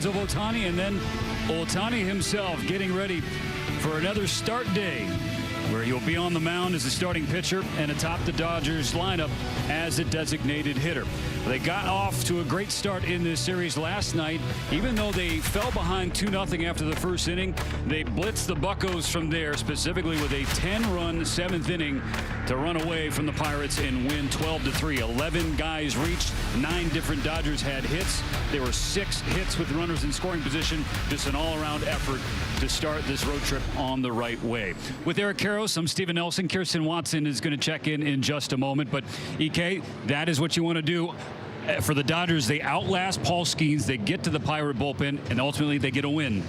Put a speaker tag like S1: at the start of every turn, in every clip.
S1: of Ohtani, and then Ohtani himself getting ready for another start day, where he'll be on the mound as a starting pitcher and atop the Dodgers lineup as a designated hitter. They got off to a great start in this series last night. Even though they fell behind 2-0 after the first inning, they blitzed the Buccos from there, specifically with a 10-run seventh inning to run away from the Pirates and win 12-3. 11 guys reached. 9 different Dodgers had hits. There were 6 hits with runners in scoring position. Just an all-around effort to start this road trip on the right way. With Eric Karros, I'm Steven Nelson. Kirsten Watson is going to check in just a moment. But, EK, that is what you want to do. For the Dodgers, they outlast Paul Skeens. They get to the Pirate bullpen, and ultimately they get a win.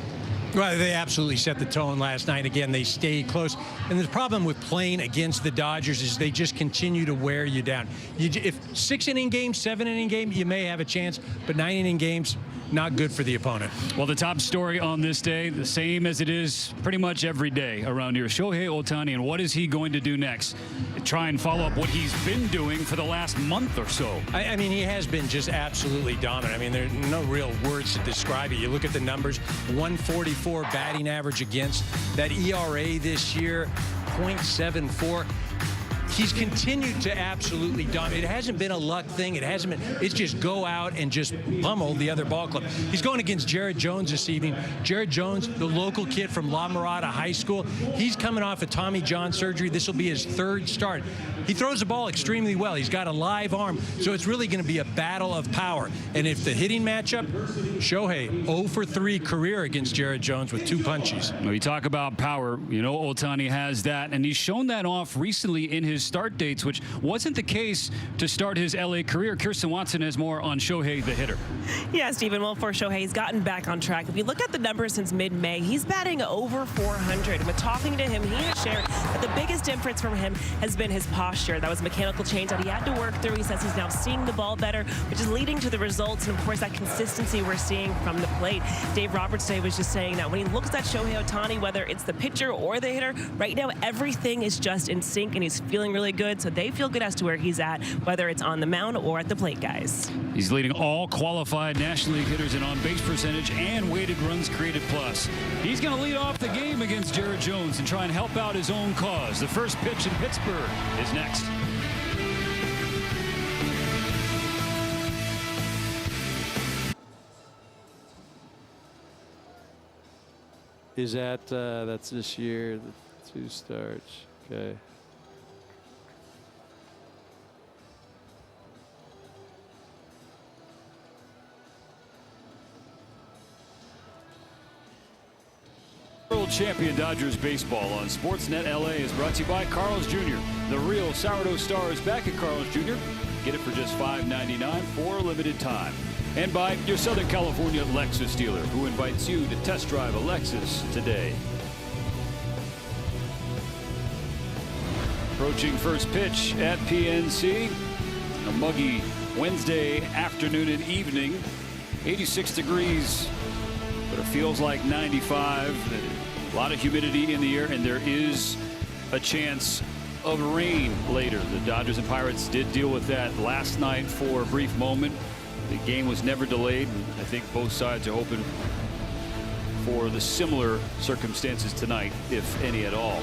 S2: Well, they absolutely set the tone last night. Again, they stayed close. And the problem with playing against the Dodgers is they just continue to wear you down. If 6-inning game, 7-inning game, you may have a chance. But 9-inning games, not good for the opponent.
S1: Well, the top story on this day, the same as it is pretty much every day around here. Shohei Ohtani, and what is he going to do next? Try and follow up what he's been doing for the last month or so.
S2: I mean, he has been just absolutely dominant. I mean, there are no real words to describe it. You look at the numbers, 144 batting average against. That ERA this year, 0.74. He's continued to absolutely dominate. It hasn't been a luck thing. It hasn't been. It's just go out and just pummel the other ball club. He's going against Jared Jones this evening. Jared Jones, the local kid from La Mirada High School. He's coming off of Tommy John surgery. This will be his 3rd start. He throws the ball extremely well. He's got a live arm, so it's really going to be a battle of power. And if the hitting matchup, Shohei 0 for 3 career against Jared Jones with 2 punches.
S1: When we talk about power, you know Ohtani has that, and he's shown that off recently in his start dates, which wasn't the case to start his LA career. Kirsten Watson has more on Shohei the hitter.
S3: Yeah, Stephen, well, for Shohei, he's gotten back on track. If you look at the numbers since mid-May, he's batting over 400. But talking to him, he has shared that the biggest difference from him has been his posture. That was a mechanical change that he had to work through. He says he's now seeing the ball better, which is leading to the results, and of course that consistency we're seeing from the plate. Dave Roberts today was just saying that when he looks at Shohei Ohtani, whether it's the pitcher or the hitter, right now everything is just in sync, and he's feeling really good, so they feel good as to where he's at, whether it's on the mound or at the plate, guys.
S1: He's leading all qualified National League hitters in on-base percentage and weighted runs created plus. He's going to lead off the game against Jared Jones and try and help out his own cause. The first pitch in Pittsburgh is next.
S4: Is that's this year, the 2 starts. Okay.
S1: World Champion Dodgers baseball on Sportsnet LA is brought to you by Carl's Jr. The real sourdough star is back at Carl's Jr. Get it for just $5.99 for a limited time. And by your Southern California Lexus dealer, who invites you to test drive a Lexus today. Approaching first pitch at PNC. A muggy Wednesday afternoon and evening. 86 degrees, but it feels like 95. A lot of humidity in the air, and there is a chance of rain later. The Dodgers and Pirates did deal with that last night for a brief moment. The game was never delayed, and I think both sides are hoping for the similar circumstances tonight, if any at all.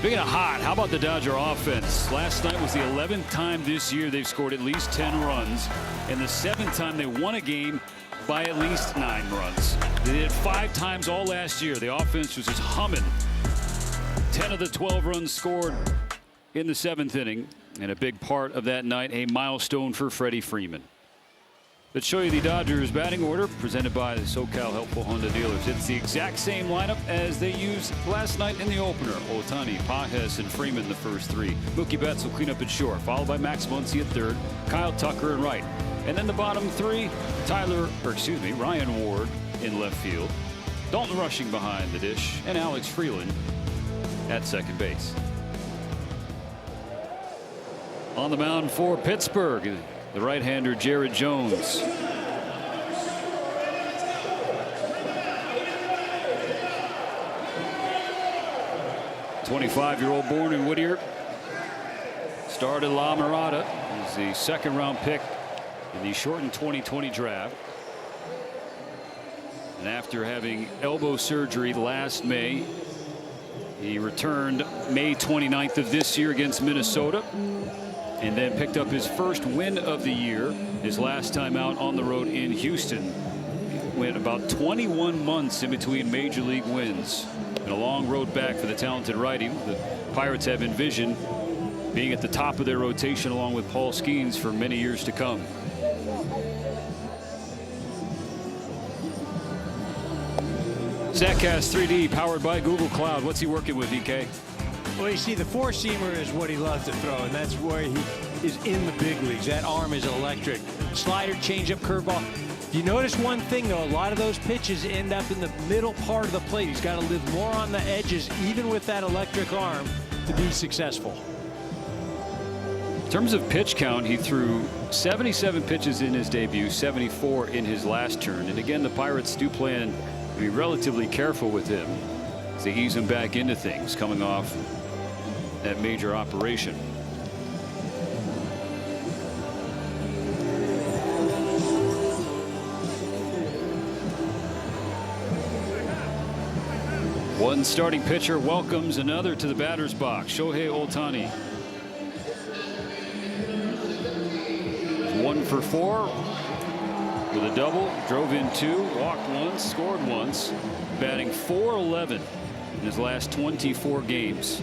S1: Speaking of hot, how about the Dodger offense? Last night was the 11th time this year they've scored at least 10 runs, and the 7th time they won a game by at least 9 runs. They did it 5 times all last year. The offense was just humming. 10 of the 12 runs scored in the 7th inning, and a big part of that night, a milestone for Freddie Freeman. Let's show you the Dodgers batting order presented by the SoCal Helpful Honda dealers. It's the exact same lineup as they used last night in the opener. Ohtani, Pages, and Freeman the first 3. Mookie Betts will clean up at short, followed by Max Muncy at third, Kyle Tucker in right. And then the bottom 3, Ryan Ward in left field, Dalton Rushing behind the dish, and Alex Freeland at second base. On the mound for Pittsburgh, the right-hander Jared Jones. '25-year-old born in Whittier. Started La Mirada. He's the 2nd-round pick in the shortened 2020 draft. And after having elbow surgery last May, he returned May 29th of this year against Minnesota, and then picked up his first win of the year his last time out on the road in Houston. Went about 21 months in between major league wins, and a long road back for the talented righty. The Pirates have envisioned being at the top of their rotation along with Paul Skeens for many years to come. StatCast 3D powered by Google Cloud. What's he working with, DK?
S2: Well, you see, the four-seamer is what he loves to throw, and that's where he is in the big leagues. That arm is electric. Slider, changeup, curveball. You notice one thing, though, a lot of those pitches end up in the middle part of the plate. He's got to live more on the edges, even with that electric arm, to be successful.
S1: In terms of pitch count, he threw 77 pitches in his debut, 74 in his last turn. And again, the Pirates do plan to be relatively careful with him as they ease him back into things coming off that major operation. One starting pitcher welcomes another to the batter's box. Shohei Ohtani. 1 for 4 with a double, drove in 2, walked once, scored once, batting .411 in his last 24 games.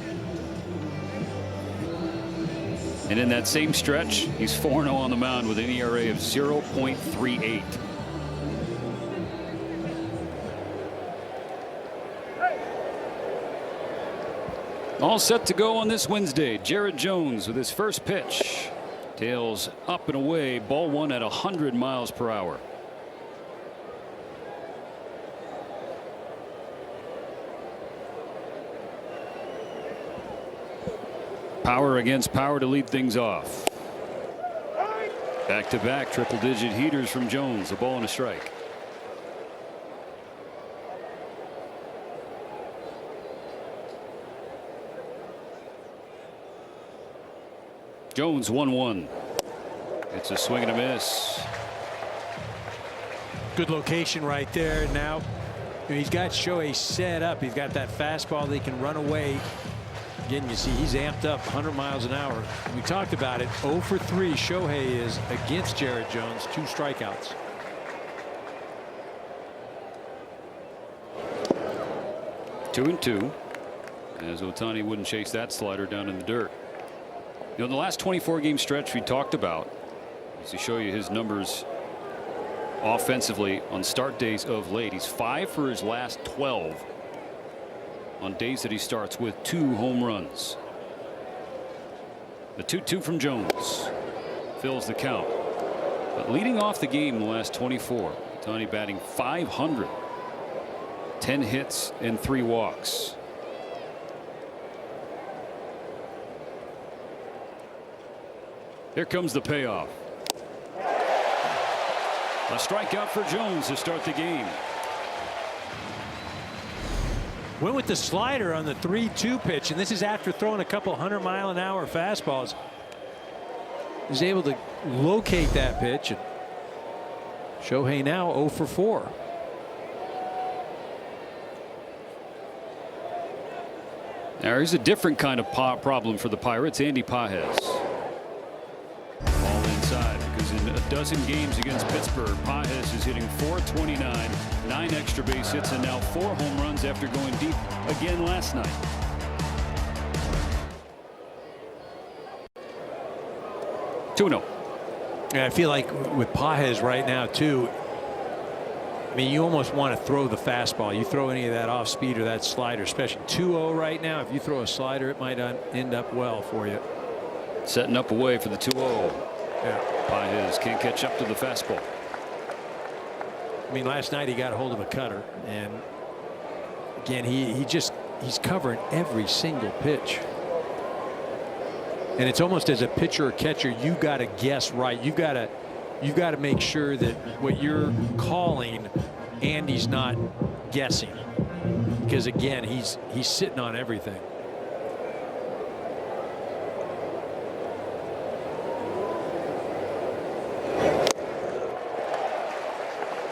S1: And in that same stretch, he's 4-0 on the mound with an ERA of 0.38. All set to go on this Wednesday. Jared Jones with his first pitch. Tails up and away, ball one at 100 miles per hour. Power against power to lead things off. Back-to-back triple-digit heaters from Jones. A ball and a strike. Jones 1-1. It's a swing and a miss.
S2: Good location right there. Now he's got Shohei set up. He's got that fastball that he can run away. Again, you see he's amped up 100 miles an hour. We talked about it. 0 for 3 Shohei is against Jared Jones. 2 strikeouts.
S1: Two and two, as Ohtani wouldn't chase that slider down in the dirt. You know, in the last 24 game stretch we talked about, to show you his numbers offensively on start days of late, he's 5 for his last 12 on days that he starts with 2 home runs. The 2-2 from Jones fills the count. But leading off the game in the last 24, Ohtani batting .500, 10 hits and 3 walks. Here comes the payoff. A strikeout for Jones to start the game.
S2: Went with the slider on the 3-2 pitch, and this is after throwing a couple 100-mile-an-hour fastballs. He's able to locate that pitch, and Shohei now 0 for 4.
S1: Now here's a different kind of problem for the Pirates. Andy Pages. All inside, because in a dozen games against Pittsburgh, Pages is hitting .429, 9 extra base hits, and now 4 home runs after going deep again last night. Two-0.
S2: Yeah, I feel like with Pages right now too, I mean, you almost want to throw the fastball. You throw any of that off speed or that slider, especially 2-0 right now. If you throw a slider, it might end up well for you.
S1: Setting up away for the 2-0.
S2: Yeah.
S1: Pages can't catch up to the fastball.
S2: I mean, last night he got a hold of a cutter, and again he's covering every single pitch. And it's almost as a pitcher or catcher, you got to guess right. You've got to make sure that what you're calling, Andy's not guessing, because again he's sitting on everything.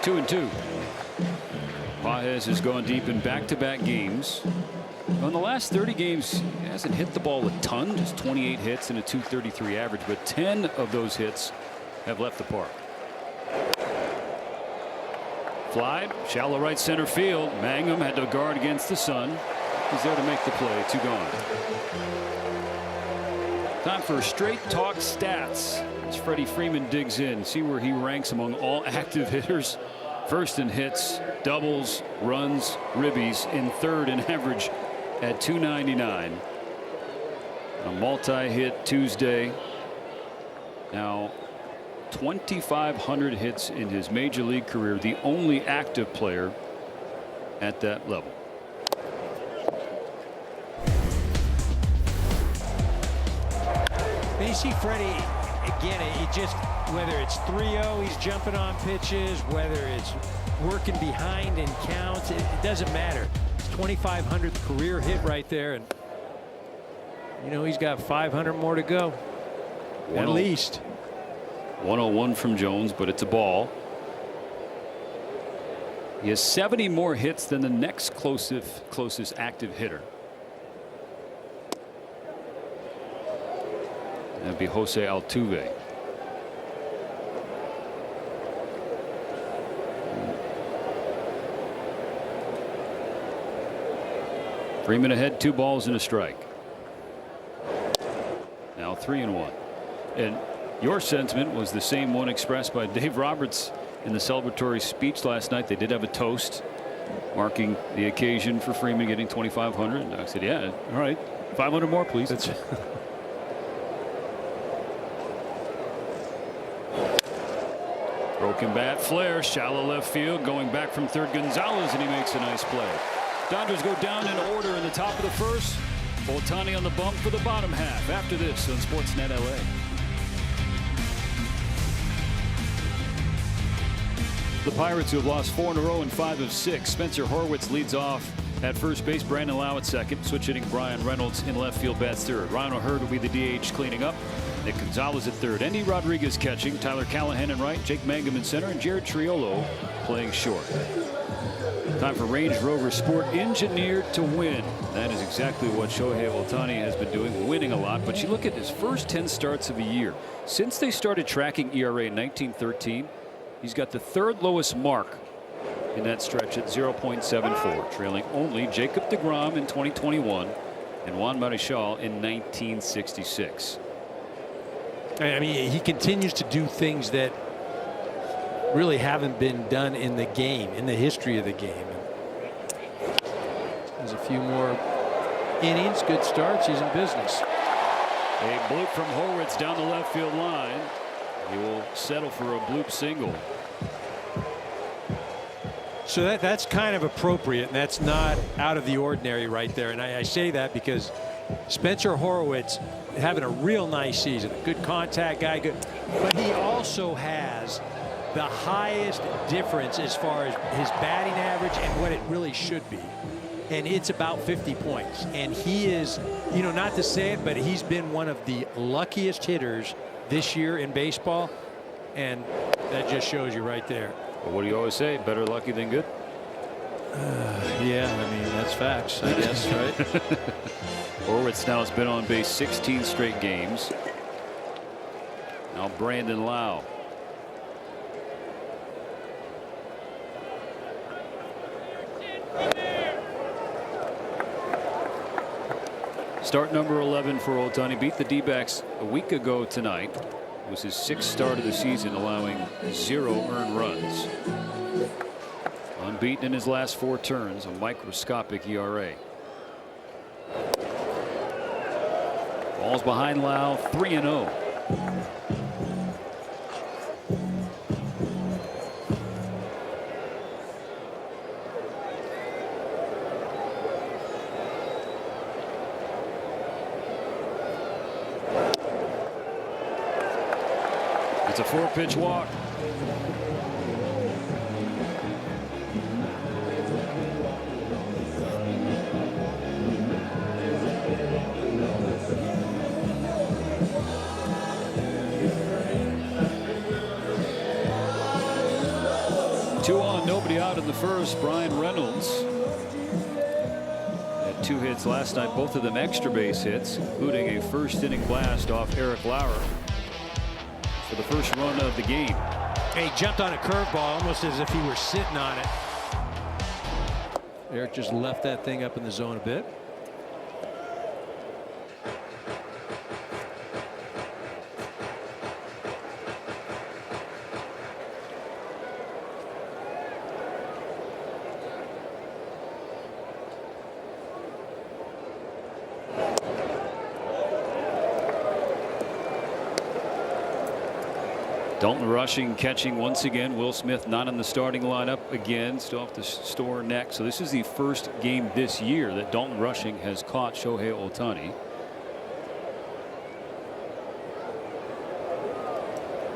S2: Two and two.
S1: Pages has gone deep in back-to-back games. In the last 30 games, he hasn't hit the ball a ton, just 28 hits and a .233 average, but 10 of those hits have left the park. Fly, shallow right center field. Mangum had to guard against the sun. He's there to make the play. 2 gone. Time for straight talk stats as Freddie Freeman digs in. See where he ranks among all active hitters. First in hits, doubles, runs, ribbies, in third in average at .299. A multi-hit Tuesday. Now 2,500 hits in his major league career, the only active player at that level.
S2: You see Freddie again, it just, whether it's 3-0, he's jumping on pitches, whether it's working behind in counts, it doesn't matter. It's 2,500th career hit right there, and you know he's got 500 more to go at least.
S1: 101 from Jones, but it's a ball. He has 70 more hits than the next closest active hitter. That'd be Jose Altuve. Freeman ahead, 2 balls and a strike. Now 3-1. And your sentiment was the same one expressed by Dave Roberts in the celebratory speech last night. They did have a toast marking the occasion for Freeman getting 2,500. And I said, yeah, all right, 500 more, please.
S4: That's
S1: Broken bat, flare, shallow left field, going back from third, Gonzalez, and he makes a nice play. Dodgers go down in order in the top of the first. Ohtani on the bump for the bottom half. After this on Sportsnet LA. The Pirates, who have lost 4 in a row and 5 of 6. Spencer Horwitz leads off at first base. Brandon Lau at second. Switch hitting Brian Reynolds in left field, bats third. Ryan O'Hearn will be the DH cleaning up. Nick Gonzalez at third. Endy Rodriguez catching. Tyler Callahan in right. Jake Mangum in center. And Jared Triolo playing short. Time for Range Rover Sport, engineered to win. That is exactly what Shohei Ohtani has been doing, winning a lot. But you look at his first 10 starts of the year. Since they started tracking ERA in 1913, he's got the 3rd lowest mark in that stretch at 0.74, trailing only Jacob deGrom in 2021 and Juan Marichal in 1966.
S2: I mean, he continues to do things that really haven't been done in the game, in the history of the game. There's a few more innings, good starts, he's in business.
S1: A bloop from Horwitz down the left field line. He will settle for a bloop single.
S2: So that's kind of appropriate, and that's not out of the ordinary right there. And I say that because Spencer Horwitz having a real nice season, a good contact guy, good, but he also has the highest difference as far as his batting average and what it really should be. And it's about 50 points. And he is, you know, not to say it, but he's been one of the luckiest hitters this year in baseball. And that just shows you right there.
S1: Well, what do you always say? Better lucky than good?
S4: yeah, I mean, that's facts, I guess, right?
S1: Horwitz now has been on base 16 straight games. Now Brandon Lau. Start number 11 for Ohtani. Beat the D-backs a week ago tonight. It was his 6th start of the season, allowing 0 earned runs. Unbeaten in his last 4 turns, a microscopic ERA. Ball's behind Lau, 3-0. It's a 4-pitch walk. Two on, nobody out. out in the first. Brian Reynolds had 2 hits last night, both of them extra base hits, including a first inning blast off Eric Lauer for the first run of the game.
S2: He jumped on a curveball almost as if he were sitting on it.
S4: Eric just left that thing up in the zone a bit.
S1: Dalton rushing, catching once again. Will Smith not in the starting lineup again. Still have to store next. So this is the first game this year that Dalton rushing has caught Shohei Ohtani.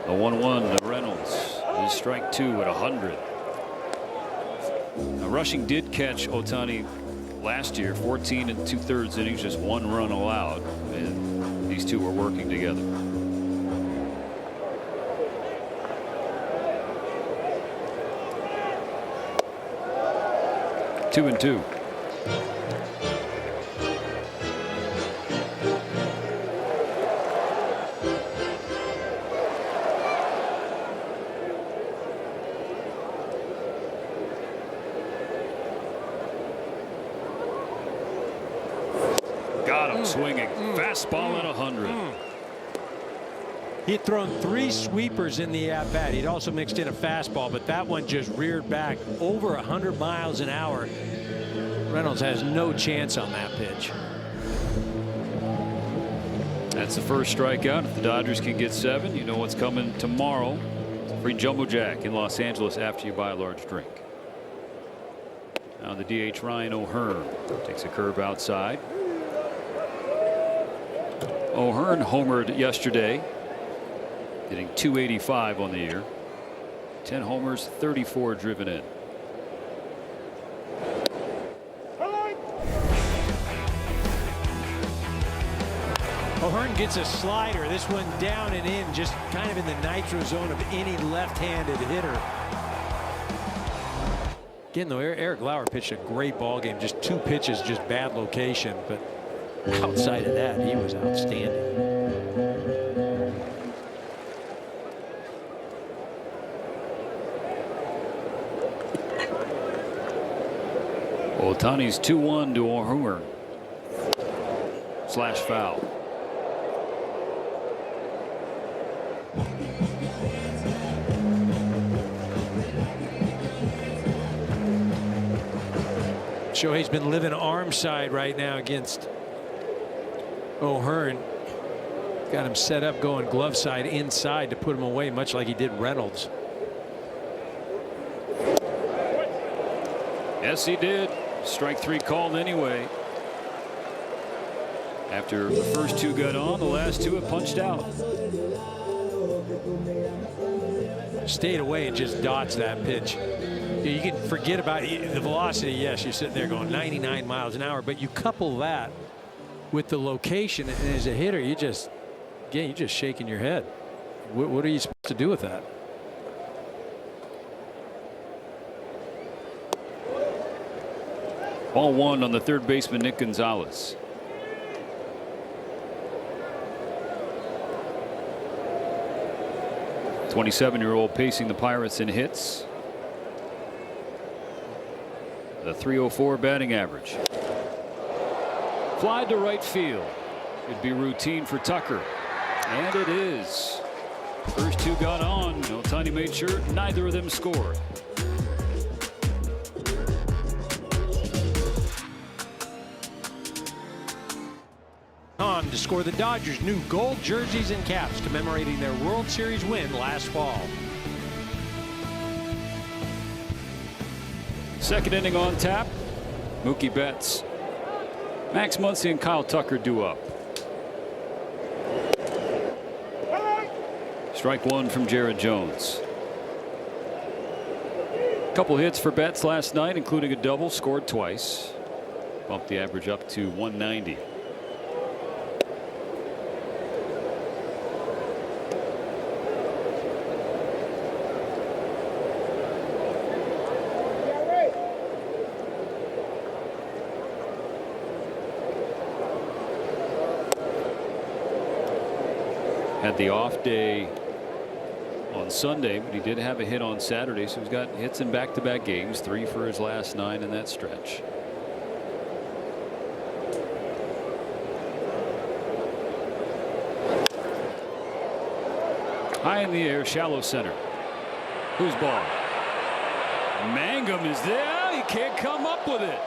S1: A 1-1 to Reynolds. His strike 2 at 100. Now, rushing did catch Ohtani last year, 14 2/3 innings, just 1 run allowed, and these two were working together. 2-2. Got him swinging. Fastball at 100.
S2: He had thrown 3 sweepers in the at-bat. He'd also mixed in a fastball, but that one just reared back over 100 miles an hour. Reynolds has no chance on that pitch.
S1: That's the first strikeout. If the Dodgers can get 7, you know what's coming tomorrow. Free Jumbo Jack in Los Angeles after you buy a large drink. Now the DH Ryan O'Hearn takes a curve outside. O'Hearn homered yesterday, hitting .285 on the year. 10 homers, 34 driven in.
S2: O'Hearn gets a slider. This one down and in, just kind of in the nitro zone of any left-handed hitter. Again, though, Eric Lauer pitched a great ball game. Just 2 pitches, just bad location. But outside of that, he was outstanding.
S1: Ohtani's 2-1 to O'Hearn. Slash foul.
S2: Shohei's been living arm side right now against O'Hearn. Got him set up going glove side inside to put him away, much like he did Reynolds.
S1: Yes, he did. Strike 3 called anyway. After the first 2 got on, the last 2 have punched out.
S2: Stayed away and just dots that pitch. You can forget about the velocity. Yes, you're sitting there going 99 miles an hour, but you couple that with the location, and as a hitter, you're just shaking your head. What are you supposed to do with that?
S1: Ball 1 on the third baseman, Nick Gonzalez. The 27-year-old pacing the Pirates in hits. The .304 batting average. Fly to right field. It'd be routine for Tucker. And it is. First 2 got on. Ohtani made sure neither of them scored.
S2: On to score the Dodgers new gold jerseys and caps commemorating their World Series win last fall.
S1: Second inning on tap. Mookie Betts, Max Muncy, and Kyle Tucker due up. Strike 1 from Jared Jones. Couple hits for Betts last night, including a double, scored twice. Bumped the average up to 190. Had the off day on Sunday, but he did have a hit on Saturday, so he's got hits in back-to-back games, 3 for his last 9 in that stretch. High in the air, shallow center. Whose ball? Mangum is there. He can't come up with it.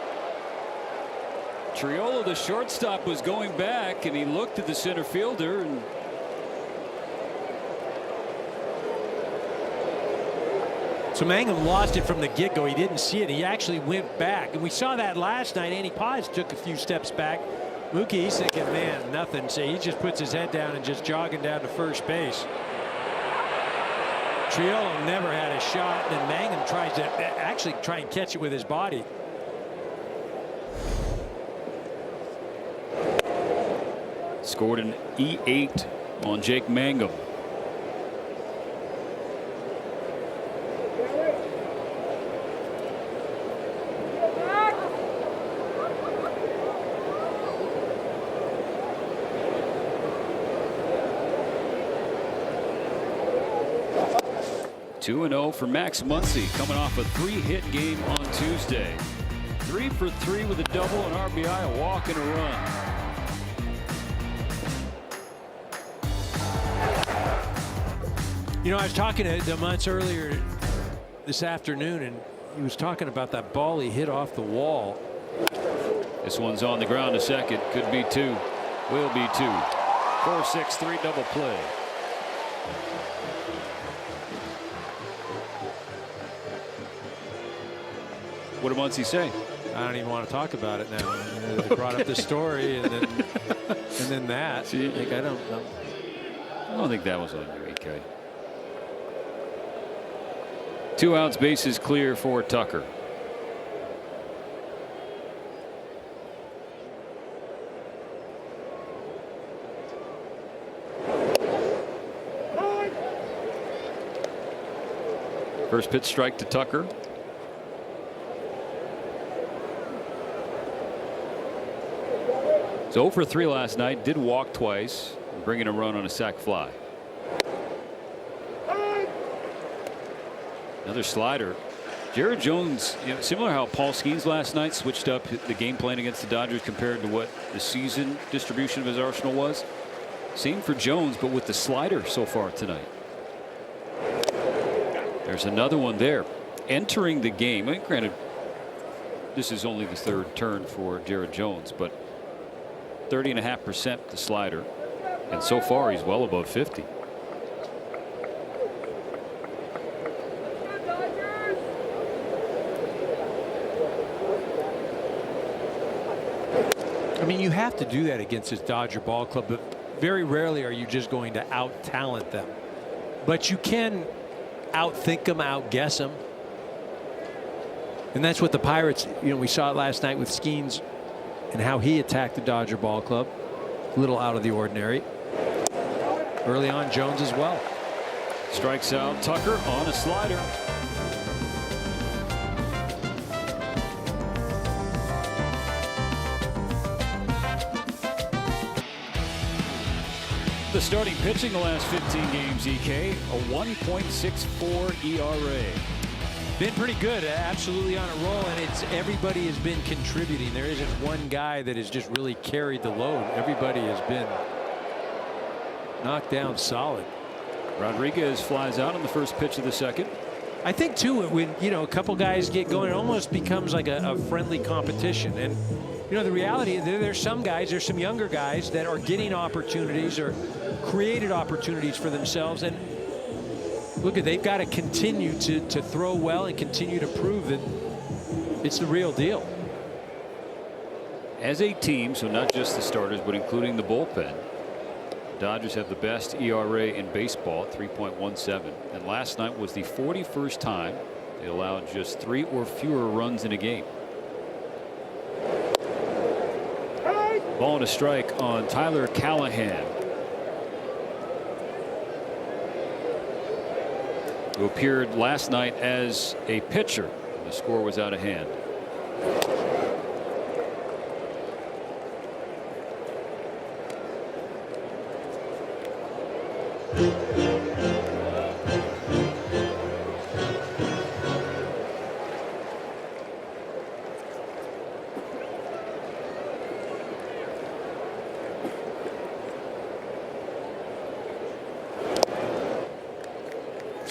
S1: Triolo, the shortstop, was going back, and he looked at the center fielder, and
S2: so Mangum lost it from the get-go. He didn't see it. He actually went back, and we saw that last night. Andy Paz took a few steps back. Mookie, he's thinking, man, nothing. So he just puts his head down and just jogging down to first base. Triolo never had a shot, and Mangum tries to actually try and catch it with his body.
S1: scored an E8 on Jake Mangum. Two and 0 for Max Muncy, coming off a 3-hit game on Tuesday. 3 for 3 with a double, an RBI, a walk, and a run.
S2: You know, I was talking to Muntz earlier this afternoon, and he was talking about that ball he hit off the wall.
S1: This one's on the ground to second. Could be 2. Will be 2. 4-6-3 double play. What did Muncy say?
S2: I don't even want to talk about it now. They brought up the story and then that.
S1: See,
S2: I don't know.
S1: I don't think that was on you, EK. 2 outs, bases clear for Tucker. First pitch strike to Tucker. So 0 for 3 last night, did walk twice, bringing a run on a sac fly. Another slider. Jared Jones, you know, similar how Paul Skeens last night switched up the game plan against the Dodgers compared to what the season distribution of his arsenal was. Same for Jones, but with the slider so far tonight. There's another one there. Entering the game, I mean, granted, this is only the 3rd turn for Jared Jones, but 30.5% the slider, and so far he's well above 50.
S2: I mean, you have to do that against this Dodger ball club, but very rarely are you just going to out talent them. But you can outthink them, outguess them. And that's what the Pirates, you know, we saw it last night with Skeens and how he attacked the Dodger ball club. A little out of the ordinary. Early on, Jones as well.
S1: Strikes out Tucker on a slider. The starting pitching the last 15 games, EK, a 1.64 ERA.
S2: Been pretty good, absolutely on a roll, and it's everybody has been contributing. There isn't one guy that has just really carried the load. Everybody has been knocked down solid.
S1: Rodriguez flies out on the first pitch of the second.
S2: I think too, when you know a couple guys get going, it almost becomes like a friendly competition. And you know, the reality is there's some guys, there's some younger guys that are getting opportunities or created opportunities for themselves, and look, they've got to continue to throw well and continue to prove that it's the real deal.
S1: As a team, so not just the starters, but including the bullpen, Dodgers have the best ERA in baseball at 3.17. And last night was the 41st time they allowed just 3 or fewer runs in a game. Ball and a strike on Tyler Callahan, who appeared last night as a pitcher. The score was out of hand.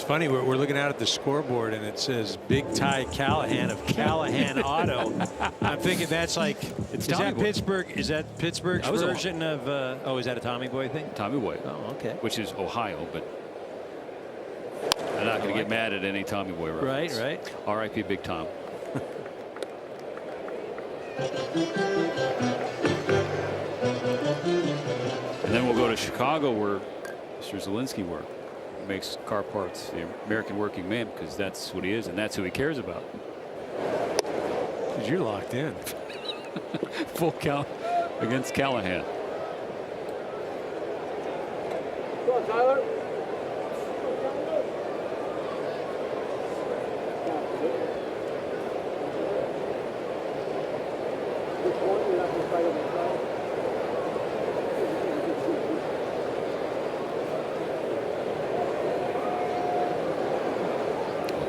S2: It's funny, we're looking out at the scoreboard and it says Big Ty Callahan of Callahan Auto. I'm thinking that's like, is that Pittsburgh? Is that Pittsburgh's version of, oh, is that a Tommy Boy thing?
S1: Tommy Boy.
S2: Oh, okay.
S1: Which is Ohio, but I'm not going to get mad at any Tommy Boy reference.
S2: Right.
S1: R.I.P. Big Tom. And then we'll go to Chicago, where Mr. Zielinski worked. He makes car parts, the American working man, because that's what he is, and that's who he cares about.
S2: Because you're locked in.
S1: Full count against Callahan.
S5: Go on, Tyler.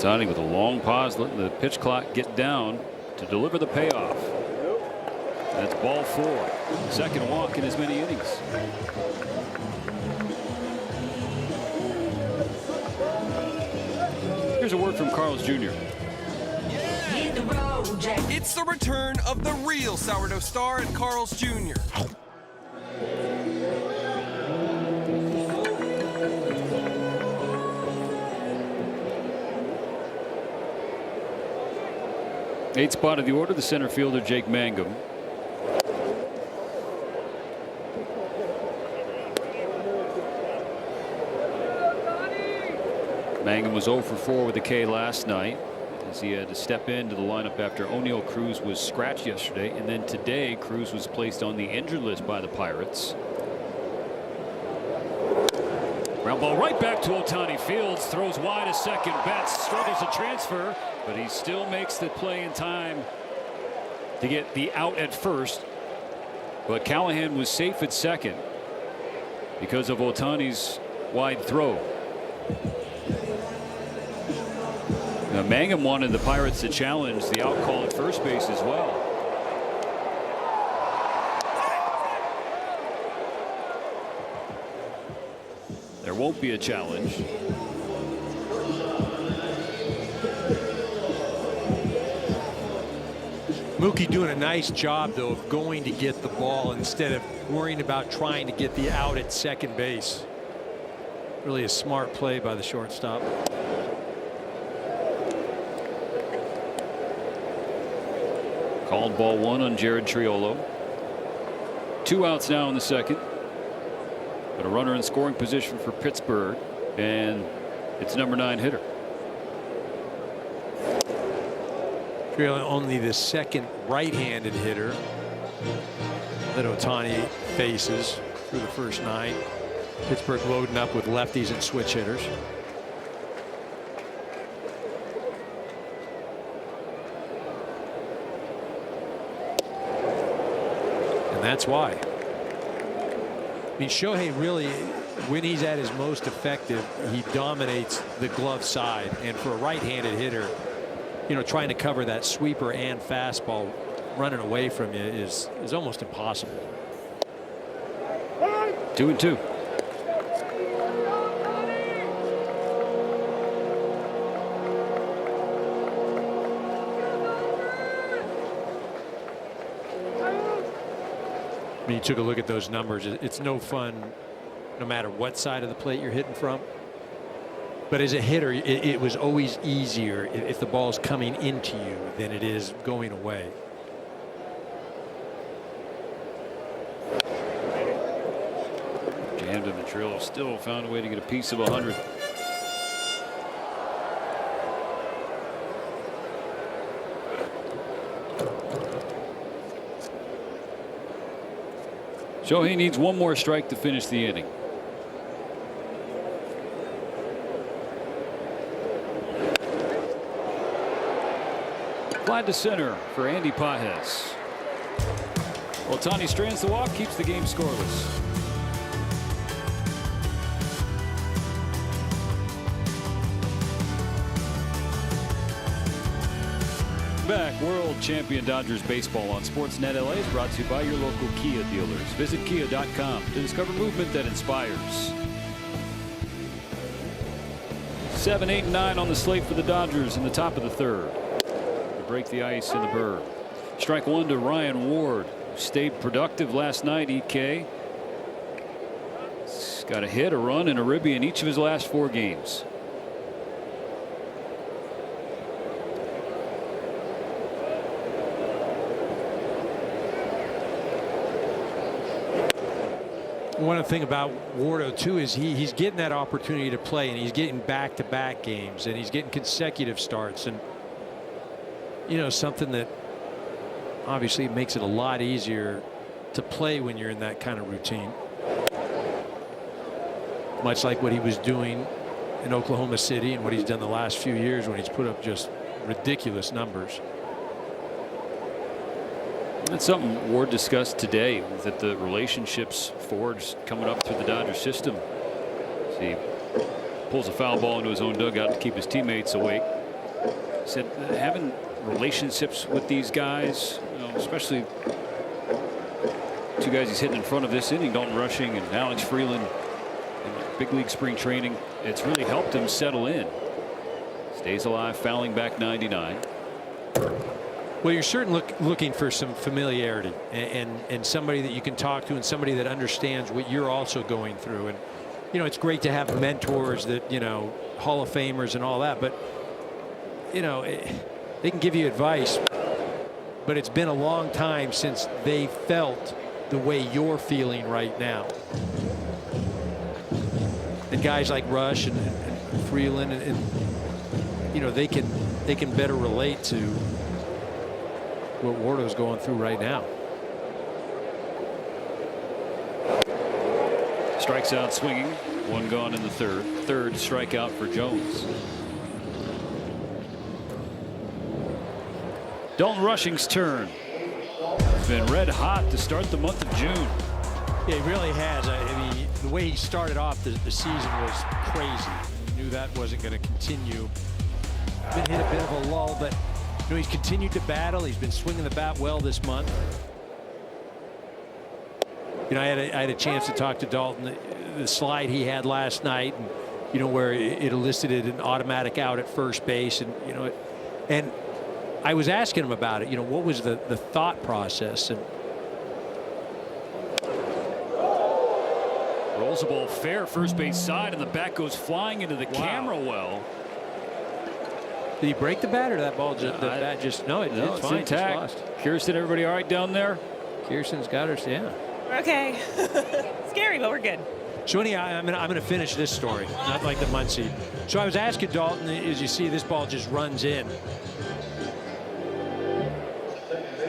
S1: Ohtani with a long pause, letting the pitch clock get down to deliver the payoff. That's ball 4. Second walk in as many innings. Here's a word from Carl's Jr.
S6: It's the return of the real sourdough star at Carl's Jr.
S1: Eighth spot of the order, the center fielder Jake Mangum. Mangum was 0 for 4 with a K last night, as he had to step into the lineup after O'Neill Cruz was scratched yesterday, and then today Cruz was placed on the injured list by the Pirates. Ground ball right back to Ohtani. Fields throws wide to second. Betts struggles to transfer, but he still makes the play in time to get the out at first. But Callahan was safe at second because of Ohtani's wide throw. Now, Mangum wanted the Pirates to challenge the out call at first base as well. There won't be a challenge.
S2: Mookie doing a nice job, though, of going to get the ball instead of worrying about trying to get the out at second base. Really a smart play by the shortstop.
S1: Called ball 1 on Jared Triolo. 2 outs now in the second. But a runner in scoring position for Pittsburgh, and it's number 9 hitter.
S2: Really only the second right-handed hitter that Ohtani faces through the first 9. Pittsburgh loading up with lefties and switch hitters. And that's why. I mean, Shohei really, when he's at his most effective, he dominates the glove side. And for a right-handed hitter, you know, trying to cover that sweeper and fastball running away from you is almost impossible.
S1: 2-2.
S2: I mean, you took a look at those numbers. It's no fun no matter what side of the plate you're hitting from. But as a hitter, it was always easier if the ball's coming into you than it is going away.
S1: Jammed him, and Trillo still found a way to get a piece of 100. Shohei needs one more strike to finish the inning. Fly to center for Andy Pages. Ohtani strands the walk, keeps the game scoreless. Back, world champion Dodgers baseball on Sportsnet LA is brought to you by your local Kia dealers. Visit kia.com to discover movement that inspires. 7, 8, and 9 on the slate for the Dodgers in the top of the third. To break the ice in the Burgh. Strike one to Ryan Ward, who stayed productive last night. EK. He's got a hit, a run, and a ribby in each of his last 4 games.
S2: One of the thing about Wardo too is he's getting that opportunity to play, and he's getting back-to-back games, and he's getting consecutive starts, and you know, something that obviously makes it a lot easier to play when you're in that kind of routine, much like what he was doing in Oklahoma City and what he's done the last few years when he's put up just ridiculous numbers.
S1: That's something Ward discussed today, that the relationships forged coming up through the Dodger system. He pulls a foul ball into his own dugout to keep his teammates awake. He said having relationships with these guys, you know, especially 2 guys he's hitting in front of this inning, Dalton Rushing and Alex Freeland in big league spring training, it's really helped him settle in. Stays alive, fouling back 99.
S2: Well, you're certainly looking for some familiarity and somebody that you can talk to, and somebody that understands what you're also going through. And you know, it's great to have mentors that, you know, Hall of Famers and all that, but you know, they can give you advice, but it's been a long time since they felt the way you're feeling right now. And guys like Rush and Freeland and you know, they can better relate to what Wardo's going through right now.
S1: Strikes out swinging. 1 gone in the third. Third strikeout for Jones. Dalton Rushing's turn. It's been red hot to start the month of June.
S2: Yeah, he really has. I mean, the way he started off the season was crazy. Knew that wasn't going to continue. Been hit a bit of a lull, but you know, he's continued to battle. He's been swinging the bat well this month. You know, I had a chance to talk to Dalton. The slide he had last night, and you know, where it elicited an automatic out at first base, and you know, and I was asking him about it. You know, what was the thought process? And
S1: rolls the ball fair first base side, and the bat goes flying into the camera well.
S2: Did he break the bat, or that ball just bat just no? It's fine.
S1: Intact. Kirsten, everybody all right down there?
S2: Kirsten's got her. Yeah.
S3: Okay. Scary, but we're good.
S2: So anyhow, I'm gonna finish this story, not like the Muncie. So I was asking Dalton, as you see, this ball just runs in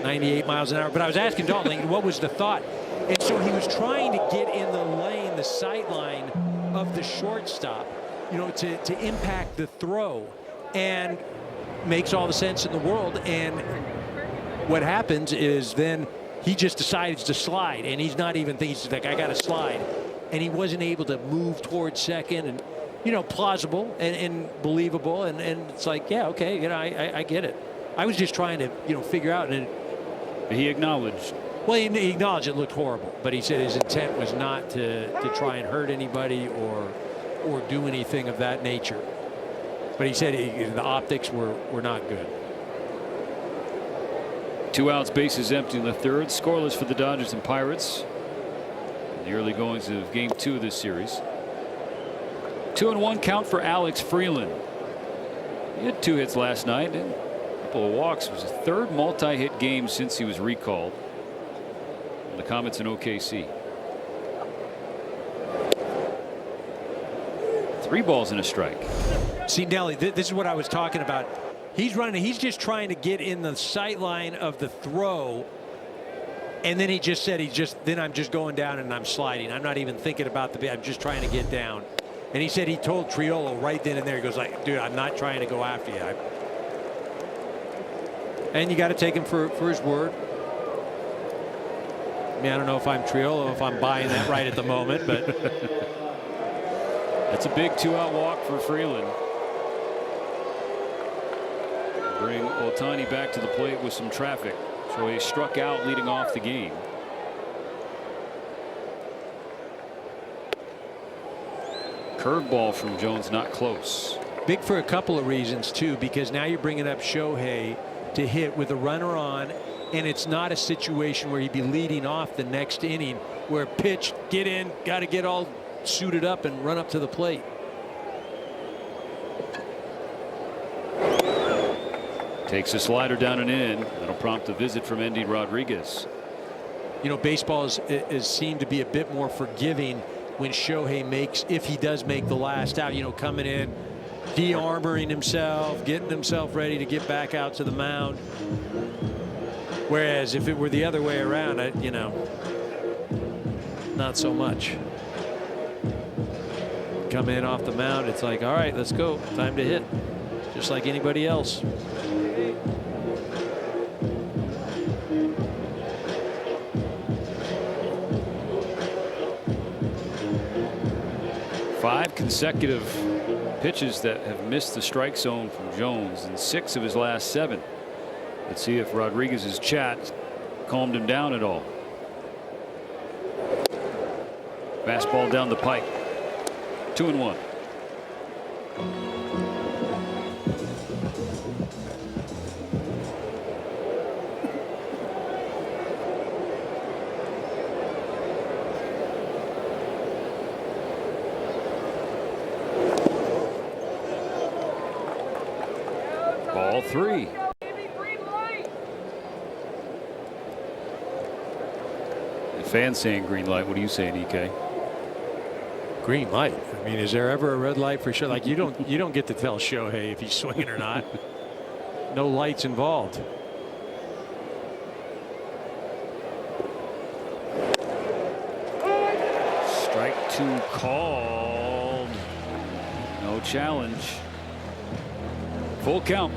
S2: 98 miles an hour. But I was asking Dalton, what was the thought? And so he was trying to get in the lane, the sight line of the shortstop, you know, to impact the throw, and makes all the sense in the world. And what happens is then he just decides to slide, and he's not even thinking, he's like, I got to slide. And he wasn't able to move towards second, and, you know, plausible and believable. And it's like, yeah, okay, you know, I get it. I was just trying to, you know, figure out. And
S1: he acknowledged.
S2: Well, he acknowledged it looked horrible, but he said his intent was not to try and hurt anybody or do anything of that nature. But he said the optics were not good.
S1: 2 outs, bases empty in the third. Scoreless for the Dodgers and Pirates in the early goings of Game 2 of this series. 2-1 count for Alex Freeland. He had 2 hits last night and a couple of walks. It was his 3rd multi-hit game since he was recalled. The Comets in OKC. 3 balls and a strike.
S2: See, Nelly, this is what I was talking about. He's running. He's just trying to get in the sight line of the throw. And then he just said, then I'm just going down and I'm sliding. I'm not even thinking about I'm just trying to get down. And he said he told Triolo right then and there, he goes like, dude, I'm not trying to go after you. And you got to take him for his word. I mean, I don't know if I'm Triolo, if I'm buying that right at the moment, but
S1: that's a big 2-out walk for Freeland. Bring Ohtani back to the plate with some traffic. So he struck out leading off the game. Curveball from Jones, not close.
S2: Big for a couple of reasons, too, because now you're bringing up Shohei to hit with a runner on, and it's not a situation where he'd be leading off the next inning where pitch, get in, got to get all suited up and run up to the plate.
S1: Takes a slider down and in. That'll prompt a visit from Endy Rodriguez.
S2: You know, baseball is seemed to be a bit more forgiving when Shohei makes, if he does make the last out, you know, coming in, de-armoring himself, getting himself ready to get back out to the mound. Whereas if it were the other way around, you know, not so much. Come in off the mound, it's like, all right, let's go, time to hit, just like anybody else.
S1: Five consecutive pitches that have missed the strike zone from Jones in 6 of his last 7. Let's see if Rodriguez's chat calmed him down at all. Fastball down the pipe. 2-1. Ball 3. The fans saying green light. What are you saying, EK?
S2: Green light. I mean, is there ever a red light for sure? Like you don't get to tell Shohei if he's swinging or not. No lights involved.
S1: Strike 2 called. No challenge. Full count.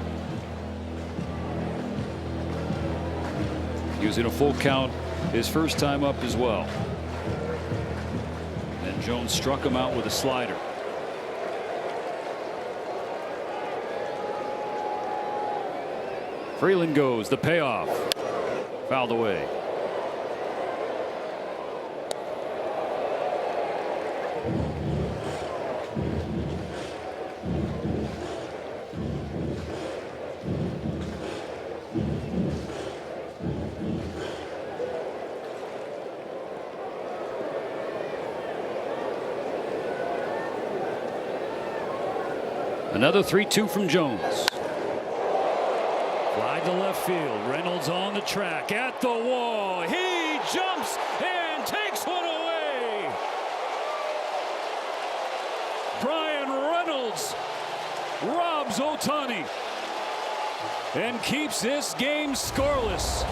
S1: Using a full count his first time up as well. And Jones struck him out with a slider. Freeland goes, the payoff. Fouled away. Another 3-2 from Jones. Fly to left field. Reynolds on the track at the wall. He jumps and takes one away. Brian Reynolds robs Ohtani and keeps this game scoreless.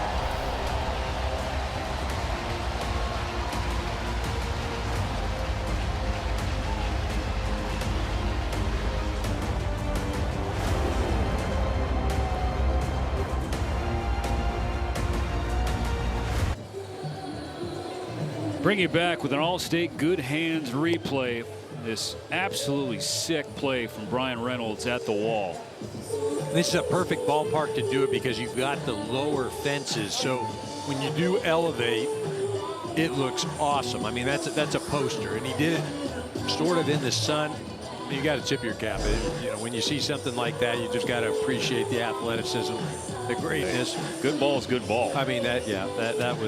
S1: Bring you back with an All-State good hands replay. This absolutely sick play from Brian Reynolds at the wall.
S2: This is a perfect ballpark to do it because you've got the lower fences. So when you do elevate, it looks awesome. I mean, that's a poster, and he did it sort of in the sun. You got to tip your cap. You know, when you see something like that, you just got to appreciate the athleticism, the greatness.
S1: Good ball is good ball.
S2: I mean, that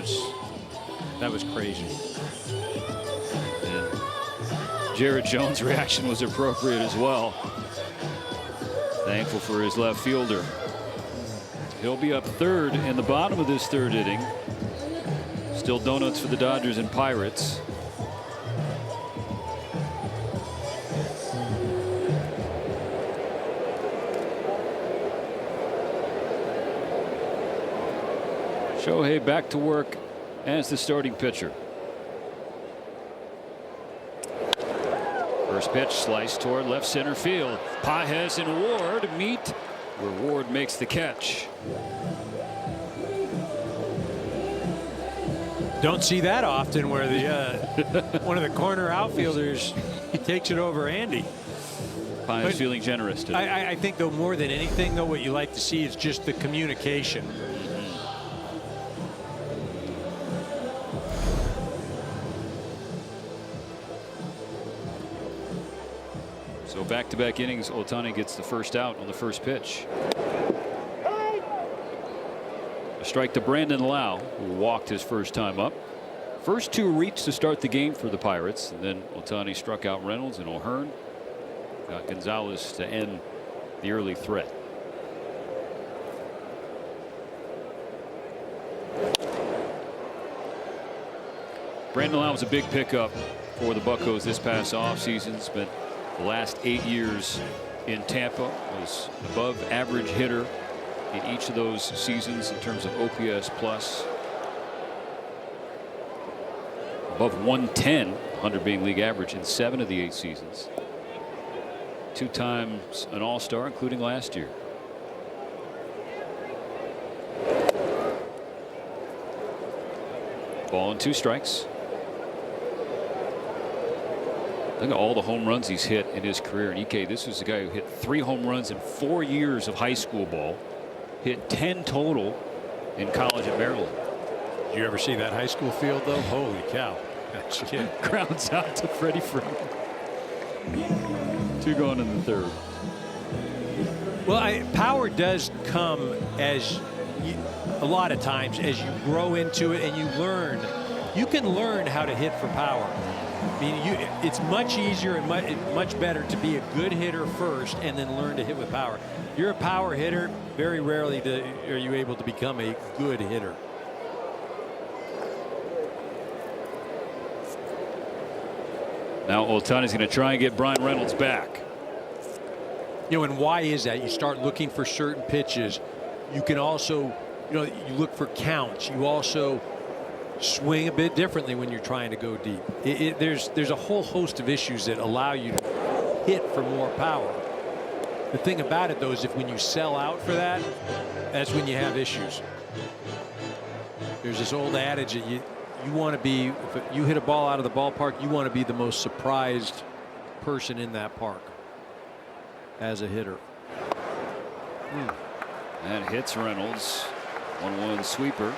S2: was crazy.
S1: And Jared Jones' reaction was appropriate as well. Thankful for his left fielder. He'll be up third in the bottom of this third inning. Still donuts for the Dodgers and Pirates. Shohei back to work as the starting pitcher. First pitch sliced toward left center field. Pages and Ward meet where Ward makes the catch.
S2: Don't see that often where the one of the corner outfielders takes it over Andy.
S1: Pages feeling generous today.
S2: I think though more than anything though what you like to see is just the communication.
S1: So back-to-back innings, Ohtani gets the first out on the first pitch. A strike to Brandon Lau, who walked his first time up. First two reached to start the game for the Pirates, and then Ohtani struck out Reynolds and O'Hearn. Got Gonzalez to end the early threat. Brandon Lau was a big pickup for the Buccos this past offseason. Spent the last 8 years in Tampa. Was an above average hitter in each of those seasons in terms of OPS plus. Above 110, 100 being league average in 7 of the 8 seasons. 2 times an All-Star, including last year. Ball and 2 strikes. Look at all the home runs he's hit in his career. And EK, this was the guy who hit 3 home runs in 4 years of high school ball. Hit 10 total in college at Maryland.
S4: Did you ever see that high school field, though? Holy cow.
S1: Grounds out to Freddie Freeman. 2 going in the third.
S2: Well, power does come as a lot of times as you grow into it and you learn. You can learn how to hit for power. I mean, it's much easier and much better to be a good hitter first and then learn to hit with power. You're a power hitter. Very rarely are you able to become a good hitter.
S1: Now Ohtani's going to try and get Brian Reynolds back.
S2: You know, and why is that? You start looking for certain pitches. You can also, you look for counts. You also swing a bit differently when you're trying to go deep. There's a whole host of issues that allow you to hit for more power. The thing about it, though, is when you sell out for that, that's when you have issues. There's this old adage that you want to be, if you hit a ball out of the ballpark, you want to be the most surprised person in that park as a hitter.
S1: That hits Reynolds. 1-1 sweeper.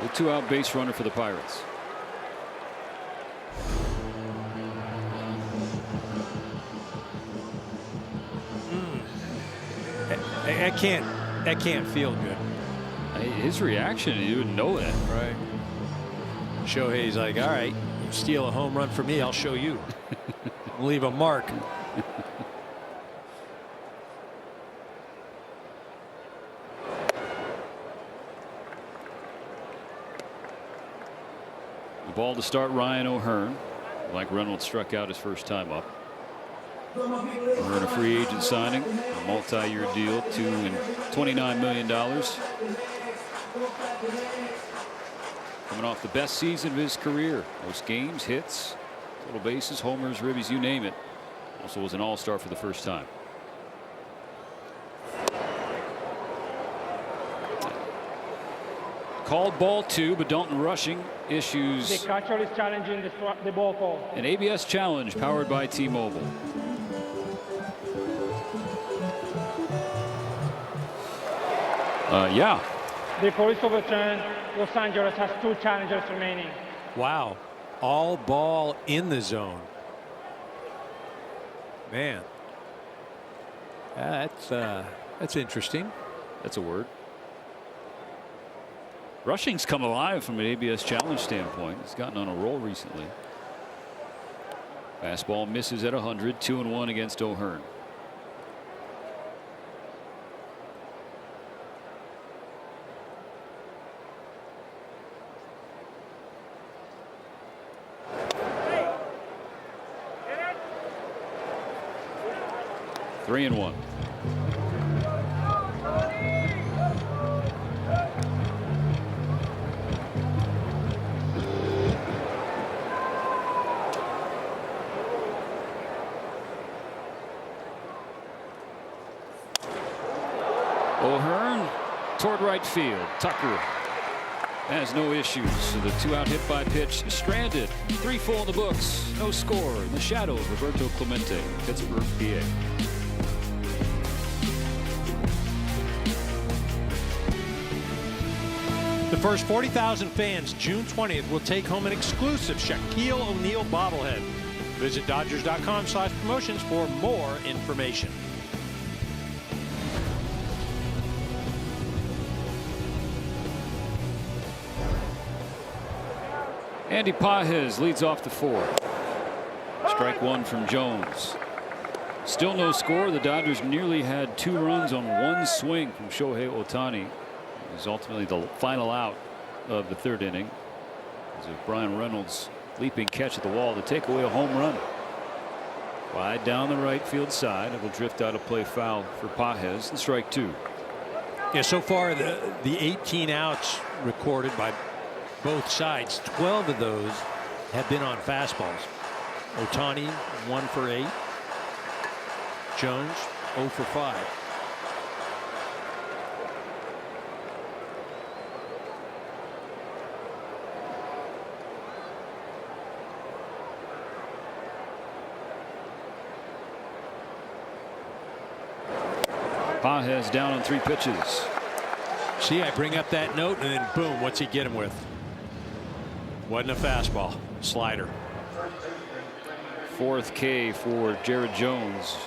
S1: The 2-out base runner for the Pirates.
S2: That can't feel good.
S1: His reaction, you would know that.
S2: Right. Shohei's like, all right, you steal a home run from me, I'll show you. Leave a mark.
S1: The ball to start Ryan O'Hearn. Like Reynolds struck out his first time up. O'Hearn a free agent signing, a multi-year deal, $2 and $29 million. Coming off the best season of his career. Most games, hits, total bases, homers, ribbies, you name it. Also was an all-star for the first time. Called ball 2, but Dalton rushing issues.
S5: The catcher is challenging the ball call.
S1: An ABS challenge powered by T-Mobile. Yeah.
S5: The call is overturned. Los Angeles has 2 challengers remaining.
S2: Wow. All ball in the zone. Man. That's interesting.
S1: That's a word. Rushing's come alive from an ABS challenge standpoint. He's gotten on a roll recently. Fastball misses at 100. 2-1 against O'Hearn. Three and 1. O'Hearn toward right field. Tucker has no issues. So the 2-out hit by pitch stranded. 3 full in the books. No score in the shadow of Roberto Clemente, Pittsburgh, PA.
S2: The first 40,000 fans June 20th will take home an exclusive Shaquille O'Neal bobblehead. Visit Dodgers.com/promotions for more information.
S1: Andy Pages leads off the 4th. Strike one from Jones. Still no score. The Dodgers nearly had 2 runs on 1 swing from Shohei Ohtani. It was ultimately the final out of the 3rd inning. As a Brian Reynolds leaping catch at the wall to take away a home run. Wide down the right field side. It will drift out of play, foul for Pages, and strike 2.
S2: Yeah, so far the 18 outs recorded by both sides, 12 of those have been on fastballs. Ohtani 1 for 8. Jones 0 for 5.
S1: Pages down on 3 pitches.
S2: See, I bring up that note, and then boom, what's he get him with? Wasn't a fastball, slider.
S1: 4th K for Jared Jones.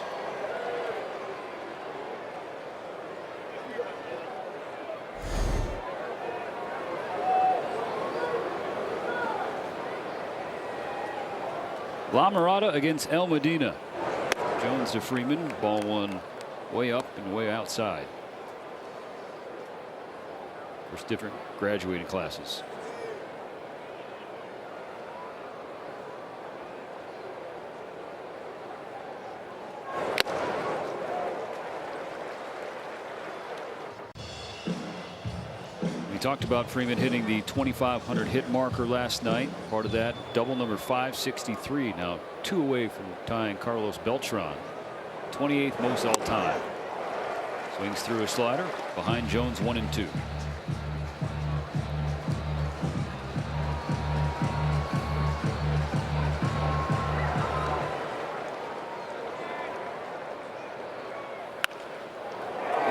S1: La Mirada against El Medina. Jones to Freeman. Ball one way up and way outside. There's different graduating classes. We talked about Freeman hitting the 2,500 hit marker last night. Part of that double number 563. Now 2 away from tying Carlos Beltran. 28th most all time. Swings through a slider behind Jones 1 and 2.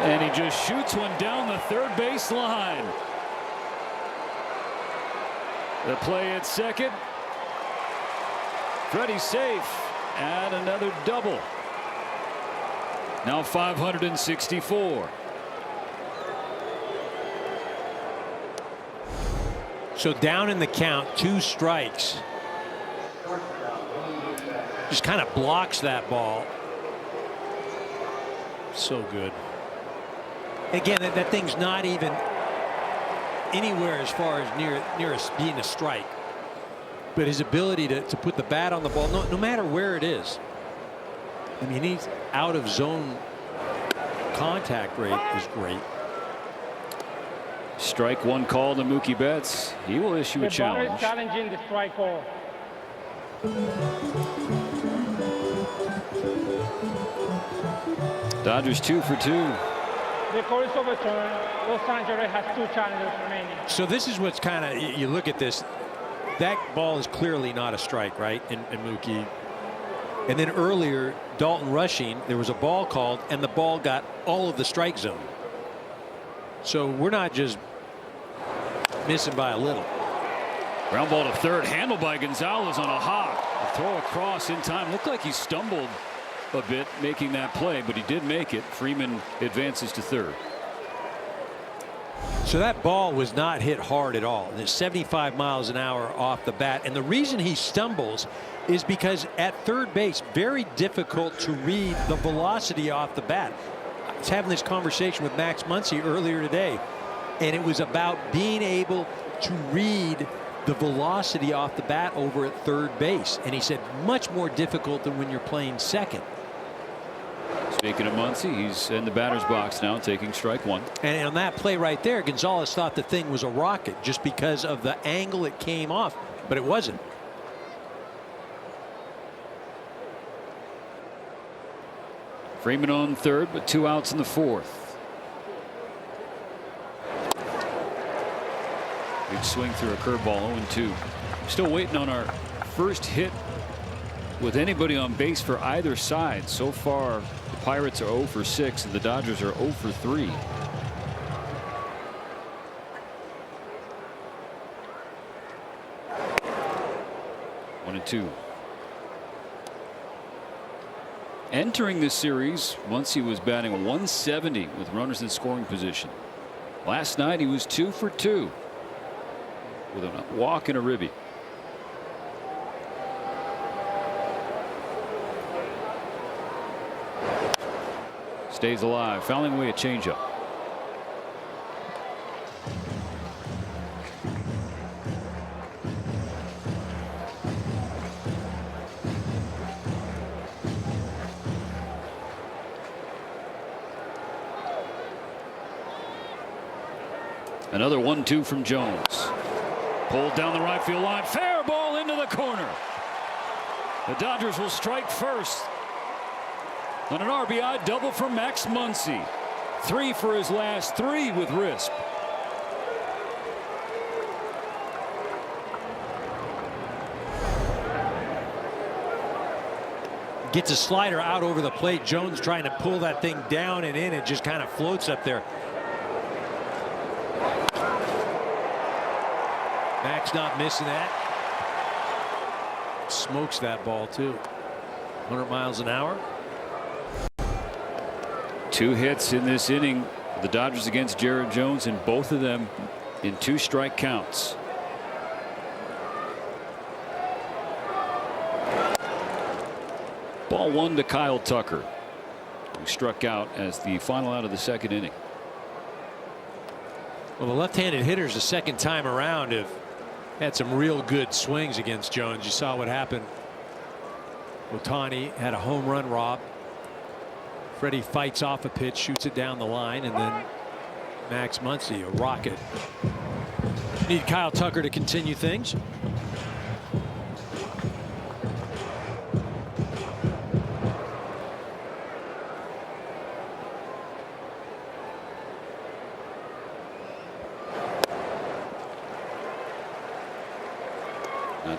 S1: And he just shoots one down the 3rd base line. The play at second. Freddie safe, and another double. Now 564.
S2: So down in the count, 2 strikes. Just kind of blocks that ball. So good. Again, that thing's not even anywhere as far as near being a strike. But his ability to put the bat on the ball, no matter where it is. I mean, he's out of zone contact rate is great.
S1: Strike one call to Mookie Betts. He will issue a challenge.
S5: Challenging the strike call.
S1: Dodgers 2 for 2.
S5: The call is overturned. Los Angeles has 2 challenges remaining.
S2: So this is what's kind of, you look at this, that ball is clearly not a strike, right? And Mookie. And then earlier, Dalton rushing, there was a ball called, and the ball got all of the strike zone. So we're not just missing by a little.
S1: Ground ball to 3rd, handled by Gonzalez on a hop. A throw across in time. Looked like he stumbled a bit making that play, but he did make it. Freeman advances to 3rd.
S2: So that ball was not hit hard at all. There's 75 miles an hour off the bat. And the reason he stumbles is because at 3rd base, very difficult to read the velocity off the bat. I was having this conversation with Max Muncy earlier today, and it was about being able to read the velocity off the bat over at 3rd base. And he said much more difficult than when you're playing second.
S1: Speaking of Muncy, he's in the batter's box now, taking strike one.
S2: And on that play right there, Gonzalez thought the thing was a rocket just because of the angle it came off, but it wasn't.
S1: Freeman on 3rd, but 2 outs in the 4th. Big swing through a curveball, 0-2. Still waiting on our first hit with anybody on base for either side. So far, the Pirates are 0 for 6 and the Dodgers are 0 for 3. One and 2. Entering this series, Muncy was batting 170 with runners in scoring position. Last night he was 2 for 2 with a walk and a ribby. Stays alive, fouling away a changeup. Another 1-2 from Jones. Pulled down the right field line. Fair ball into the corner. The Dodgers will strike first on an RBI double for Max Muncy. 3 for his last 3 with Risp.
S2: Gets a slider out over the plate. Jones trying to pull that thing down and in. It just kind of floats up there. Max not missing that. Smokes that ball too. 100 miles an hour.
S1: 2 hits in this inning for the Dodgers against Jared Jones, and both of them in 2 strike counts. Ball 1 to Kyle Tucker, who struck out as the final out of the 2nd inning.
S2: Well, the left-handed hitters the second time around have had some real good swings against Jones. You saw what happened. Ohtani had a home run rob. Freddie fights off a pitch, shoots it down the line, and then Max Muncy, a rocket. Need Kyle Tucker to continue things.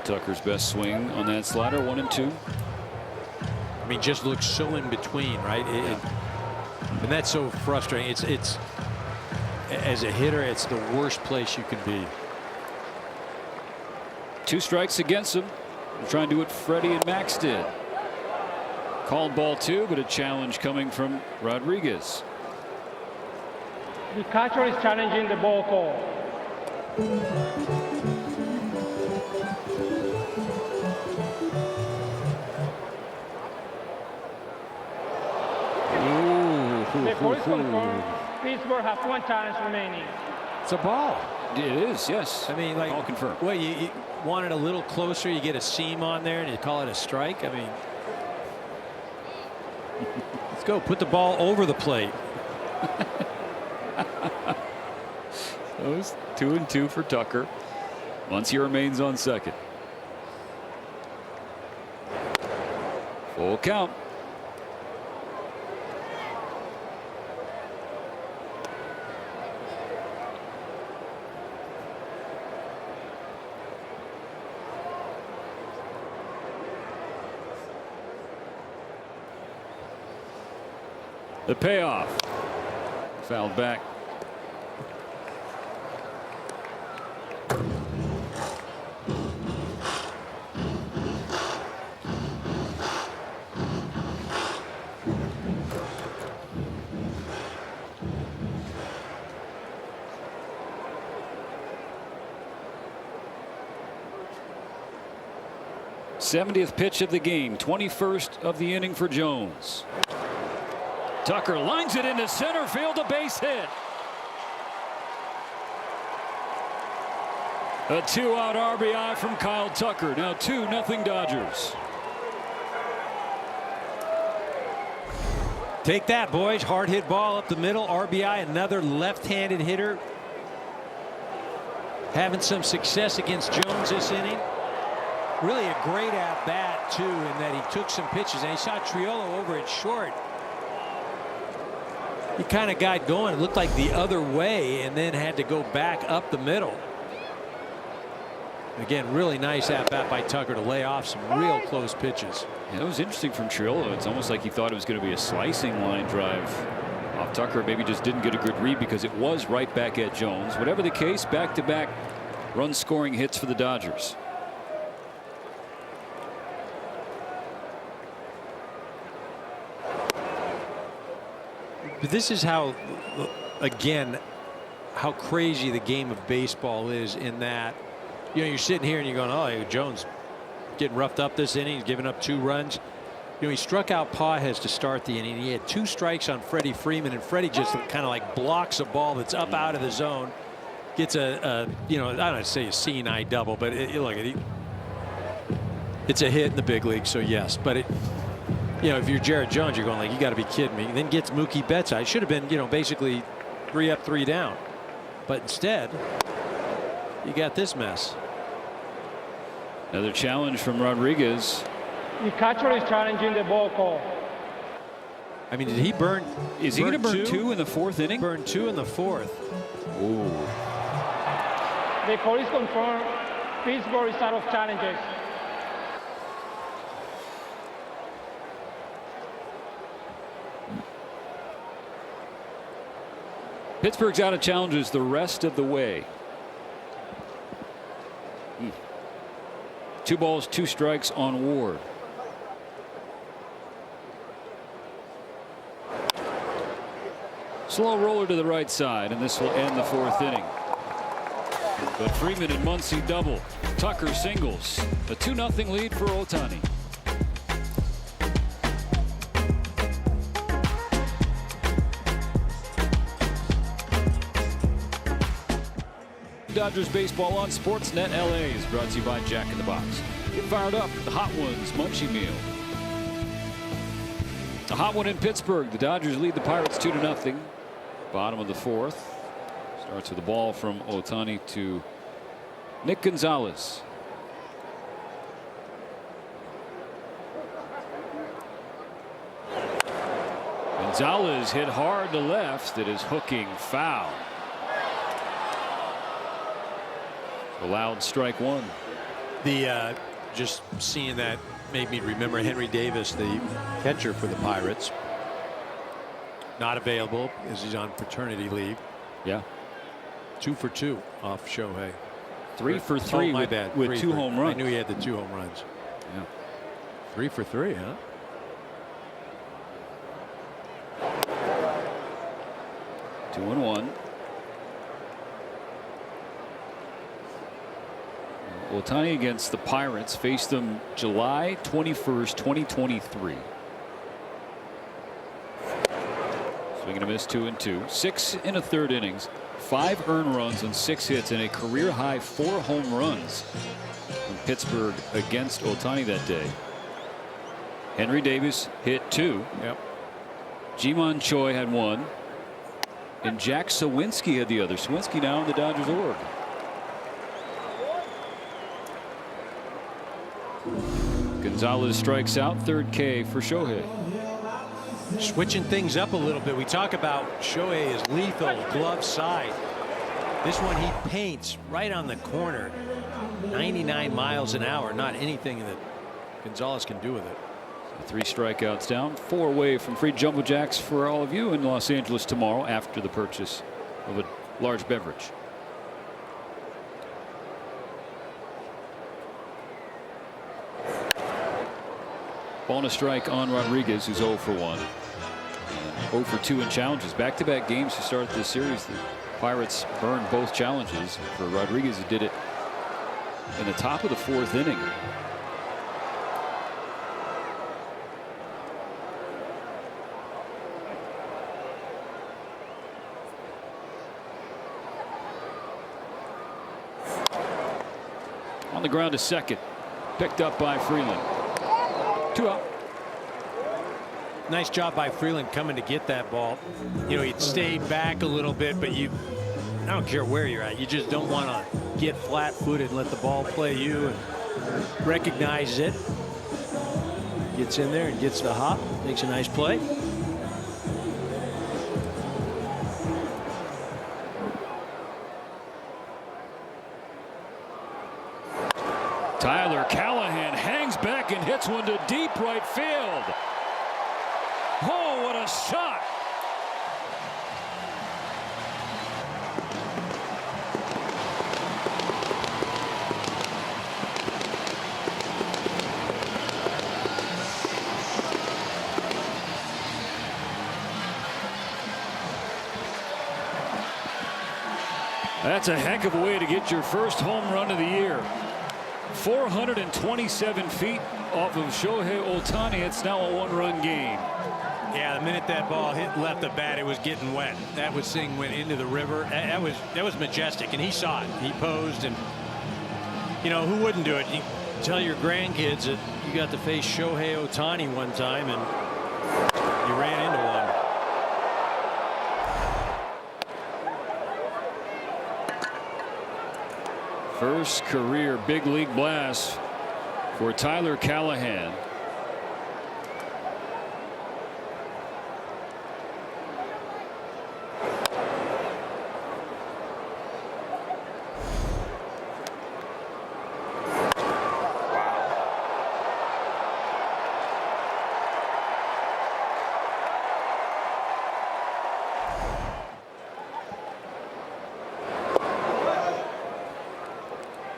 S1: Tucker's best swing on that slider, 1 and 2.
S2: I mean, just looks so in between, right? And that's so frustrating. It's as a hitter, it's the worst place you can be.
S1: 2 strikes against him. They're trying to do what Freddie and Max did. Called ball 2, but a challenge coming from Rodriguez.
S5: The catcher is challenging the ball call. Before it's confirmed, Pittsburgh have 1 challenge remaining.
S2: It's a ball.
S1: It is, yes.
S2: I mean, like,
S1: all confirmed.
S2: Well, you want it a little closer. You get a seam on there, and you call it a strike. I mean, let's go. Put the ball over the plate.
S1: Those 2 and 2 for Tucker. Muncy remains on second. Full count. The payoff. Fouled back. '70th pitch of the game, 21st of the inning for Jones. Tucker lines it into center field, a base hit. A 2-out RBI from Kyle Tucker. Now 2-0 Dodgers.
S2: Take that, boys. Hard hit ball up the middle. RBI, another left-handed hitter. Having some success against Jones this inning. Really a great at-bat, too, in that he took some pitches, and he saw Triolo over at short. He kind of got going. It looked like the other way, and then had to go back up the middle. Again, really nice at-bat by Tucker to lay off some real close pitches.
S1: Yeah, it was interesting from Triolo. It's almost like he thought it was going to be a slicing line drive off Tucker. Maybe just didn't get a good read because it was right back at Jones. Whatever the case, back-to-back run-scoring hits for the Dodgers.
S4: But this is how, again, how crazy the game of baseball is, in that, you know, you're sitting here and you're going, oh, Jones getting roughed up this inning. He's giving up 2 runs. You know, he struck out Pages to start the inning. He had 2 strikes on Freddie Freeman, and Freddie just kind of like blocks a ball that's up out of the zone. Gets a you know, I don't say a seeing-eye double, but look at it. It's a hit in the big league, so yes. But it, you know, if you're Jared Jones, you're going like, you got to be kidding me. And then gets Mookie Betts. I should have been, you know, basically 3 up, 3 down. But instead, you got this mess.
S1: Another challenge from Rodriguez.
S5: The catcher is challenging the ball call.
S4: I mean, did he burn?
S1: Is he going to burn 2 in the 4th inning?
S4: Burn 2 in the 4th.
S1: Ooh.
S5: The call is confirmed. Pittsburgh is out of challenges.
S1: Pittsburgh's out of challenges the rest of the way. 2 balls, 2 strikes on Ward. Slow roller to the right side, and this will end the 4th inning. But Freeman and Muncy double. Tucker singles. A 2-0 lead for Ohtani. Dodgers baseball on Sportsnet LA is brought to you by Jack in the Box. Get fired up with the Hot Ones Munchie Meal. A hot one in Pittsburgh. The Dodgers lead the Pirates 2-0. Bottom of the 4th. Starts with a ball from Ohtani to Nick Gonzalez. Gonzalez hit hard to left. It is hooking foul. Allowed strike 1.
S4: The just seeing that made me remember Henry Davis, the catcher for the Pirates. Not available as he's on paternity leave.
S1: Yeah.
S4: 2 for 2 off Shohei.
S1: 3 for 3
S4: my
S1: with,
S4: bad.
S1: with
S4: 3
S1: 2
S4: for,
S1: home runs.
S4: I knew he had the 2 home runs.
S1: Yeah.
S4: 3 for 3, huh?
S1: Two and 1. Ohtani against the Pirates faced them July 21st, 2023. Swing and a miss, 2 and 2. 6 in a 3rd innings. 5 earned runs and 6 hits, and a career high 4 home runs from Pittsburgh against Ohtani that day. Henry Davis hit 2.
S4: Yep.
S1: Ji-Man Choi had 1. And Jack Sawinski had the other. Sawinski now in the Dodgers org. Gonzalez strikes out. 3rd K for Shohei.
S4: Switching things up a little bit. We talk about Shohei is lethal, glove side. This one he paints right on the corner. 99 miles an hour. Not anything that Gonzalez can do with it.
S1: So 3 strikeouts down. 4 away from free Jumbo Jacks for all of you in Los Angeles tomorrow after the purchase of a large beverage. Bonus strike on Rodriguez, who's 0 for 1. 0 for 2 in challenges. Back-to-back games to start this series. The Pirates burned both challenges. For Rodriguez, he did it in the top of the 4th inning. On the ground to second. Picked up by Freeland. 2 out.
S4: Nice job by Freeland coming to get that ball. You know, he'd stayed back a little bit, but I don't care where you're at. You just don't want to get flat-footed and let the ball play you, and recognize it. Gets in there and gets the hop. Makes a nice play.
S1: Tyler Callahan hangs back and hits one to deep right field. Oh, what a shot. That's a heck of a way to get your first home run of the year. 427 feet off of Shohei Ohtani. It's now a one-run game.
S4: Yeah, the minute that ball left the bat, it was getting wet. That thing went into the river. That was majestic, and he saw it. He posed, and you know who wouldn't do it? You tell your grandkids that you got to face Shohei Ohtani one time, and you ran into one.
S1: First career big league blast for Tyler Callahan.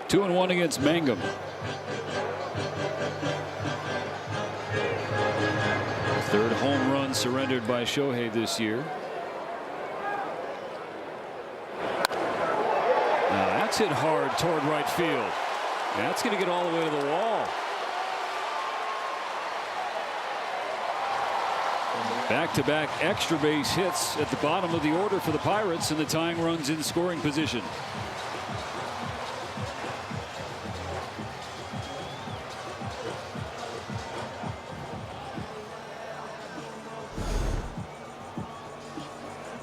S1: Two and one against Mangum. Third home run surrendered by Shohei this year. Now that's hit hard toward right field. That's going to get all the way to the wall. Back-to-back extra base hits at the bottom of the order for the Pirates, and the tying runs in scoring position.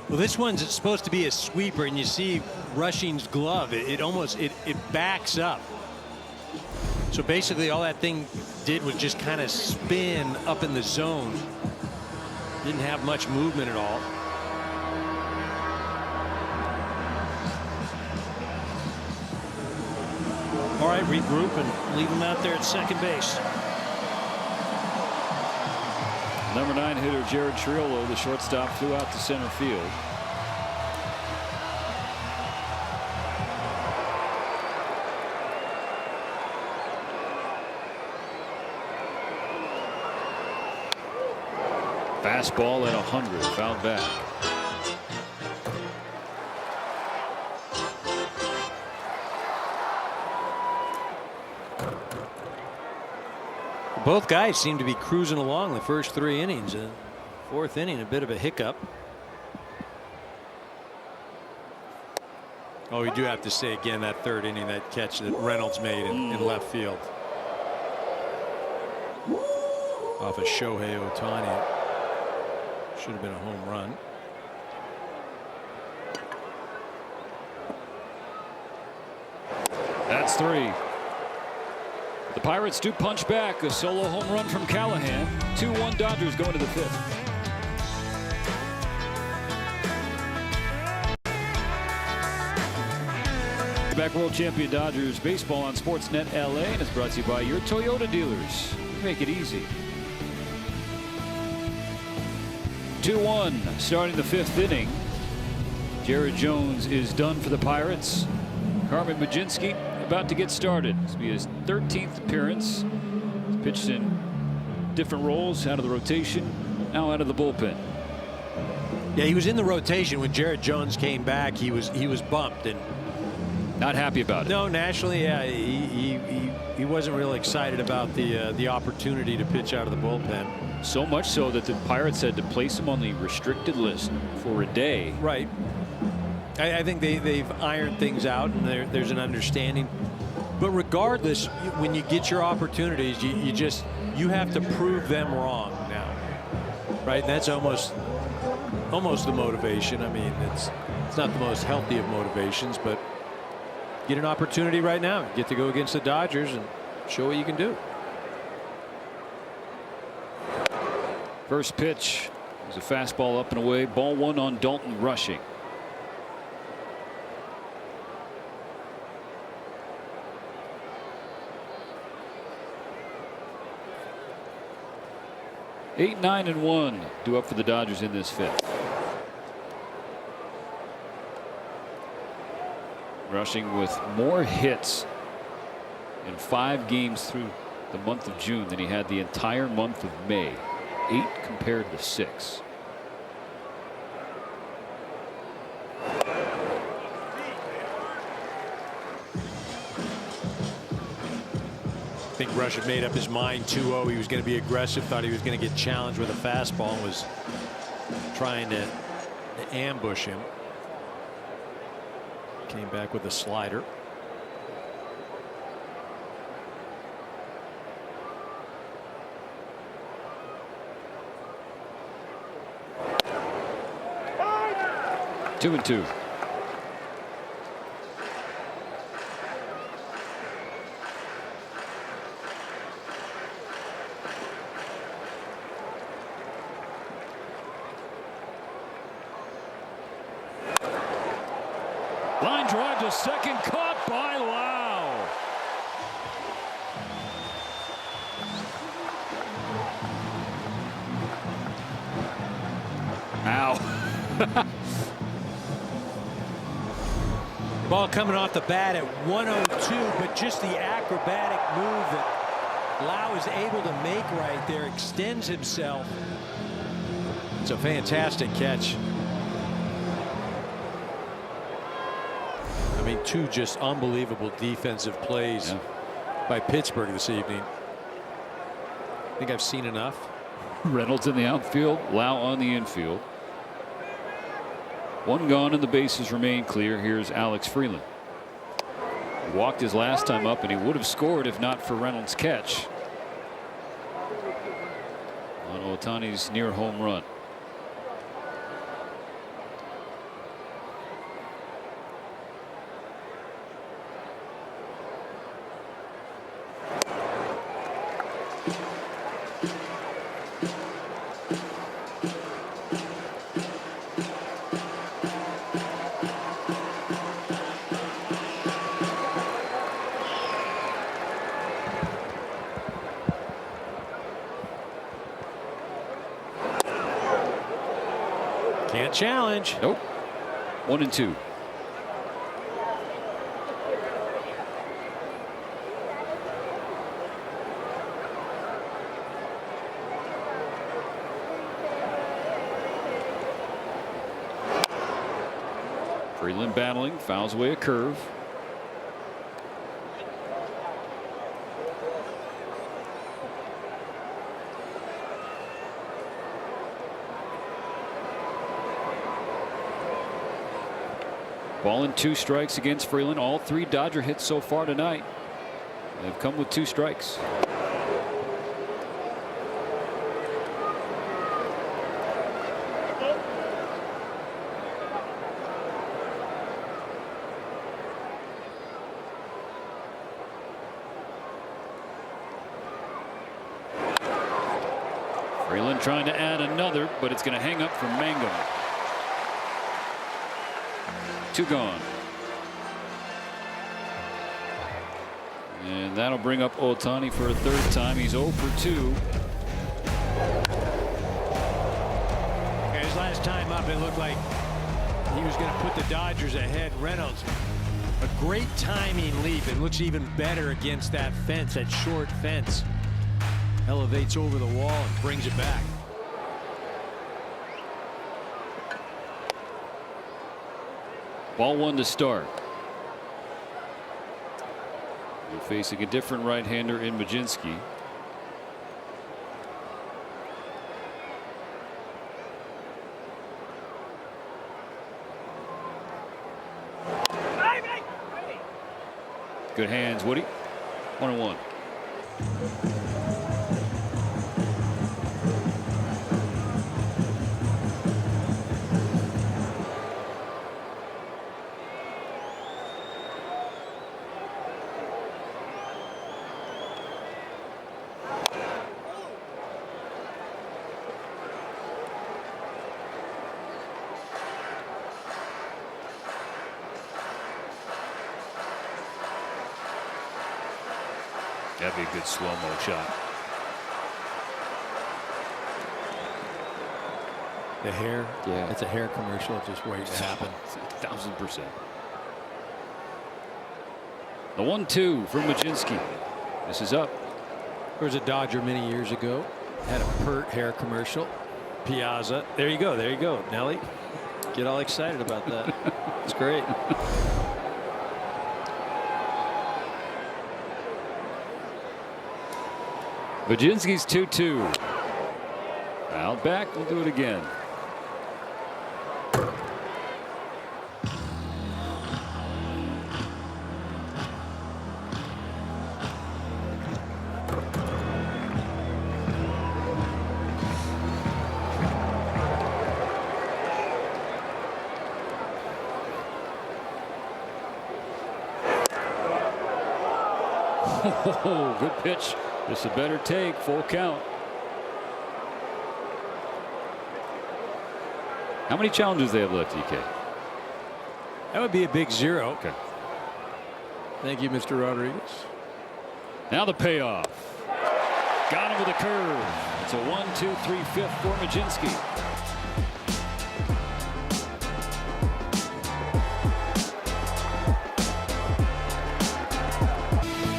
S4: Well, this one's supposed to be a sweeper, and you see Rushing's glove. It almost backs up. So basically, all that thing did was just kind of spin up in the zone. Didn't have much movement at all. All right, regroup and leave him out there at second base.
S1: Number 9 hitter Jared Triolo, the shortstop, flew out to center field. Fastball at 100, fouled back.
S4: Both guys seem to be cruising along the first 3 innings. Fourth inning, a bit of a hiccup. Oh, we do have to say again that third inning, that catch that Reynolds made in left field off of Shohei Ohtani. Should have been a home run.
S1: That's 3. The Pirates do punch back. A solo home run from Callahan. 2-1 Dodgers going to the 5th. Back world champion Dodgers baseball on Sportsnet LA, and it's brought to you by your Toyota dealers. Make it easy. 2-1 starting the 5th inning. Jared Jones is done for the Pirates. Carmen Mlodzinski about to get started. This will be his 13th appearance. He's pitched in different roles, out of the rotation, now out of the bullpen.
S4: Yeah, he was in the rotation when Jared Jones came back. He was bumped and
S1: not happy about it.
S4: No, nationally, yeah, he wasn't real excited about the opportunity to pitch out of the bullpen.
S1: So much so that the Pirates had to place him on the restricted list for a day.
S4: Right. I think they've ironed things out, and there's an understanding. But regardless, when you get your opportunities, you have to prove them wrong now, right? And that's almost the motivation. I mean, it's not the most healthy of motivations, but get an opportunity right now. You get to go against the Dodgers and show what you can do.
S1: First pitch was a fastball up and away. Ball 1 on Dalton Rushing. Eight, 9, and 1 due up for the Dodgers in this 5th. Rushing with more hits in 5 games through the month of June than he had the entire month of May. 8 compared to 6.
S4: think Rush had made up his mind 2-0. He was going to be aggressive, thought he was going to get challenged with a fastball, and was trying to ambush him. Came back with a slider.
S1: Two and two. Line drive to second, caught by Lau. Ow.
S4: Ball coming off the bat at 102, but just the acrobatic move that Lau is able to make right there extends himself. It's a fantastic catch. I mean, two just unbelievable defensive plays by Pittsburgh this evening. I think I've seen enough.
S1: Reynolds in the outfield, Lau on the infield. One gone and the bases remain clear. Here's Alex Freeland. He walked his last time up and he would have scored if not for Reynolds' catch on Ohtani's near home run.
S4: Can't challenge.
S1: Nope. 1 and 2. Freeland battling, fouls away a curve. Ball and 2 strikes against Freeland. All 3 Dodger hits so far tonight have come with 2 strikes. Freeland trying to add another, but it's going to hang up from Mangum. 2 gone. And that'll bring up Ohtani for a 3rd time. He's 0 for 2.
S4: His last time up, it looked like he was going to put the Dodgers ahead. Reynolds, a great timing leap. It looks even better against that fence, that short fence. Elevates over the wall and brings it back.
S1: Ball 1 to start. We're facing a different right-hander in Majinski. Good hands, Woody. 1-1. That'd be a good slow-mo shot.
S4: The hair,
S1: yeah,
S4: it's a hair commercial just waiting to happen.
S1: 1000%. The 1-2 from Majinski. This is up.
S4: There was a Dodger many years ago, had a Pert hair commercial. Piazza. There you go. There you go, Nelly. Get all excited about that. It's great.
S1: Baczynski's 2-2. Out back. We'll do it again. Oh, good pitch. Just a better take. Full count. How many challenges they have left, EK?
S4: That would be a big 0.
S1: Okay.
S4: Thank you, Mr. Rodriguez.
S1: Now the payoff. Got him with a curve. It's a 1-2-3-5 for Baczynski.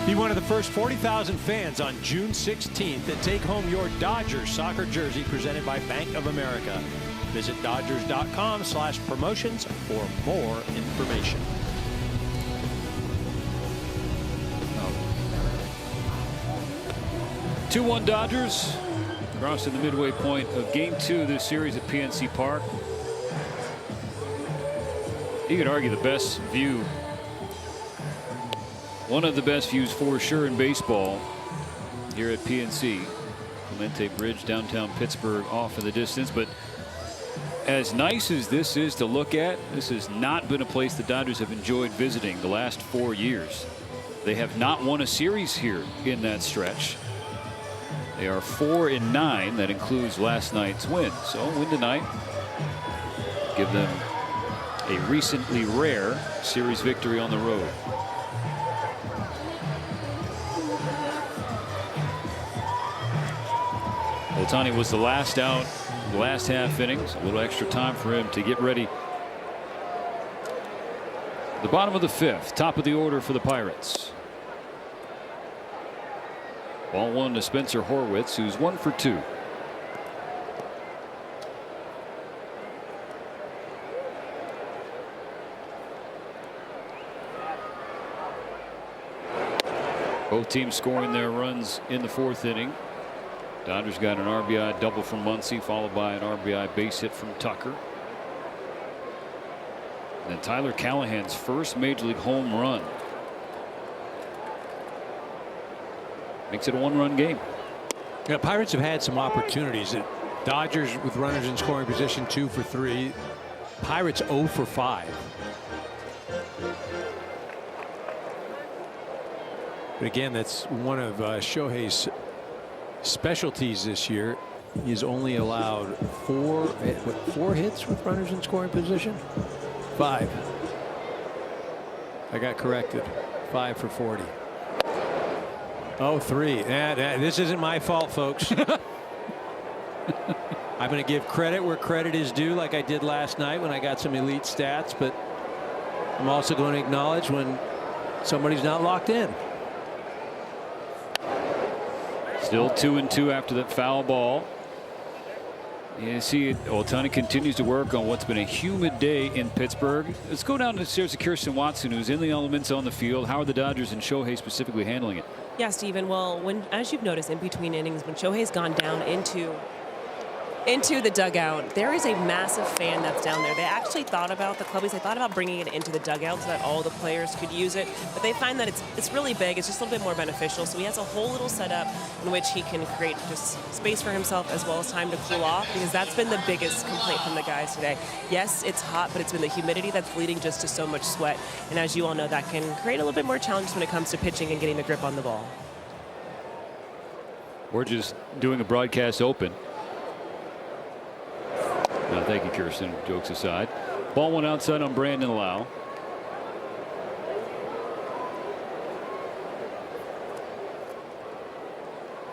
S4: Be one of the first 40,000 fans on June 16th and take home your Dodgers soccer jersey presented by Bank of America. Visit Dodgers.com/promotions for more information.
S1: 2-1 Dodgers. Crossing the midway point of Game 2 of this series at PNC Park. You could argue the best view. One of the best views for sure in baseball here at PNC. Clemente Bridge, downtown Pittsburgh, off in the distance. But as nice as this is to look at, this has not been a place the Dodgers have enjoyed visiting the last 4 years. They have not won a series here in that stretch. They are 4-9. That includes last night's win. So win tonight. Give them a recently rare series victory on the road. Ohtani was the last out, the last half innings. A little extra time for him to get ready. The bottom of the 5th, top of the order for the Pirates. Ball 1 to Spencer Horwitz, who's 1 for 2. Both teams scoring their runs in the 4th inning. Dodgers got an RBI double from Muncy, followed by an RBI base hit from Tucker. And then Tyler Callahan's first major league home run. Makes it a 1-run game.
S4: Yeah, Pirates have had some opportunities. Dodgers with runners in scoring position 2 for 3. Pirates 0 for 5. But again, that's one of Shohei's specialties this year. He's only allowed 4 hits with runners in scoring position. 5. I got corrected. 5 for 40. Oh, 3. This isn't my fault, folks. I'm going to give credit where credit is due, like I did last night when I got some elite stats, but I'm also going to acknowledge when somebody's not locked in.
S1: Still 2-2 after that foul ball. You see, Ohtani continues to work on what's been a humid day in Pittsburgh. Let's go down to the Kirsten Watson, who's in the elements on the field. How are the Dodgers and Shohei specifically handling it?
S3: Yeah, Steven. Well, as you've noticed in between innings, when Shohei's gone down into the dugout, there is a massive fan that's down there. They actually thought about, the clubbies, they thought about bringing it into the dugout so that all the players could use it, but they find that it's really big. It's just a little bit more beneficial. So he has a whole little setup in which he can create just space for himself as well as time to cool off, because that's been the biggest complaint from the guys today. Yes, it's hot, but it's been the humidity that's leading just to so much sweat. And as you all know, that can create a little bit more challenges when it comes to pitching and getting the grip on the ball.
S1: We're just doing a broadcast open. No, thank you, Kirsten. Jokes aside. Ball 1 outside on Brandon Lau.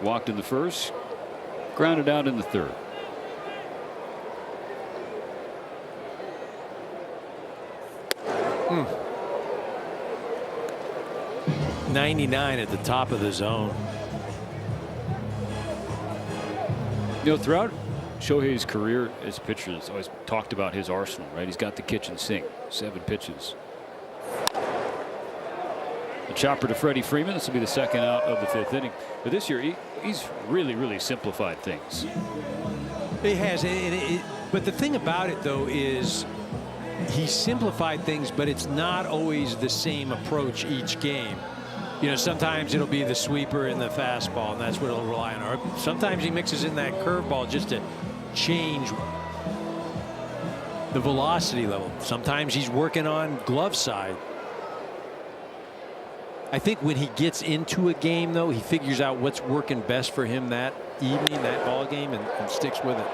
S1: Walked in the 1st. Grounded out in the 3rd.
S4: Hmm. 99 at the top of the zone.
S1: You know, throughout Shohei's career as a pitcher, has always talked about his arsenal, right? He's got the kitchen sink, 7 pitches. The chopper to Freddie Freeman. This will be the second out of the 5th inning. But this year, he's really simplified things.
S4: He has. But the thing about it, though, is he simplified things, but it's not always the same approach each game. You know, sometimes it'll be the sweeper and the fastball, and that's what he'll rely on. Or sometimes he mixes in that curveball just to change the velocity level. Sometimes he's working on glove side. I think when he gets into a game, though, he figures out what's working best for him that evening, that ball game, and sticks with it.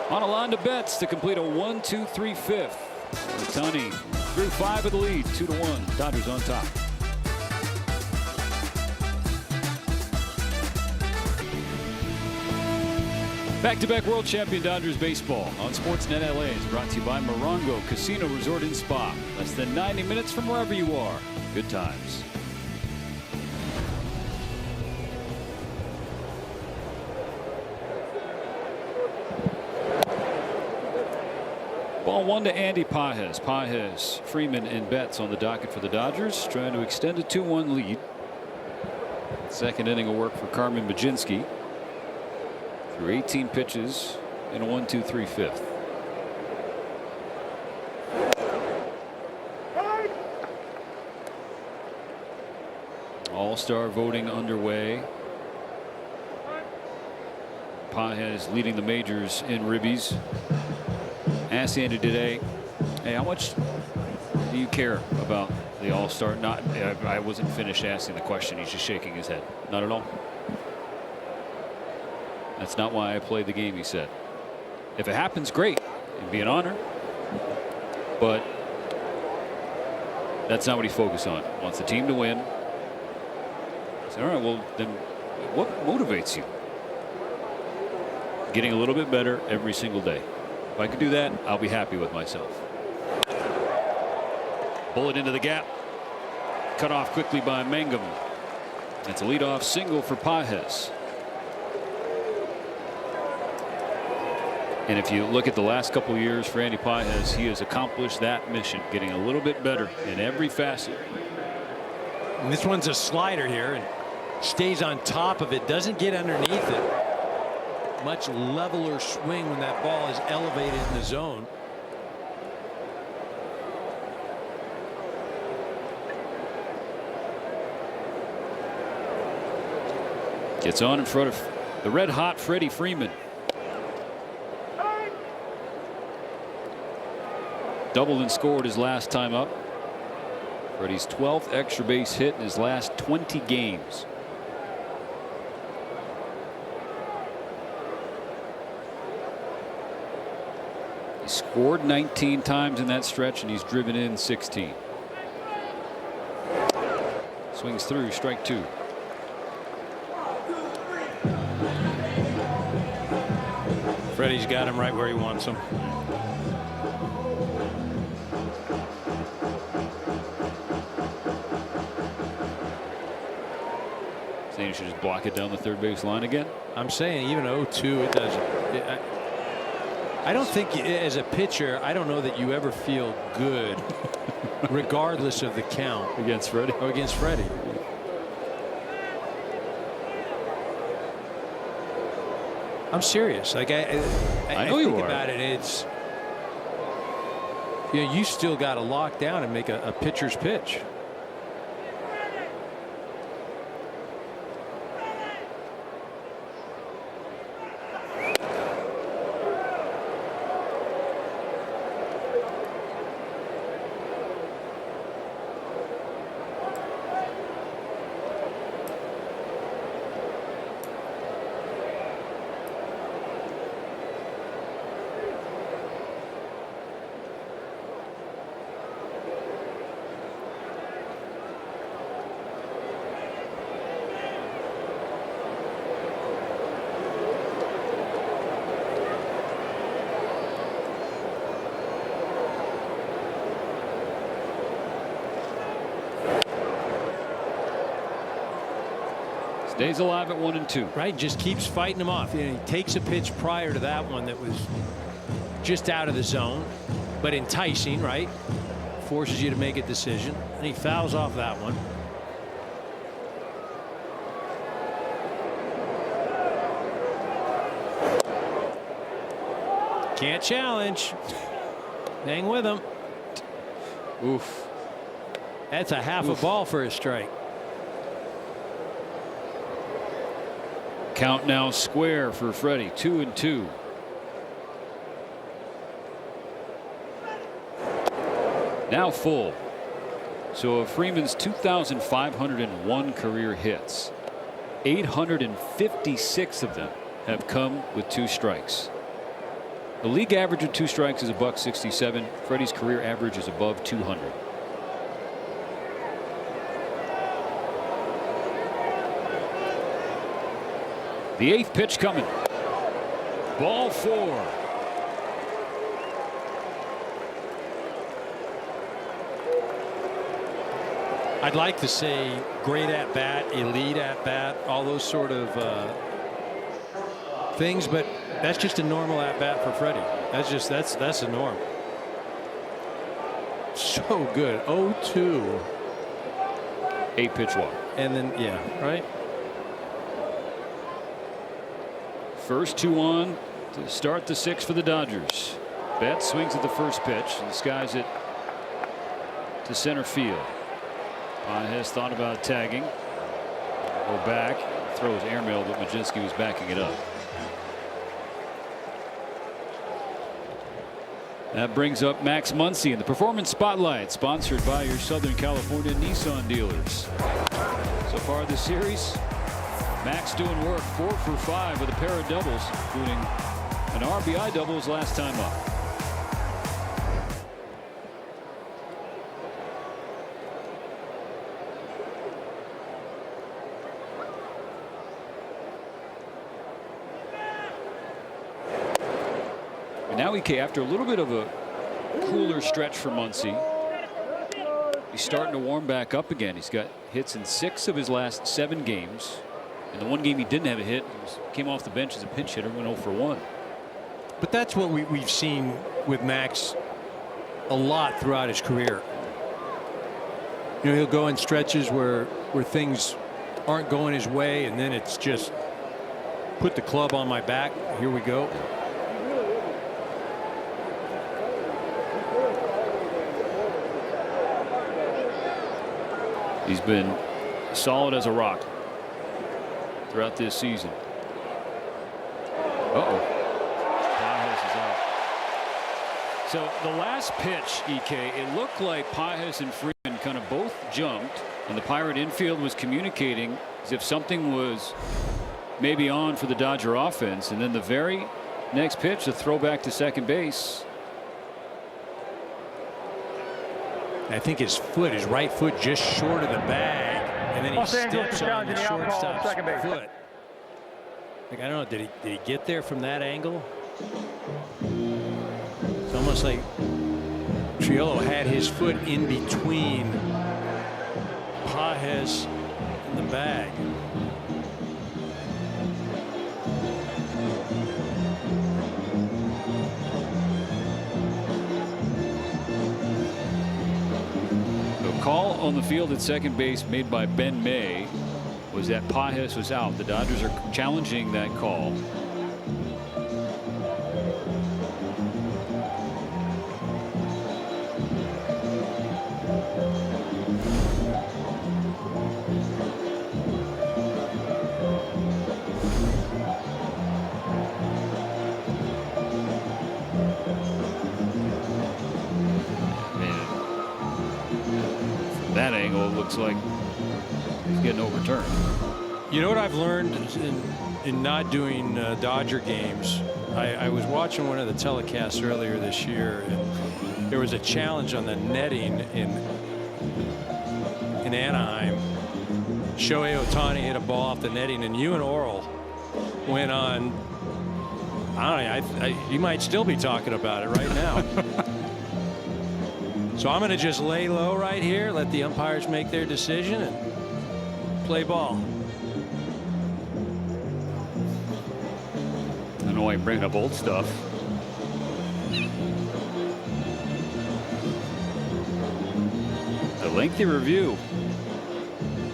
S1: On a line to Betts to complete a 1-2-3 fifth. Ohtani through 5 of the lead, 2-1. Dodgers on top. Back-to-back world champion Dodgers baseball on Sportsnet LA is brought to you by Morongo Casino Resort and Spa. Less than 90 minutes from wherever you are. Good times. Ball 1 to Andy Pages. Pages, Freeman, and Betts on the docket for the Dodgers, trying to extend a 2-1 lead. Second inning of work for Carmen Mlodzinski. Through 18 pitches in a 1-2-3 fifth. All-star voting underway. Pages leading the majors in ribbies. Asked Andy today, hey, how much do you care about the All-Star? Not, I wasn't finished asking the question. He's just shaking his head. Not at all. That's not why I played the game, he said. If it happens, great. It'd be an honor. But that's not what he focused on. Wants the team to win. I said, all right, well, then what motivates you? Getting a little bit better every single day. If I could do that, I'll be happy with myself. Bullet into the gap. Cut off quickly by Mangum. It's a leadoff single for Pages. And if you look at the last couple of years for Andy Pages, he has accomplished that mission, getting a little bit better in every facet.
S4: And this one's a slider here and stays on top of it, doesn't get underneath it. Much leveler swing when that ball is elevated in the zone.
S1: Gets on in front of the red hot Freddie Freeman. Doubled and scored his last time up. Freddie's 12th extra base hit in his last 20 games. He scored 19 times in that stretch, and he's driven in 16. Swings through, strike 2.
S4: Freddie's got him right where he wants him.
S1: Saying you should just block it down the third base line again?
S4: I'm saying even 0-2, it doesn't. I don't think as a pitcher, I don't know that you ever feel good regardless of the count.
S1: Against Freddie?
S4: Or against Freddie. I'm serious. Like I
S1: know you
S4: think
S1: are.
S4: about it. It's, you know, you still got to lock down and make a pitcher's pitch.
S1: Stays alive at 1-2.
S4: Right, just keeps fighting him off. You know, he takes a pitch prior to that one that was just out of the zone, but enticing, right? Forces you to make a decision, and he fouls off that one. Can't challenge. Hang with him. Oof. That's a half a ball for a strike.
S1: Count now square for Freddie. 2-2. Now full. So of Freeman's 2,501 career hits, 856 of them have come with 2 strikes. The league average of 2 strikes is $167. Freddie's career average is above 200. The 8th pitch coming. Ball 4.
S4: I'd like to say great at bat, elite at bat, all those sort of things, but that's just a normal at bat for Freddie. That's a norm. So good. 0-2.
S1: 8 pitch walk.
S4: And then right.
S1: First 2 on to start the 6th for the Dodgers. Betts swings at the first pitch and skies it to center field. Has thought about tagging. Go back, throws airmail, but Majinski was backing it up. That brings up Max Muncy in the Performance Spotlight, sponsored by your Southern California Nissan dealers. So far this series, Max doing work, 4 for 5 with a pair of doubles, including an RBI double his last time up. Now after a little bit of a cooler stretch for Muncy, he's starting to warm back up again. He's got hits in 6 of his last 7 games. And the one game he didn't have a hit, came off the bench as a pinch hitter, went 0 for 1.
S4: But that's what we've seen with Max a lot throughout his career. You know, he'll go in stretches where things aren't going his way, and then it's just put the club on my back. Here we go.
S1: He's been solid as a rock throughout this season. Pages is out. So the last pitch, EK, it looked like Pages and Freeman kind of both jumped, and the Pirate infield was communicating as if something was maybe on for the Dodger offense. And then the very next pitch, the throwback to second base.
S4: I think his right foot just short of the bag, and then he steps on the shortstop's foot. Like, I don't know, did he get there from that angle? It's almost like Triolo had his foot in between Pages and the bag.
S1: Call on the field at second base made by Ben May was that Pages was out. The Dodgers are challenging that call. That angle, it looks like he's getting overturned.
S4: You know what I've learned in not doing Dodger games? I was watching one of the telecasts earlier this year, and there was a challenge on the netting in Anaheim. Shohei Ohtani hit a ball off the netting, and you and Oral went on. I don't know, you might still be talking about it right now. So I'm going to just lay low right here, let the umpires make their decision, and play ball.
S1: I don't know why you're bringing up old stuff. A lengthy review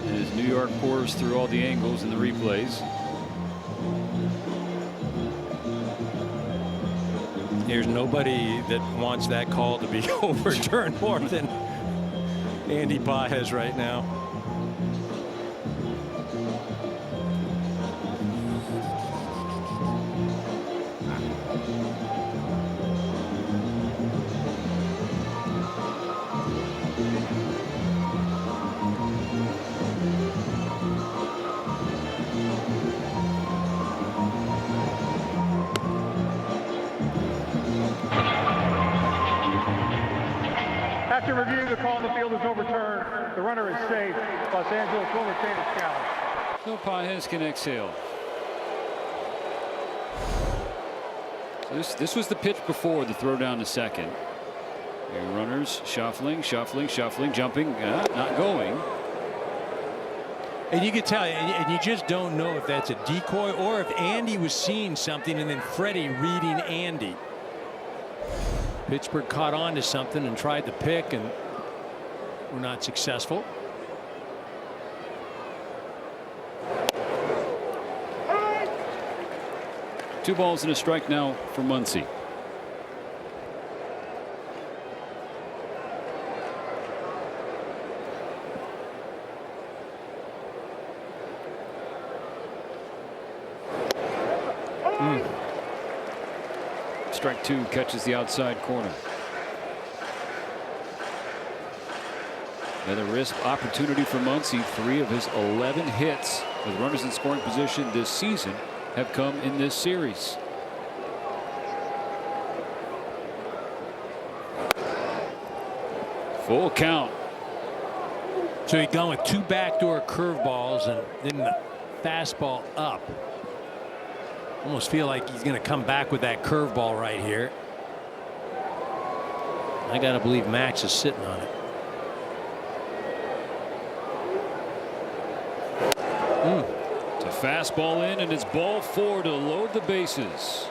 S1: as New York pours through all the angles and the replays.
S2: There's nobody that wants that call to be overturned more than Andy Pages right now.
S7: After review, the call on the field is overturned. The runner is safe. Los Angeles will retain its challenge.
S1: So Pages can exhale. So this was the pitch before the throw down to second. Here runners shuffling, jumping, not going.
S2: And you could tell, and you just don't know if that's a decoy or if Andy was seeing something and then Freddie reading Andy. Pittsburgh caught on to something and tried to pick and were not successful.
S1: Two balls and a strike now for Muncy. Strike two, catches the outside corner. Another risk opportunity for Muncy. 3 of his 11 hits with runners in scoring position this season have come in this series. Full count.
S2: So he's gone with 2 backdoor curveballs and then the fastball up. Almost feel like he's going to come back with that curveball right here. I got to believe Max is sitting on it.
S1: It's a fastball in, and it's ball 4 to load the bases.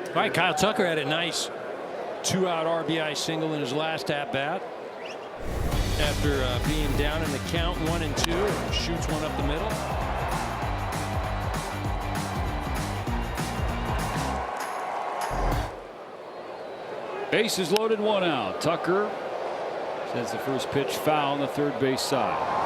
S2: All right, Kyle Tucker had a nice 2-out RBI single in his last at bat after being down in the count 1-2. Shoots one up the middle.
S1: Bases loaded, 1 out. Tucker sends the first pitch foul on the third base side.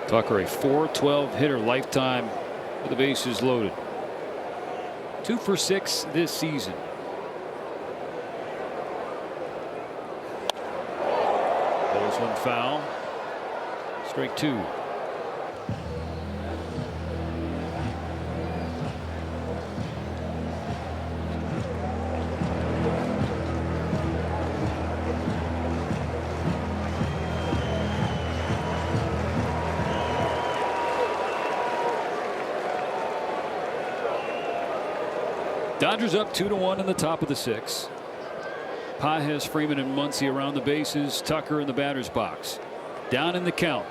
S1: Tucker, a .412 hitter lifetime with the bases loaded. 2 for 6 this season. Balls one foul. Strike 2. Dodgers up 2-1 in the top of the 6th. Pages, Freeman, and Muncy around the bases. Tucker in the batter's box. Down in the count.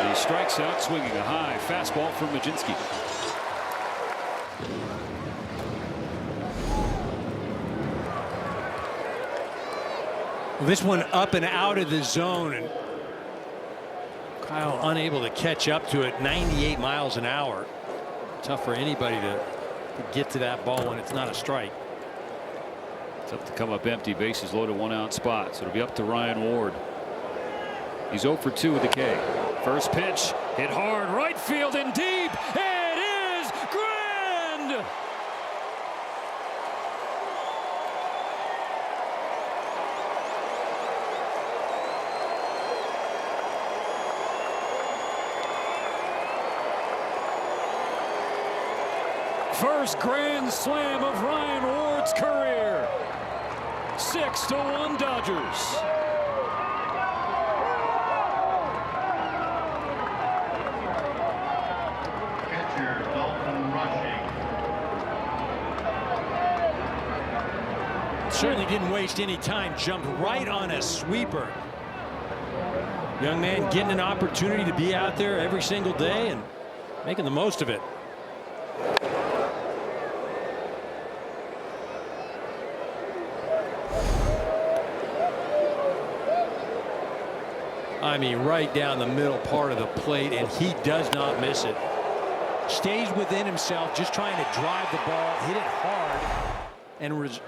S1: He strikes out swinging a high fastball from Majinski.
S2: Well, this one up and out of the zone, and Kyle unable to catch up to it. 98 miles an hour. Tough for anybody to get to that ball when it's not a strike.
S1: Tough to come up empty. Bases loaded, 1-out spot. So it'll be up to Ryan Ward. He's 0 for 2 with the K. First pitch hit hard right field and deep. It is grand. First grand slam of Ryan Ward's career. 6-1 Dodgers.
S4: Certainly didn't waste any time. Jumped right on a sweeper. Young man getting an opportunity to be out there every single day and making the most of it. I mean, right down the middle part of the plate, and he does not miss it. Stays within himself, just trying to drive the ball, hit it hard, and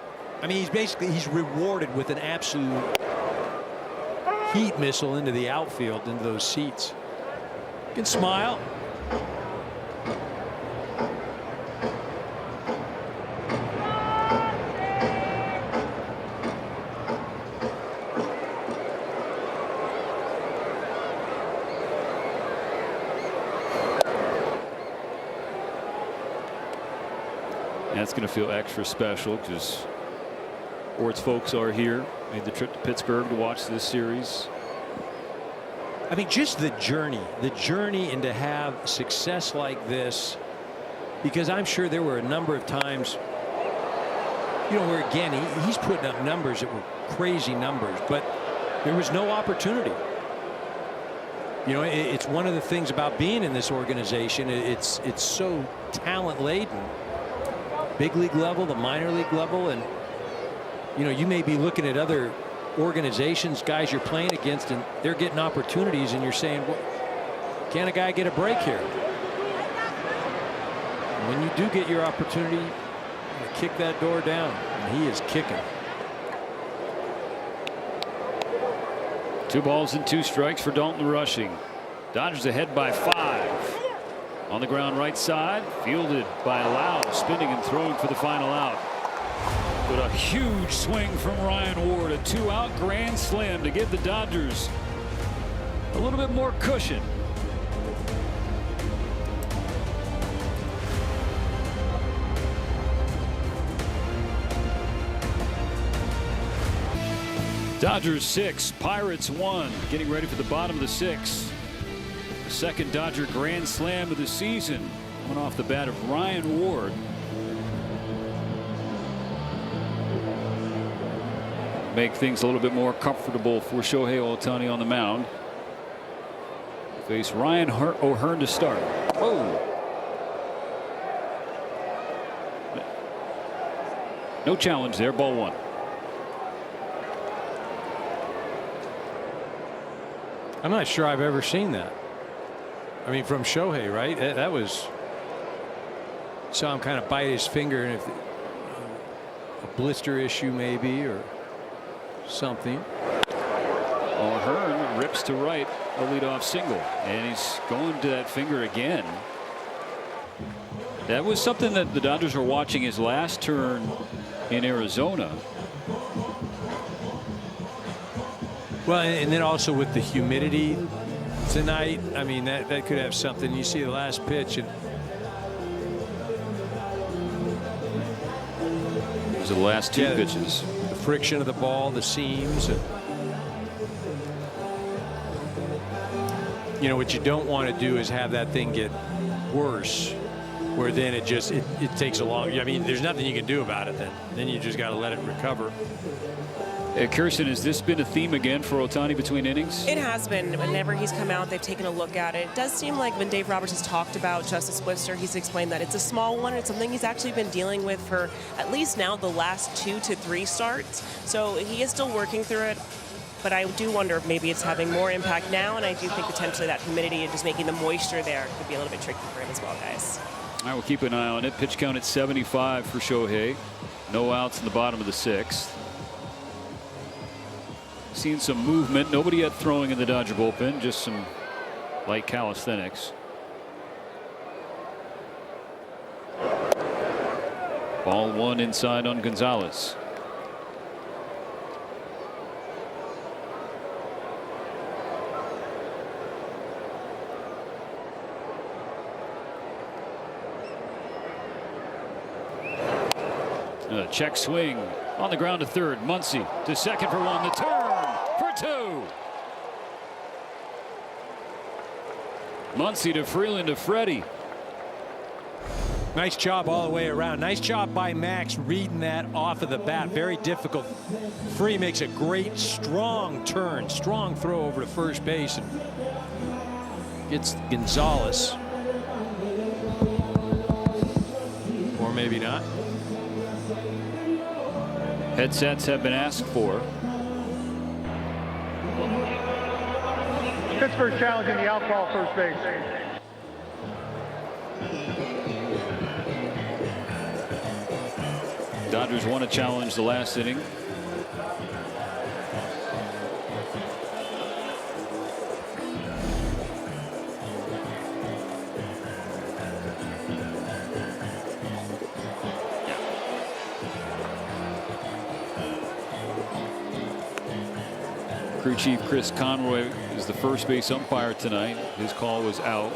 S4: I mean, he's rewarded with an absolute heat missile into the outfield, into those seats. You can smile.
S1: That's going to feel extra special because Ward's folks are here. Made the trip to Pittsburgh to watch this series.
S4: I mean, just the journey and to have success like this, because I'm sure there were a number of times, you know, where again he's putting up numbers that were crazy numbers, but there was no opportunity. You know, it's one of the things about being in this organization. It's so talent laden, big league level, the minor league level, and you know, you may be looking at other organizations, guys you're playing against, and they're getting opportunities, and you're saying, well, can a guy get a break here? When you do get your opportunity, you kick that door down, and he is kicking.
S1: 2 balls and 2 strikes for Dalton Rushing. Dodgers ahead by 5. On the ground right side, fielded by Lau, spinning and throwing for the final out. But a huge swing from Ryan Ward, a 2-out grand slam to give the Dodgers a little bit more cushion. Dodgers 6, Pirates 1, getting ready for the bottom of the 6th. The second Dodger grand slam of the season, coming off the bat of Ryan Ward. Make things a little bit more comfortable for Shohei Ohtani on the mound. Face Ryan O'Hearn to start. Whoa. No challenge there. Ball 1.
S4: I'm not sure I've ever seen that. I mean, from Shohei, right? That was, saw him kind of bite his finger, and if a blister issue maybe, or something.
S1: O'Hearn rips to right, a leadoff single, and he's going to that finger again. That was something that the Dodgers were watching his last turn in Arizona.
S4: Well, and then also with the humidity tonight, I mean, that could have something. You see the last pitch, and
S1: those are the last 2 pitches.
S4: The friction of the ball, the seams. You know, what you don't want to do is have that thing get worse, where then it takes a long. I mean, there's nothing you can do about it. Then you just got to let it recover.
S1: Kirsten, has this been a theme again for Ohtani between innings?
S3: It has been. Whenever he's come out, they've taken a look at it. It does seem like when Dave Roberts has talked about Justice Blister, he's explained that it's a small one. It's something he's actually been dealing with for at least now the last 2 to 3 starts. So he is still working through it. But I do wonder if maybe it's having more impact now, and I do think potentially that humidity and just making the moisture there could be a little bit tricky for him as well, guys.
S1: All right, we'll keep an eye on it. Pitch count at 75 for Shohei. No outs in the bottom of the 6th. Seeing some movement. Nobody yet throwing in the Dodger bullpen, just some light calisthenics. Ball 1 inside on Gonzalez. Check swing on the ground to third. Muncy to second for one. The turn for two. Muncy to Freeland to Freddie.
S4: Nice job all the way around. Nice job by Max reading that off of the bat. Very difficult. Free makes a great strong turn, strong throw over to first base, and gets Gonzalez. Or maybe not.
S1: Headsets have been asked for.
S7: Pittsburgh challenging the outball first base.
S1: Dodgers won a challenge the last inning. Crew chief Chris Conroy is the first base umpire tonight. His call was out.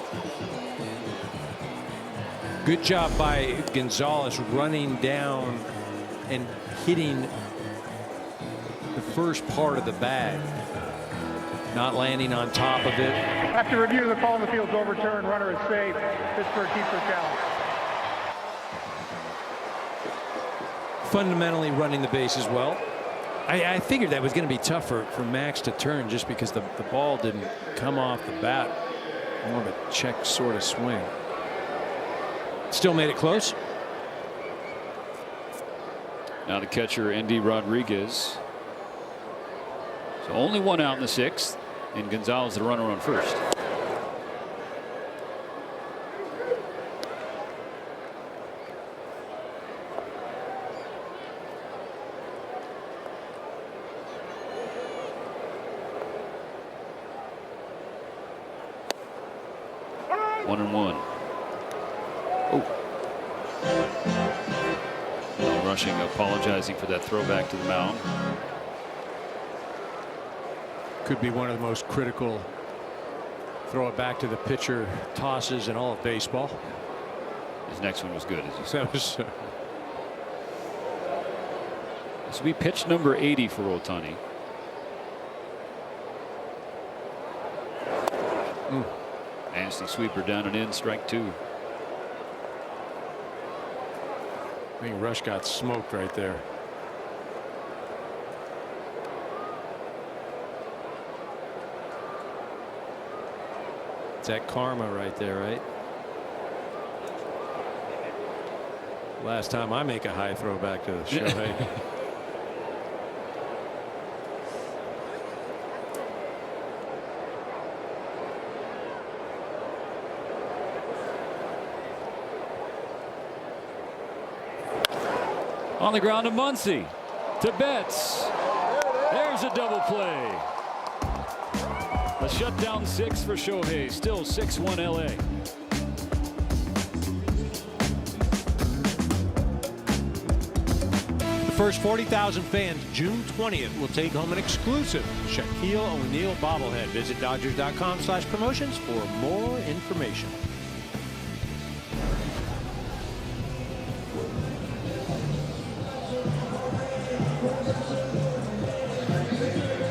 S4: Good job by Gonzalez running down and hitting the first part of the bag, not landing on top of it.
S7: After review, the call in the field is overturned. Runner is safe. Pittsburgh keeps their challenge.
S4: Fundamentally running the bases well. I figured that was going to be tough for Max to turn just because the ball didn't come off the bat. More of a check sort of swing. Still made it close.
S1: Now the catcher, Andy Rodriguez. So only one out in the sixth, and Gonzalez the runner on first. One and one. Rushing, apologizing for that throwback to the mound.
S4: Could be one of the most critical throw it back to the pitcher tosses in all of baseball.
S1: His next one was good. As you
S4: That
S1: said.
S4: was,
S1: This will be pitch number 80 for Ohtani. Nasty sweeper down and in, strike two.
S4: I think Rush got smoked right there. It's that karma right there, right? Last time I make a high throw back to the Shohei.
S1: On the ground to Muncy, to Betts. There's a double play. A shutdown six for Shohei. Still 6-1 LA.
S4: The first 40,000 fans June 20th will take home an exclusive Shaquille O'Neal bobblehead. Visit Dodgers.com/promotions for more information.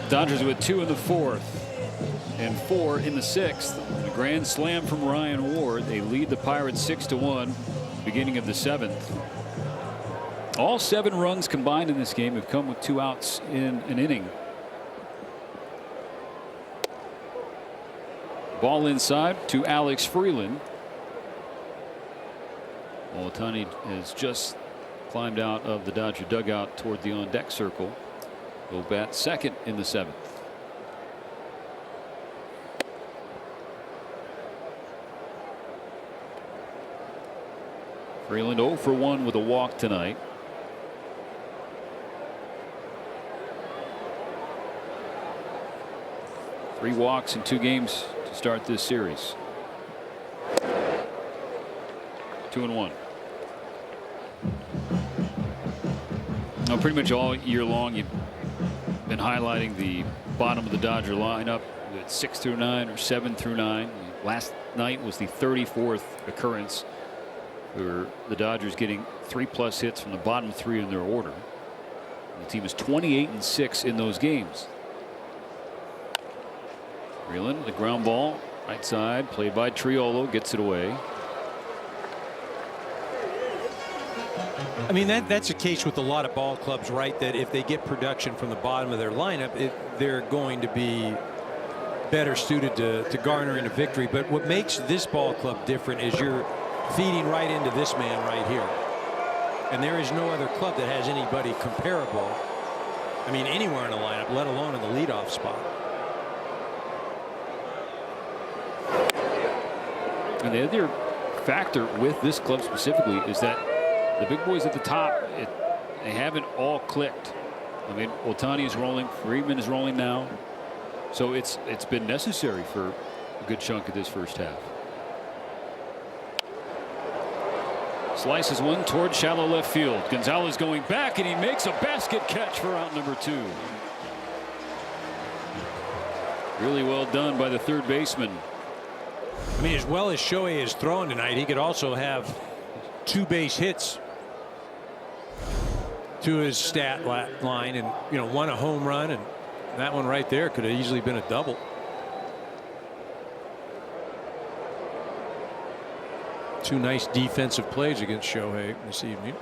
S1: Dodgers with 2 in the fourth and 4 in the sixth. A grand slam from Ryan Ward. They lead the Pirates 6-1. Beginning of the seventh. All 7 runs combined in this game have come with 2 outs in an inning. Ball inside to Alex Freeland. Ohtani has just climbed out of the Dodger dugout toward the on deck circle. Will bat second in the seventh. Freeland 0 for 1 with a walk tonight. Three walks in 2 games to start this series. 2-1. Now, pretty much all year long, you've been highlighting the bottom of the Dodger lineup at 6 through 9 or 7 through 9. Last night was the 34th occurrence where the Dodgers getting 3+ hits from the bottom 3 in their order. The team is 28-6 in those games. Freeland, the ground ball, right side, played by Triolo, gets it away.
S4: I mean, that's a case with a lot of ball clubs, right? That if they get production from the bottom of their lineup, they're going to be better suited to garnering a victory. But what makes this ball club different is you're feeding right into this man right here. And there is no other club that has anybody comparable. I mean, anywhere in the lineup, let alone in the leadoff spot.
S1: And the other factor with this club specifically is that the big boys at the top, they haven't all clicked. I mean, Ohtani is rolling, Friedman is rolling now. So it's been necessary for a good chunk of this first half. Slices one toward shallow left field. Gonzalez going back, and he makes a basket catch for out number 2. Really well done by the third baseman.
S4: I mean, as well as Shohei is throwing tonight, he could also have 2 base hits to his stat line, and one a home run, and that one right there could have easily been a double. Two nice defensive plays against Shohei this evening.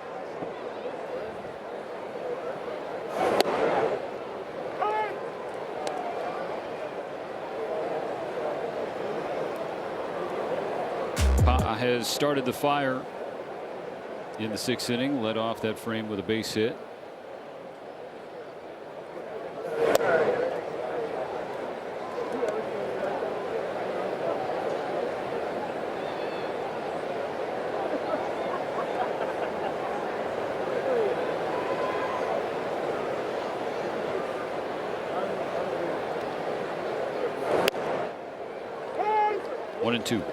S1: Pa has started the fire in the 6th inning, led off that frame with a base hit. One and 2.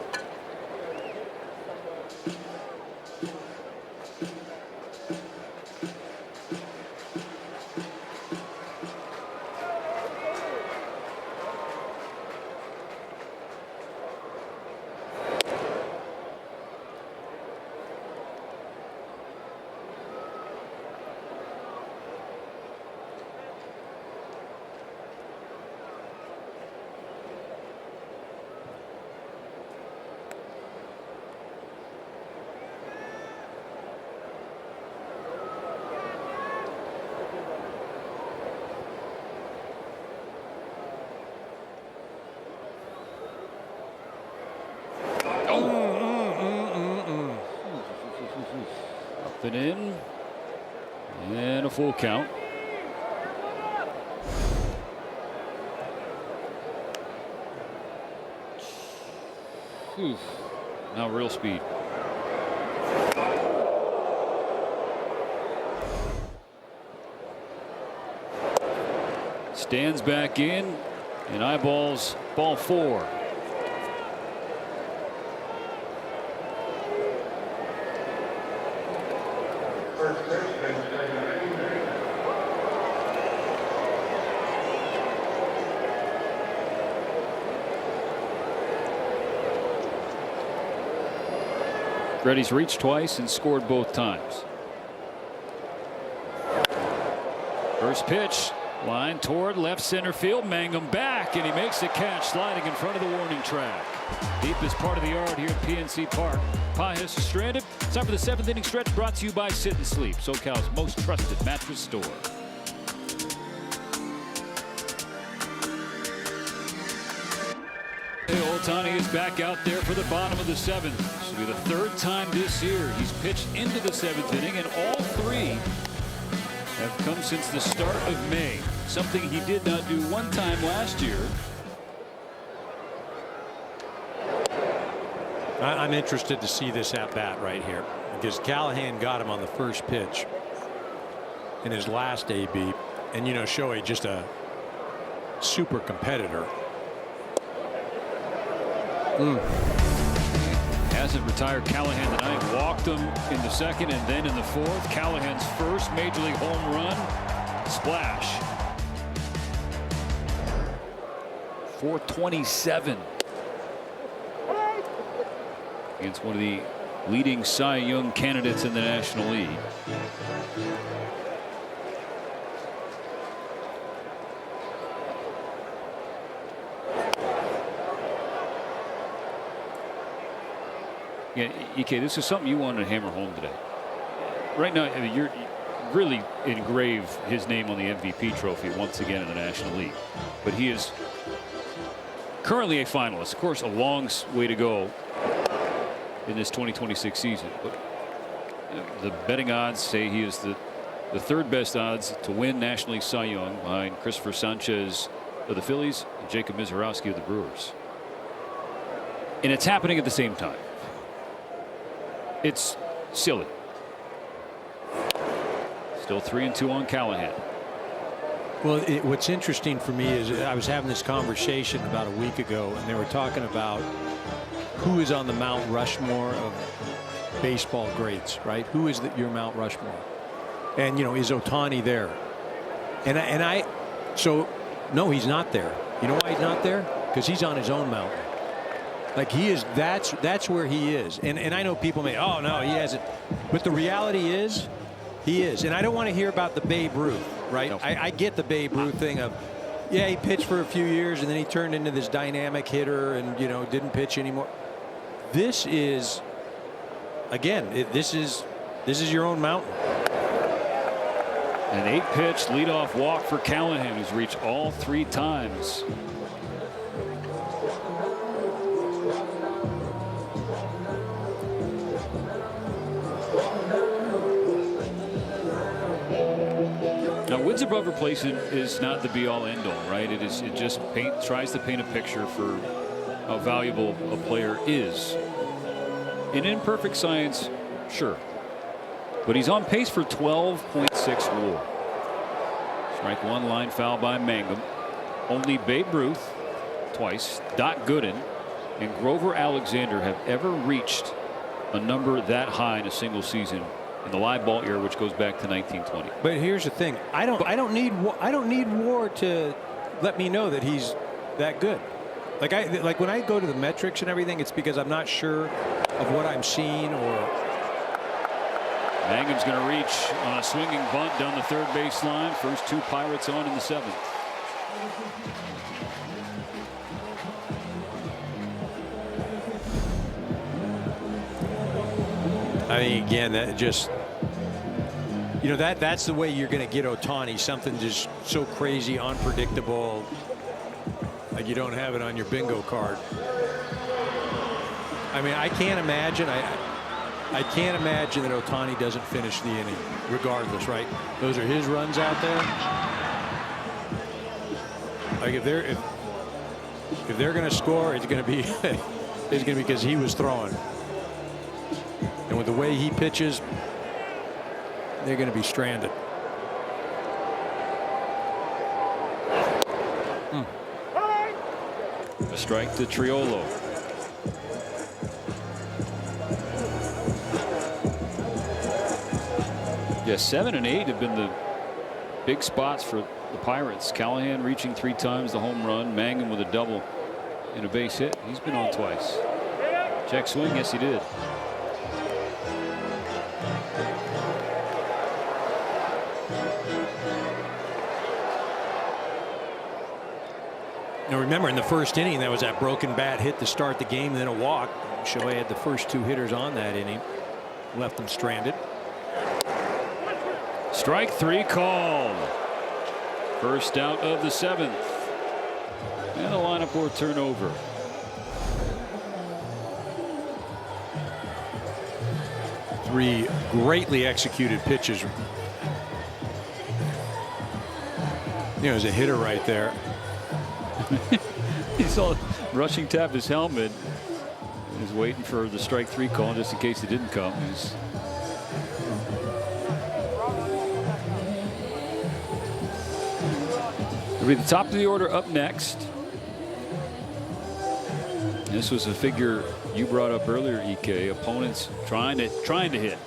S1: Up and in, and a full count. Now real speed. Stands back in and eyeballs ball 4. Reddy's reached twice and scored both times. First pitch, line toward left center field. Mangum back, and he makes the catch, sliding in front of the warning track. Deepest part of the yard here at PNC Park. Pajas is stranded. It's time for the 7th inning stretch, brought to you by Sit and Sleep, SoCal's most trusted mattress store. Ohtani is back out there for the bottom of the 7th. This will be the 3rd time this year he's pitched into the 7th inning, and all 3 have come since the start of May, something he did not do one time last year.
S4: I'm interested to see this at bat right here, because Callahan got him on the first pitch in his last AB, and Shohei just a super competitor.
S1: Hasn't retired Callahan tonight. Walked him in the 2nd and then in the 4th. Callahan's first major league home run. Splash. 427 against one of the leading Cy Young candidates in the National League. Yeah, EK, this is something you wanted to hammer home today. Right now, I mean, you're really engrave his name on the MVP trophy once again in the National League. But he is currently a finalist. Of course, a long way to go in this 2026 season. But the betting odds say he is the third best odds to win National League Cy Young behind Christopher Sanchez of the Phillies and Jacob Mizorowski of the Brewers. And it's happening at the same time. It's silly. Still 3-2 on Callahan.
S4: Well, what's interesting for me is I was having this conversation about a week ago, and they were talking about who is on the Mount Rushmore of baseball greats, right? Who is your Mount Rushmore? And, you know, is Ohtani there? So, no, he's not there. You know why he's not there? Because he's on his own mountain. Like he is, that's where he is. And I know people may, oh no, he hasn't. But the reality is, he is. And I don't want to hear about the Babe Ruth, right? No. I get the Babe Ruth thing of, yeah, he pitched for a few years and then he turned into this dynamic hitter and, you know, didn't pitch anymore. This is, again, this is your own mountain.
S1: An 8-pitch leadoff walk for Callahan, who's reached all 3 times. Now, wins above replacement is not the be-all, end-all, right? It just tries to paint a picture for how valuable a player is. In imperfect science, sure, but he's on pace for 12.6 WAR. Strike one, line foul by Mangum. Only Babe Ruth twice, Doc Gooden, and Grover Alexander have ever reached a number that high in a single season in the live ball era, which goes back to 1920.
S4: But here's the thing: I don't need WAR to let me know that he's that good. Like when I go to the metrics and everything, it's because I'm not sure of what I'm seeing. Or
S1: Mangum's going to reach on a swinging bunt down the third baseline. First 2 Pirates on in the 7th.
S4: I mean, again, that just, you know, that's the way you're going to get Ohtani. Something just so crazy, unpredictable, like you don't have it on your bingo card. I mean, I can't imagine. I can't imagine that Ohtani doesn't finish the inning, regardless, right? Those are his runs out there. Like if they're going to score, it's going to be because he was throwing. And with the way he pitches, they're going to be stranded.
S1: A strike to Triolo. Yeah, 7 and 8 have been the big spots for the Pirates. Callahan reaching 3 times the home run. Mangum with a double and a base hit. He's been on twice. Check swing. Yes, he did.
S4: Now remember, in the first inning, that was that broken bat hit to start the game, and then a walk. Shohei had the first 2 hitters on that inning, left them stranded.
S1: Strike 3 called. First out of the 7th. And a lineup or turnover.
S4: Three greatly executed pitches. You know, there's a hitter right there.
S1: He's all rushing to tap his helmet. He's waiting for the strike 3 call just in case it didn't come. It'll be the top of the order up next. This was a figure you brought up earlier, EK. Opponents trying to hit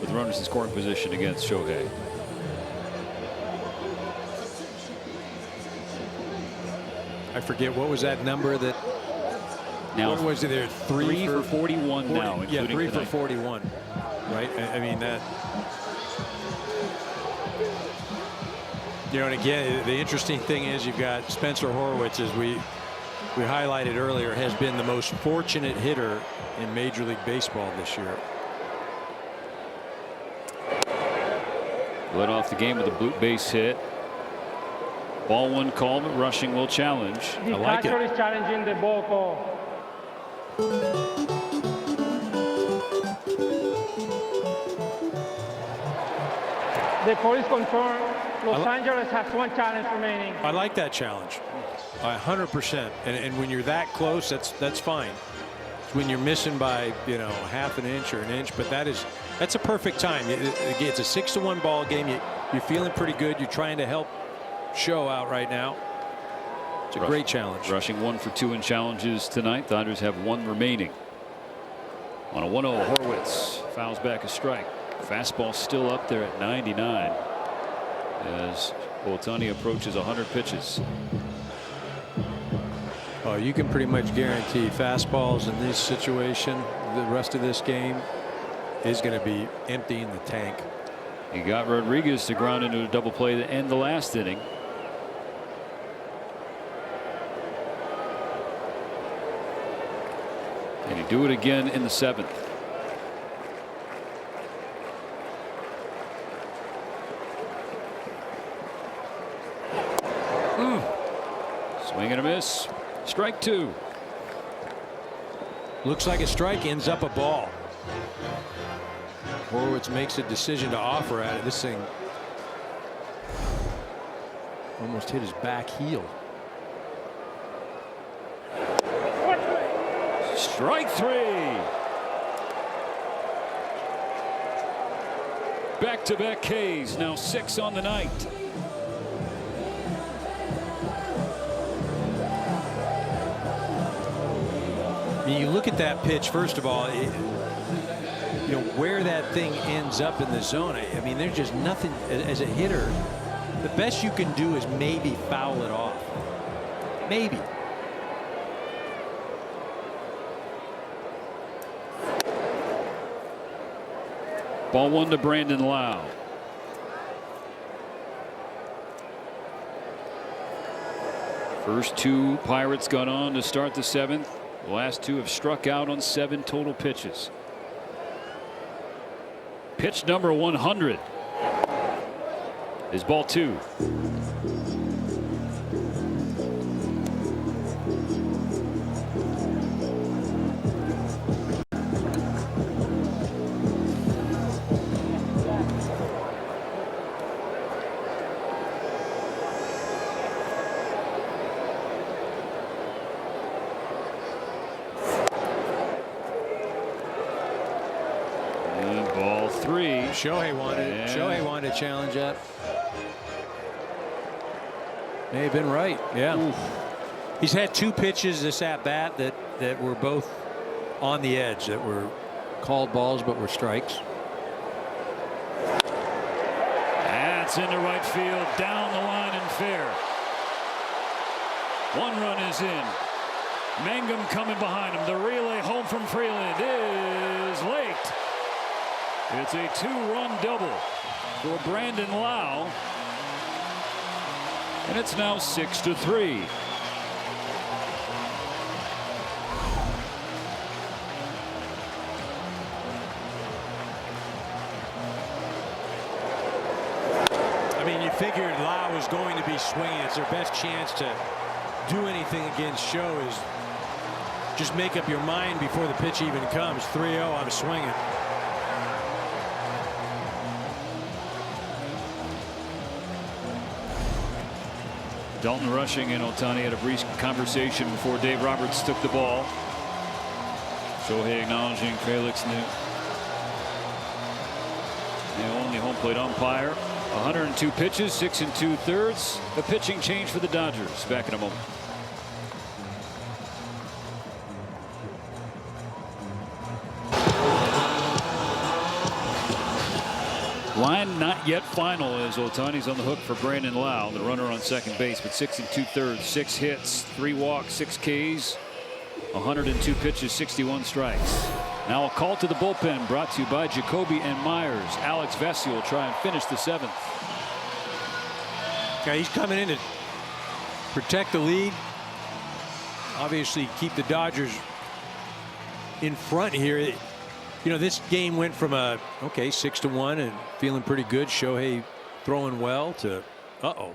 S1: with runners in scoring position against Shohei.
S4: I forget what was that number that
S1: Now,
S4: what was it there? Three
S1: for 41 now,
S4: yeah,
S1: including
S4: 3 for
S1: tonight.
S4: 41. Right? I mean, that. You know, and again, the interesting thing is you've got Spencer Horwitz, as we highlighted earlier, has been the most fortunate hitter in Major League Baseball this year.
S1: Led off the game with a blue base hit. Ball one called, but Rushing will challenge.
S5: The
S4: I like
S5: catcher
S4: it.
S5: is challenging the ball call. The police confirm Los Angeles has 1 challenge remaining.
S4: I like that challenge. 100%. And when you're that close, that's fine. It's when you're missing by, you know, half an inch or an inch, but that's a perfect time. It's a 6-1 ball game. You're feeling pretty good. You're trying to help Show out right now. It's a great challenge.
S1: Rushing 1 for 2 in challenges tonight. Dodgers have 1 remaining. On a 1-0, Horwitz fouls back a strike. Fastball still up there at 99 as Ohtani approaches 100 pitches.
S4: Oh, you can pretty much guarantee fastballs in this situation. The rest of this game is going to be emptying the tank.
S1: He got Rodriguez to ground into a double play to end the last inning. And he'd do it again in the 7th. Swing and a miss. Strike 2.
S4: Looks like a strike, ends up a ball. Horwitz makes a decision to offer at it. This thing almost hit his back heel.
S1: Strike 3. Back-to-back Ks, now 6 on the night.
S4: You look at that pitch, first of all, you know, where that thing ends up in the zone. I mean, there's just nothing as a hitter. The best you can do is maybe foul it off. Maybe.
S1: Ball 1 to Brandon Lau. First 2 Pirates got on to start the 7th. The last 2 have struck out on 7 total pitches. Pitch number 100 is ball 2. Ball 3.
S4: Shohei wanted to challenge that. May have been right. Yeah. Oof. He's had 2 pitches this at bat that were both on the edge, that were called balls but were strikes.
S1: That's into right field, down the line and fair. 1 run is in. Mangum coming behind him. The relay home from Freeland is late. It's a 2-run double for Brandon Lau. And it's now 6-3.
S4: I mean, you figured Lau was going to be swinging. It's their best chance to do anything against Show is just make up your mind before the pitch even comes. 3-0, I'm swinging.
S1: Dalton Rushing and Ohtani had a brief conversation before Dave Roberts took the ball. Shohei acknowledging Felix the only home plate umpire. 102 pitches, 6 2/3. A pitching change for the Dodgers. Back in a moment. Line not yet final as Ohtani's on the hook for Brandon Lau, the runner on second base, with 6 2/3, 6 hits, 3 walks, 6 Ks. 102 pitches, 61 strikes. Now a call to the bullpen brought to you by Jacoby and Myers. Alex Vesey will try and finish the 7th.
S4: Yeah, he's coming in to protect the lead. Obviously keep the Dodgers in front here. You know, this game went from a 6-1 and feeling pretty good. Shohei throwing well to
S1: 0-1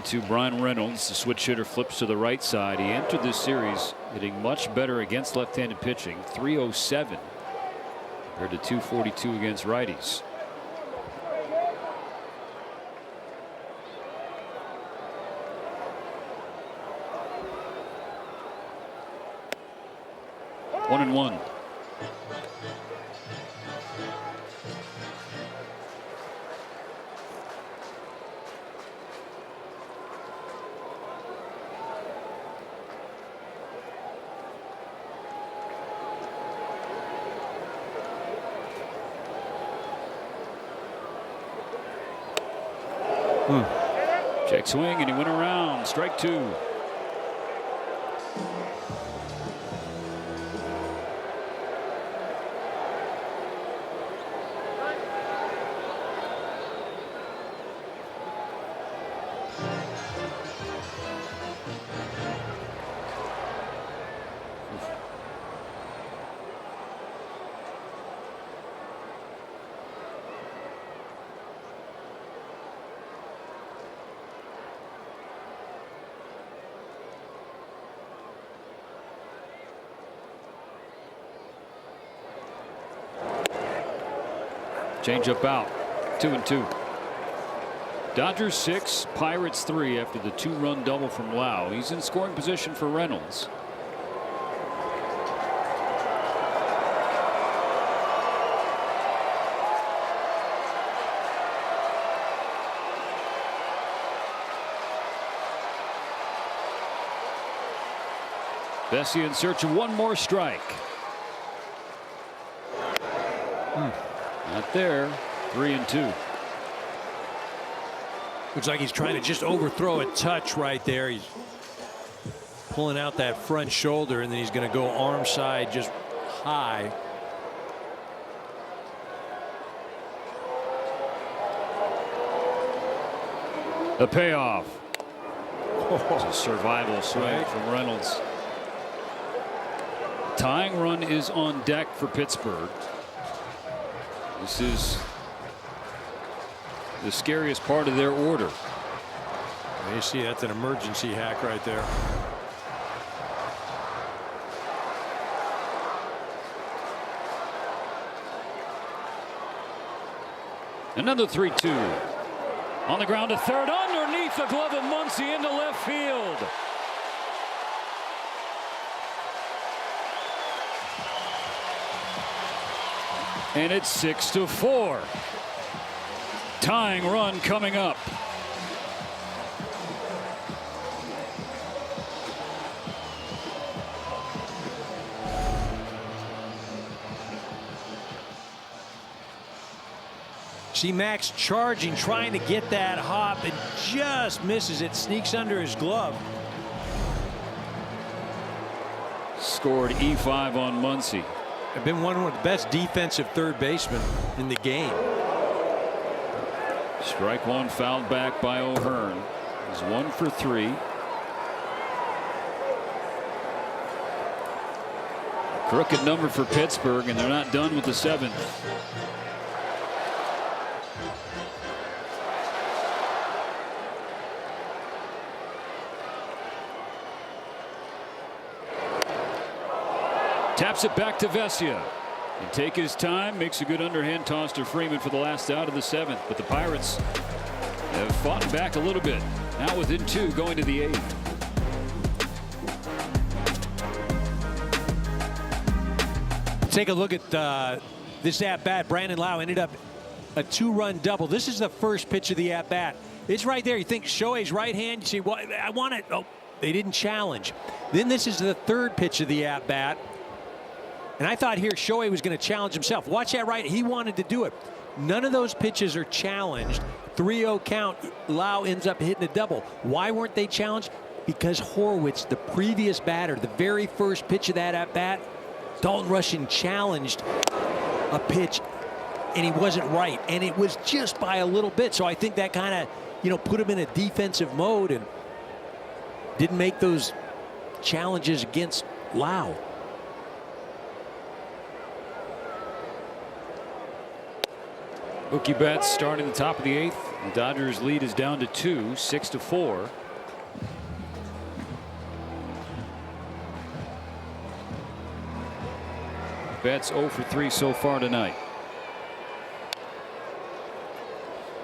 S1: to Brian Reynolds. The switch hitter flips to the right side. He entered this series hitting much better against left-handed pitching. 307 compared to 242 against righties. One and one. Check swing and he went around. Strike 2. Change up out. 2-2. Dodgers 6, Pirates 3 after the 2-run double from Lau. He's in scoring position for Reynolds. Vesey in search of one more strike. Not there. 3-2.
S4: Looks like he's trying to just overthrow a touch right there. He's pulling out that front shoulder, and then he's going to go arm side just high.
S1: The payoff. It's a survival swing from Reynolds. Tying run is on deck for Pittsburgh. This is the scariest part of their order.
S4: You see, that's an emergency hack right there.
S1: Another 3-2. On the ground to third, underneath the glove of Muncy into left field. And it's 6-4. Tying run coming up.
S4: See Max charging, trying to get that hop, and just misses it. Sneaks under his glove.
S1: Scored E5 on Muncy.
S4: Have been one of the best defensive third basemen in the game.
S1: Strike one, fouled back by O'Hearn. He's 1 for 3. Crooked number for Pittsburgh, and they're not done with the 7th. Taps it back to Vesia. And take his time, makes a good underhand toss to Freeman for the last out of the 7th. But the Pirates have fought back a little bit. Now within 2 going to the 8th.
S4: Take a look at this at-bat. Brandon Lau ended up a 2-run double. This is the first pitch of the at-bat. It's right there. You think Shohei's right hand. You see, well, I want it. Oh, they didn't challenge. Then this is the third pitch of the at-bat. And I thought here Shohei was going to challenge himself. Watch that right. He wanted to do it. None of those pitches are challenged. 3-0 count. Lau ends up hitting a double. Why weren't they challenged? because Horwitz, the previous batter, the very first pitch of that at bat, Dalton Rushing challenged a pitch and he wasn't right, and it was just by a little bit. So I think that kind of, you know, put him in a defensive mode and didn't make those challenges against Lau.
S1: Mookie Betts starting the top of the 8th. The Dodgers lead is down to 2, 6-4. Betts 0 for 3 so far tonight.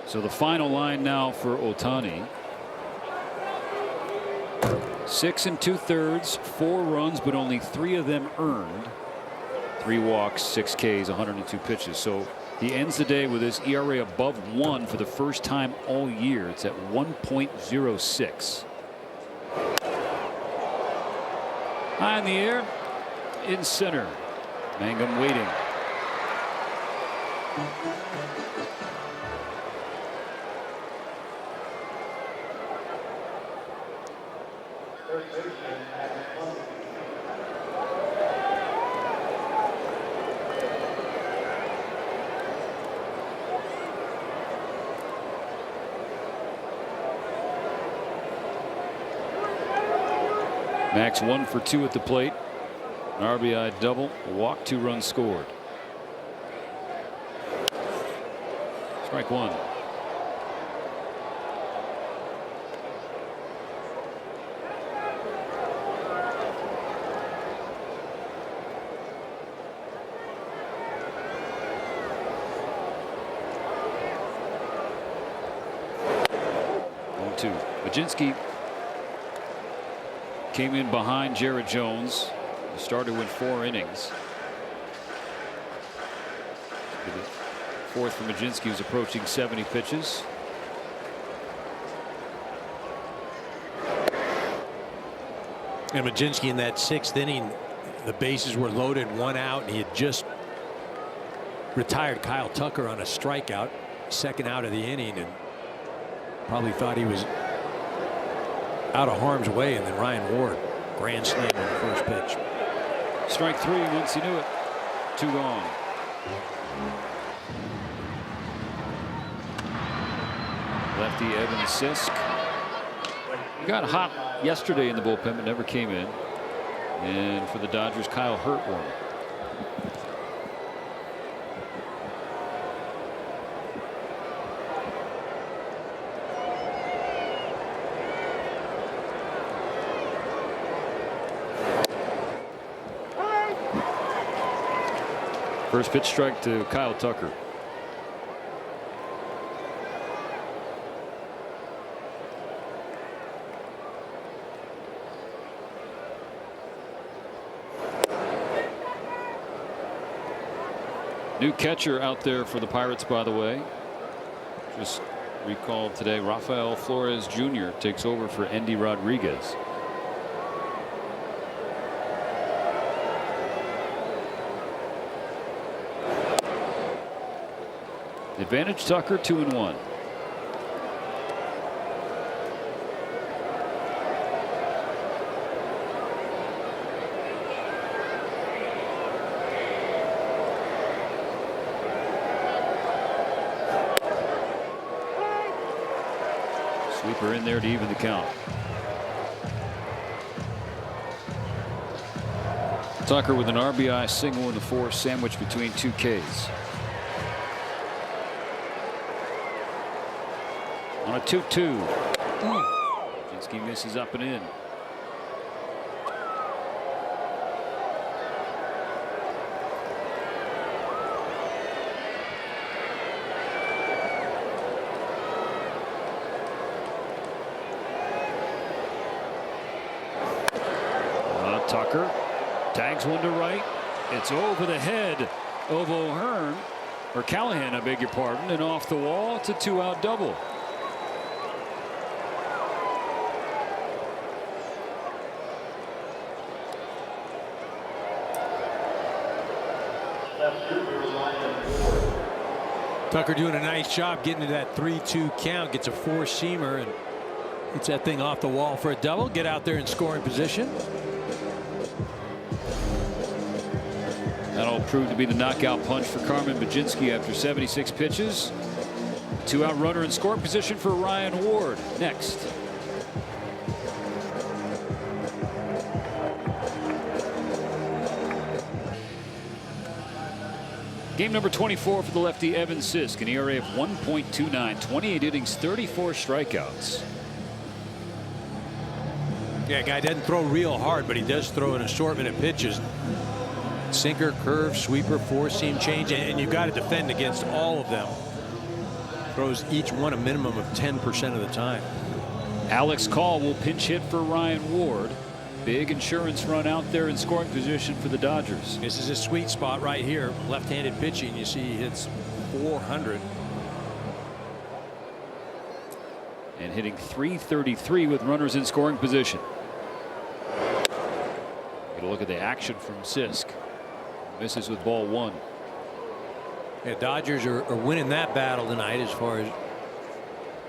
S1: So the final line now for Ohtani. 6 2/3, 4 runs, but only 3 of them earned. 3 walks, 6 Ks, 102 pitches. So he ends the day with his ERA above 1 for the first time all year. It's at 1.06. High in the air, in center. Mangum waiting. Max 1 for 2 at the plate. An RBI double, a walk, 2 runs scored. Strike 1. Majinski came in behind Jared Jones. The starter went 4 innings. The 4th for Majinski, who's approaching 70 pitches.
S4: And Majinski in that 6th inning, the bases were loaded, 1 out, and he had just retired Kyle Tucker on a strikeout, 2nd out of the inning, and probably thought he was out of harm's way, and then Ryan Ward grand slam on the first pitch.
S1: Strike 3 once he knew it. 2 gone. Lefty Evan Sisk got hot yesterday in the bullpen but never came in. And for the Dodgers, Kyle Hurtwarm. First pitch strike to Kyle Tucker. New catcher out there for the Pirates, by the way. Just recalled today, Rafael Flores Jr. takes over for Endy Rodriguez. Advantage Tucker, 2-1. Sweeper in there to even the count. Tucker with an RBI single in the 4th, sandwiched between 2 Ks. On a 2-2. Majinski misses up and in. Tucker tags one to right. It's over the head of O'Hearn, or Callahan, I beg your pardon, and off the wall. It's a 2-out double.
S4: Tucker doing a nice job getting to that 3-2 count, gets a 4-seamer, and Hits that thing off the wall for a double. Get out there in scoring position.
S1: That'll prove to be the knockout punch for Carmen Baginski after 76 pitches. 2-out runner in scoring position for Ryan Ward. Next. Game number 24 for the lefty Evan Sisk, an ERA of 1.29, 28 innings, 34 strikeouts.
S4: Yeah, guy doesn't throw real hard, but he does throw an assortment of pitches. Sinker, curve, sweeper, four-seam change, and you've got to defend against all of them. Throws each one a minimum of 10% of the time.
S1: Alex Call will pinch hit for Ryan Ward. Big insurance run out there in scoring position for the Dodgers.
S4: This is a sweet spot right here. Left-handed pitching. You see he hits 400.
S1: And hitting .333 with runners in scoring position. Get a look at the action from Sisk. Misses with ball one.
S4: Yeah, Dodgers are winning that battle tonight as far as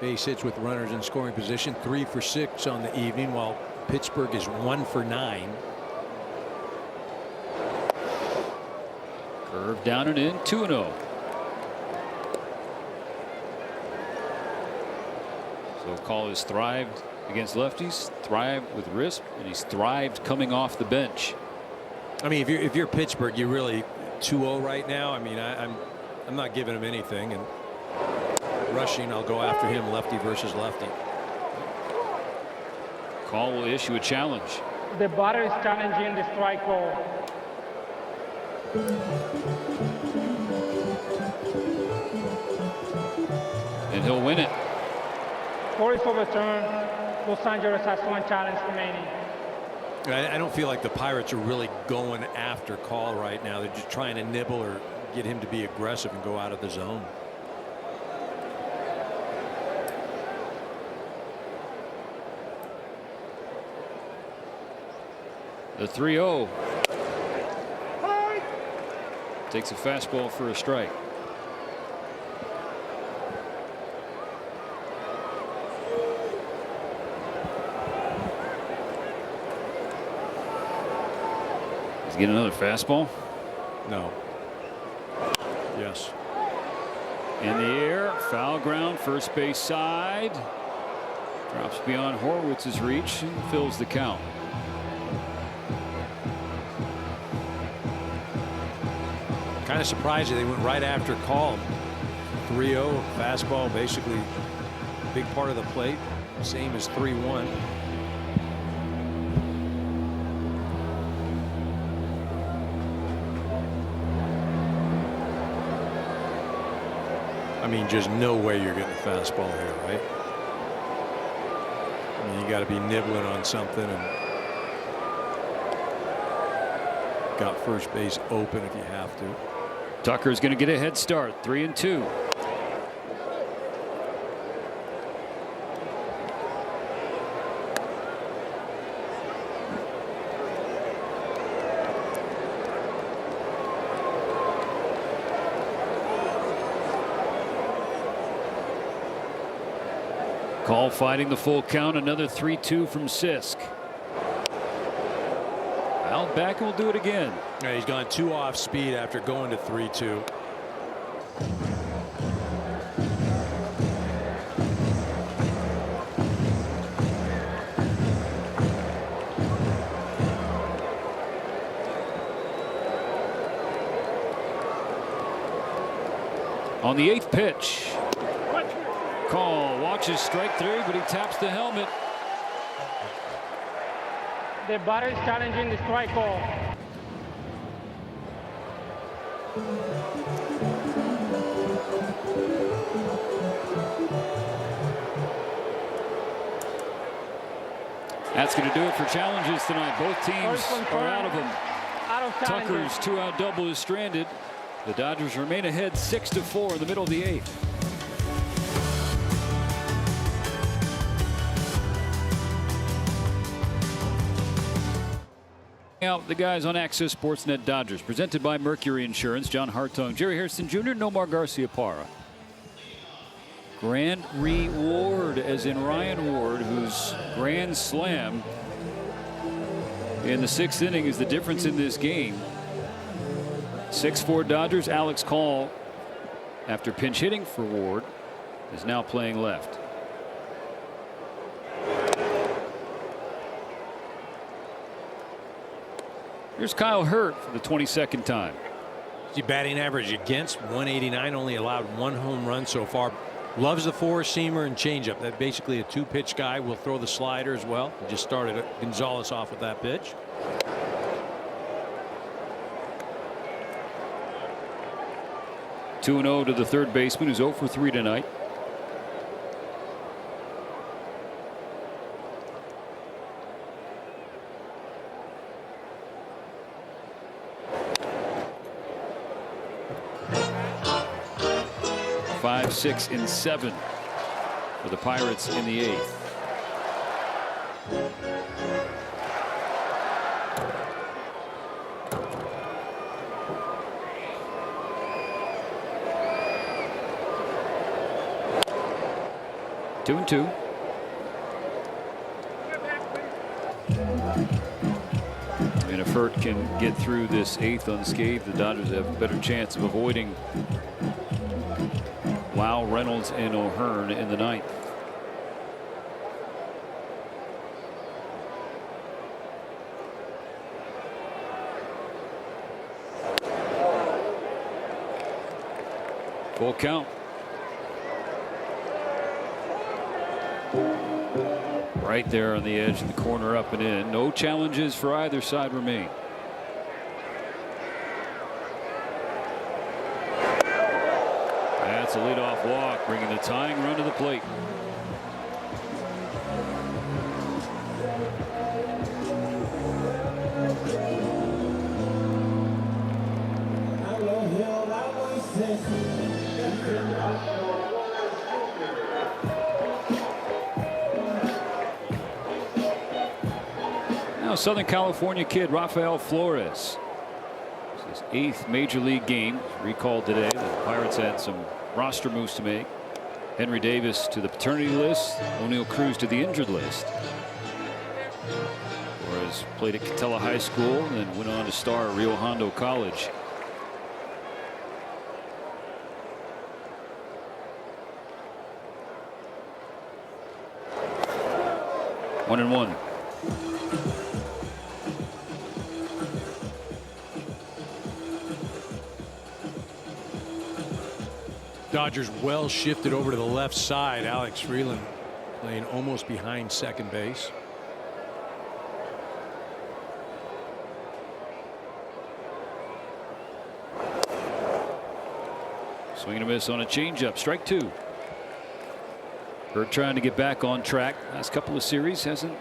S4: base hits with runners in scoring position. 3 for 6 on the evening, while Pittsburgh is 1 for 9.
S1: Curve down and in, 2-0. So Call has thrived against lefties, thrived with wrist, and he's thrived coming off the bench.
S4: I mean, if you're Pittsburgh, you're really 2-0 right now. I mean, I'm not giving him anything, and rushing, I'll go after him, lefty versus lefty.
S1: Call will issue a challenge.
S5: The batter is challenging the strike ball.
S1: And he'll win it.
S5: Score is overturned. Los Angeles has 1 challenge remaining.
S4: I don't feel like the Pirates are really going after Call right now. They're just trying to nibble or get him to be aggressive and go out of the zone.
S1: The 3-0. Takes a fastball for a strike. He's getting another fastball.
S4: No. Yes.
S1: In the air, foul ground, first base side. Drops beyond Horowitz's reach and fills the count.
S4: Kind of surprised that they went right after Call. 3-0 fastball, basically big part of the plate, same as 3-1. I mean, just no way you're getting a fastball here, right? I mean, you got to be nibbling on something, and got first base open if you have to.
S1: Tucker's going to get a head start, 3-2. Call fighting the full count, another 3-2 from Sisk. Fouled back and will do it again.
S4: Yeah, he's gone 2 off speed after going to 3-2.
S1: On the 8th pitch, Call watches strike 3, but he taps the helmet.
S5: The batter is challenging the strike ball.
S1: That's going to do it for challenges tonight. Both teams are out of them. Tucker's 2-out double is stranded. The Dodgers remain ahead 6-4 in the middle of the 8th. Out the guys on Access Sportsnet Dodgers, presented by Mercury Insurance. John Hartung, Jerry Hairston Jr., Nomar Garcia-Parra. Grand reward, as in Ryan Ward, who's grand slam in the 6th inning is the difference in this game. 6-4 Dodgers. Alex Call, after pinch hitting for Ward, is now playing left. Here's Kyle Hurt for the 22nd time.
S4: The batting average against 189, only allowed 1 home run so far. Loves the 4-seamer and changeup. That basically a 2-pitch guy. Will throw the slider as well. He just started Gonzalez off with that pitch.
S1: 2-0 to the third baseman, who's 0 for 3 tonight. Five, 6, and 7 for the Pirates in the 8th. Two and 2. And if Hurt can get through this 8th unscathed, the Dodgers have a better chance of avoiding Lau, Reynolds, and O'Hearn in the 9th. Full count. Right there on the edge of the corner, up and in. No challenges for either side remain. That's a leadoff walk, bringing the tying run to the plate. Now Southern California kid Rafael Flores. It's his 8th major league game. Recalled today. The Pirates had some roster moves to make. Henry Davis to the paternity list. O'Neal Cruz to the injured list. Flores played at Catella High School and then went on to star at Rio Hondo College. One and one.
S4: Dodgers well shifted over to the left side. Alex Freeland playing almost behind second base.
S1: Swing and a miss on a changeup. Strike 2. Hurt trying to get back on track. Last couple of series hasn't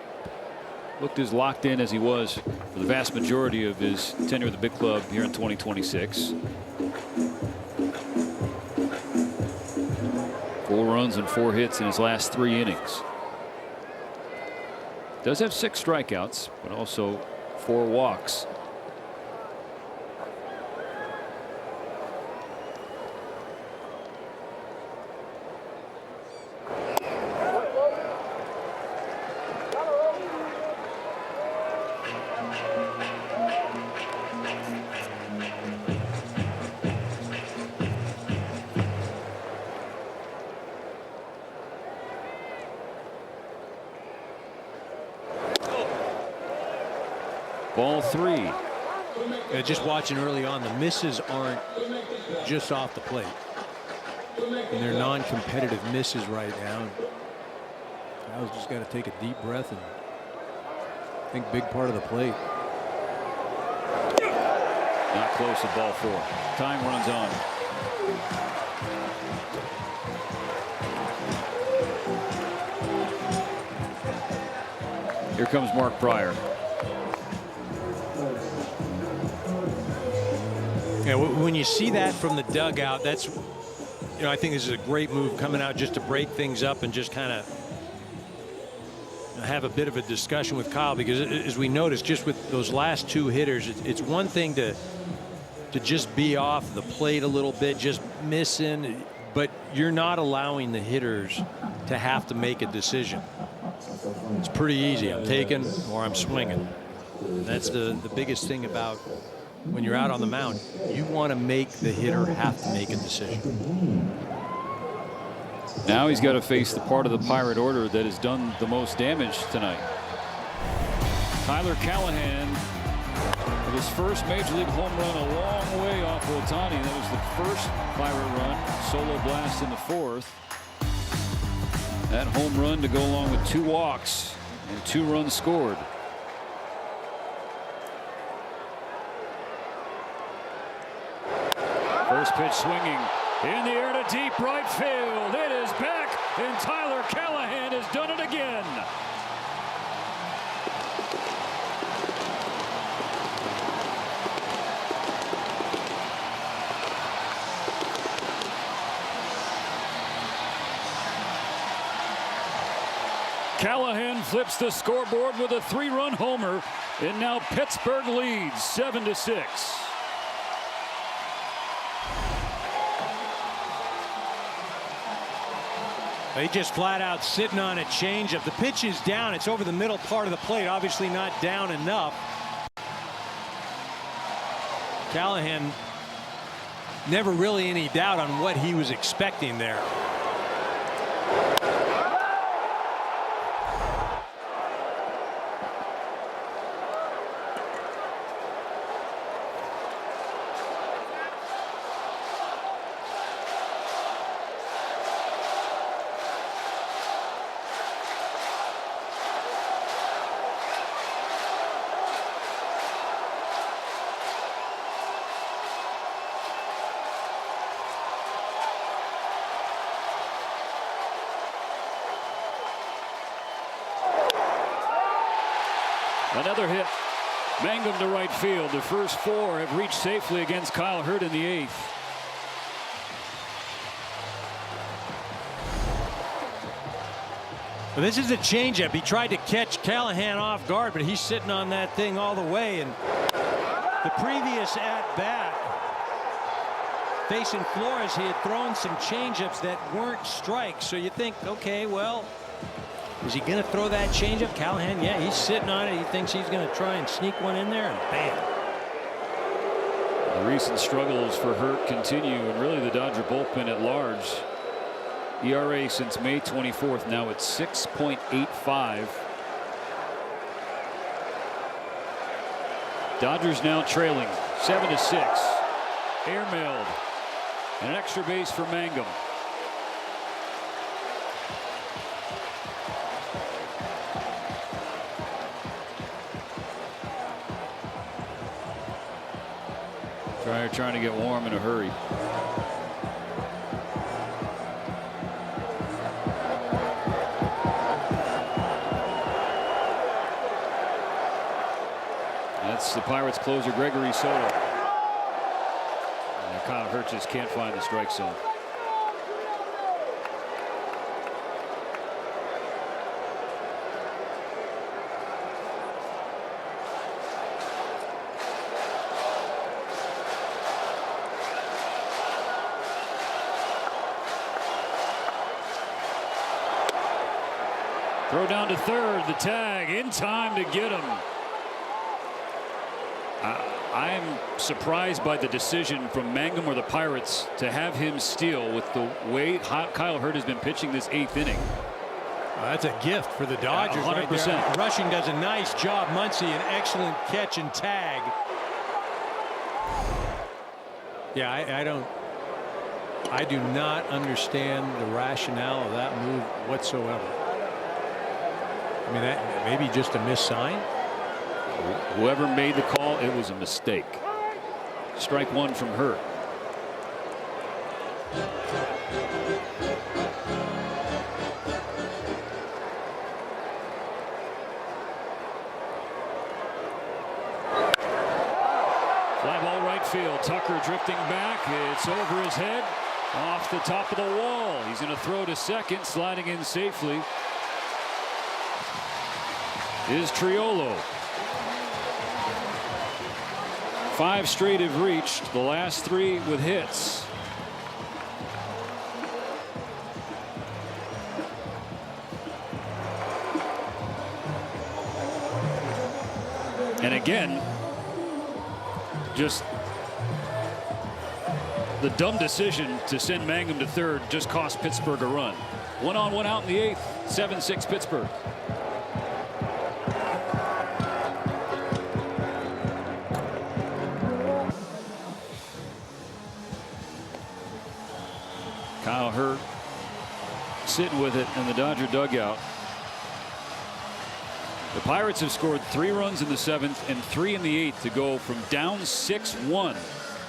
S1: looked as locked in as he was for the vast majority of his tenure with the big club here in 2026. 4 runs and 4 hits in his last 3 innings. Does have 6 strikeouts, but also 4 walks. Ball 3.
S4: Just watching early on, the misses aren't just off the plate. And they're non-competitive misses right now. Kyle's just got to take a deep breath and think big part of the plate.
S1: Not close at ball 4. Time runs on. Here comes Mark Pryor.
S4: Yeah, when you see that from the dugout, that's, you know, I think this is a great move coming out just to break things up and just kind of have a bit of a discussion with Kyle, because as we noticed just with those last 2 hitters, it's one thing to just be off the plate a little bit, just missing, but you're not allowing the hitters to have to make a decision. It's pretty easy. I'm taking or I'm swinging. That's the biggest thing about when you're out on the mound. You want to make the hitter have to make a decision.
S1: Now he's got to face the part of the Pirate order that has done the most damage tonight. Tyler Callahan with his first major league home run a long way off Ohtani. That was the first Pirate run, solo blast in the 4th. That home run to go along with 2 walks and 2 runs scored. First pitch swinging in the air to deep right field. It is back, and Tyler Callahan has done it again. Callahan flips the scoreboard with a 3-run homer, and now Pittsburgh leads 7-6.
S4: They just flat out sitting on a changeup. The pitch is down. It's over the middle part of the plate. Obviously not down enough. Callahan, never really any doubt on what he was expecting there.
S1: Another hit. Mangum to right field. The first 4 have reached safely against Kyle Hurt in the 8th.
S4: Well, this is a changeup. He tried to catch Callahan off guard, but he's sitting on that thing all the way. And the previous at bat, facing Flores, he had thrown some changeups that weren't strikes. So you think, okay, well, is he going to throw that changeup? Callahan, yeah, he's sitting on it. He thinks he's going to try and sneak one in there, and bam.
S1: The recent struggles for Hurt continue, and really the Dodger bullpen at large. ERA since May 24th, now at 6.85. Dodgers now trailing 7-6. Airmailed. And an extra base for Mangum. Trying to get warm in a hurry. That's the Pirates closer Gregory Soto. And Kyle Hurt just can't find the strike zone. Throw down to third. The tag in time to get him. I'm surprised by the decision from Mangum or the Pirates to have him steal with the way Kyle Hurt has been pitching this 8th inning.
S4: That's a gift for the Dodgers.
S1: 100%.
S4: Right. Rushing does a nice job. Muncy, an excellent catch and tag. Yeah, I do not understand the rationale of that move whatsoever. I mean, that maybe just a missed sign.
S1: Whoever made the call, it was a mistake. Strike 1 from Hurt. Fly ball right field. Tucker drifting back. It's over his head. Off the top of the wall. He's going to throw to second. Sliding in safely is Triolo. 5 straight have reached, the last 3 with hits. And again, just the dumb decision to send Mangum to third just cost Pittsburgh a run. 1 on, 1 out in the 8th. 7-6 Pittsburgh. Kyle Hurt sitting with it in the Dodger dugout. The Pirates have scored 3 runs in the 7th and 3 in the 8th to go from down 6-1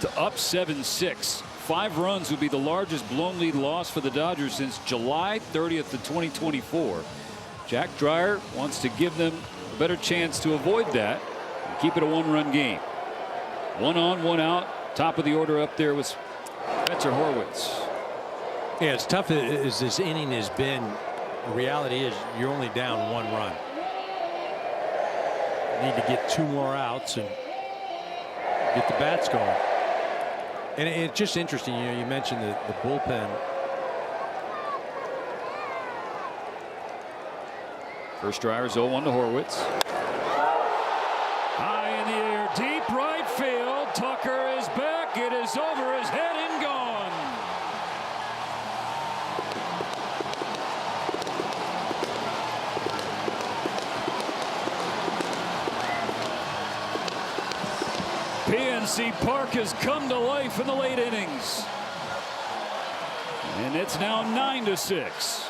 S1: to up 7-6. 5 runs would be the largest blown lead loss for the Dodgers since July 30th of 2024. Jack Dreyer wants to give them a better chance to avoid that and keep it a 1-run game. 1 on, 1 out. Top of the order up there was Spencer Horwitz.
S4: Yeah, as tough as this inning has been, the reality is you're only down 1 run. You need to get 2 more outs and get the bats going. And it's just interesting, you know, you mentioned the bullpen.
S1: First Dryer's 0-1 to Horwitz. High in the air, deep right field. Tucker is back. It is over his head and gone. PNC Park has come to life in the late innings. And it's now 9-6.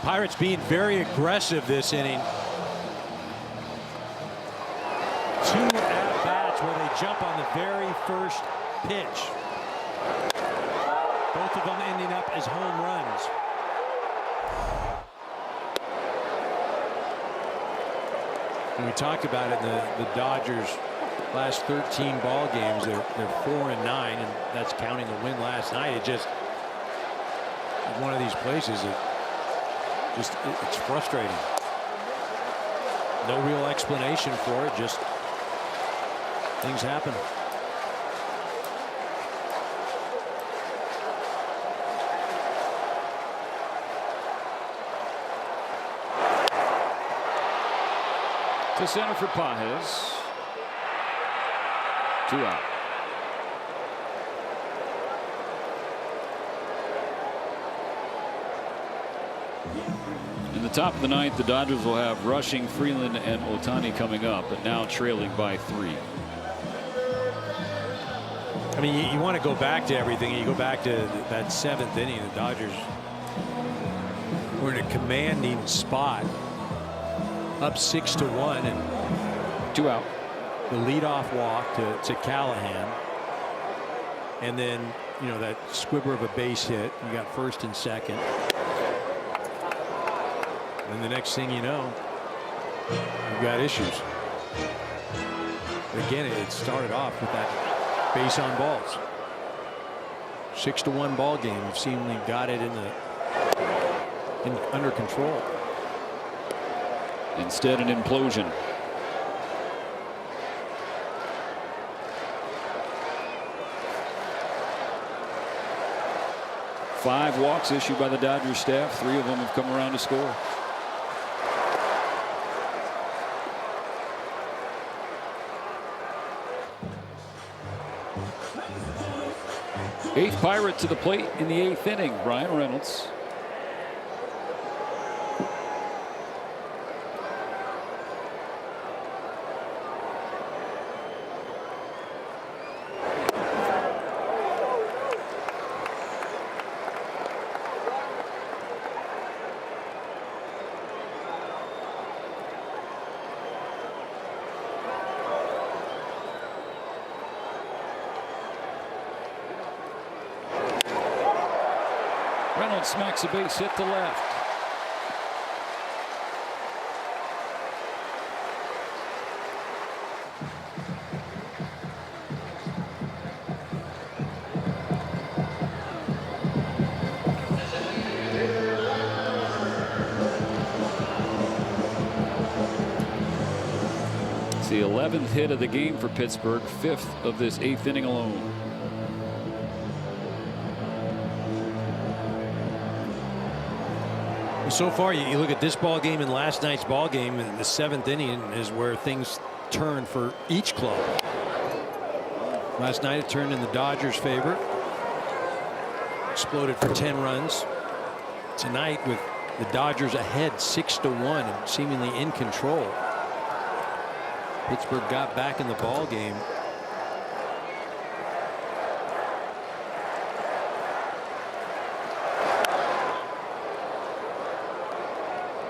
S4: Pirates being very aggressive this inning. 2 at-bats where they jump on the very first pitch. Both of them ending up as home runs. And we talked about it, the Dodgers last 13 ball games, they're 4-9, and that's counting the win last night. It just, one of these places, it's frustrating. No real explanation for it, just things happen.
S1: To center for Pages. 2 out. In the top of the 9th, the Dodgers will have Rushing, Freeland, and Ohtani coming up, but now trailing by 3.
S4: I mean, you want to go back to everything. You go back to that 7th inning. The Dodgers were in a commanding spot, up 6-1, and
S1: 2 out.
S4: the leadoff walk to Callahan, and then, you know, that squibber of a base hit. You got first and second, and the next thing you know, you've got issues. Again, it started off with that base on balls. 6-1 ball game. We've seemingly got it under control.
S1: Instead, an implosion. Five walks issued by the Dodgers staff. 3 of them have come around to score. Eighth Pirate to the plate in the 8th inning. Brian Reynolds. Reynolds smacks a base hit to left. It's the 11th hit of the game for Pittsburgh, 5th of this 8th inning alone.
S4: So far, you look at this ball game and last night's ball game, and the 7th inning is where things turn for each club. Last night it turned in the Dodgers' favor. Exploded for 10 runs. Tonight, with the Dodgers ahead 6-1 and seemingly in control, Pittsburgh got back in the ball game.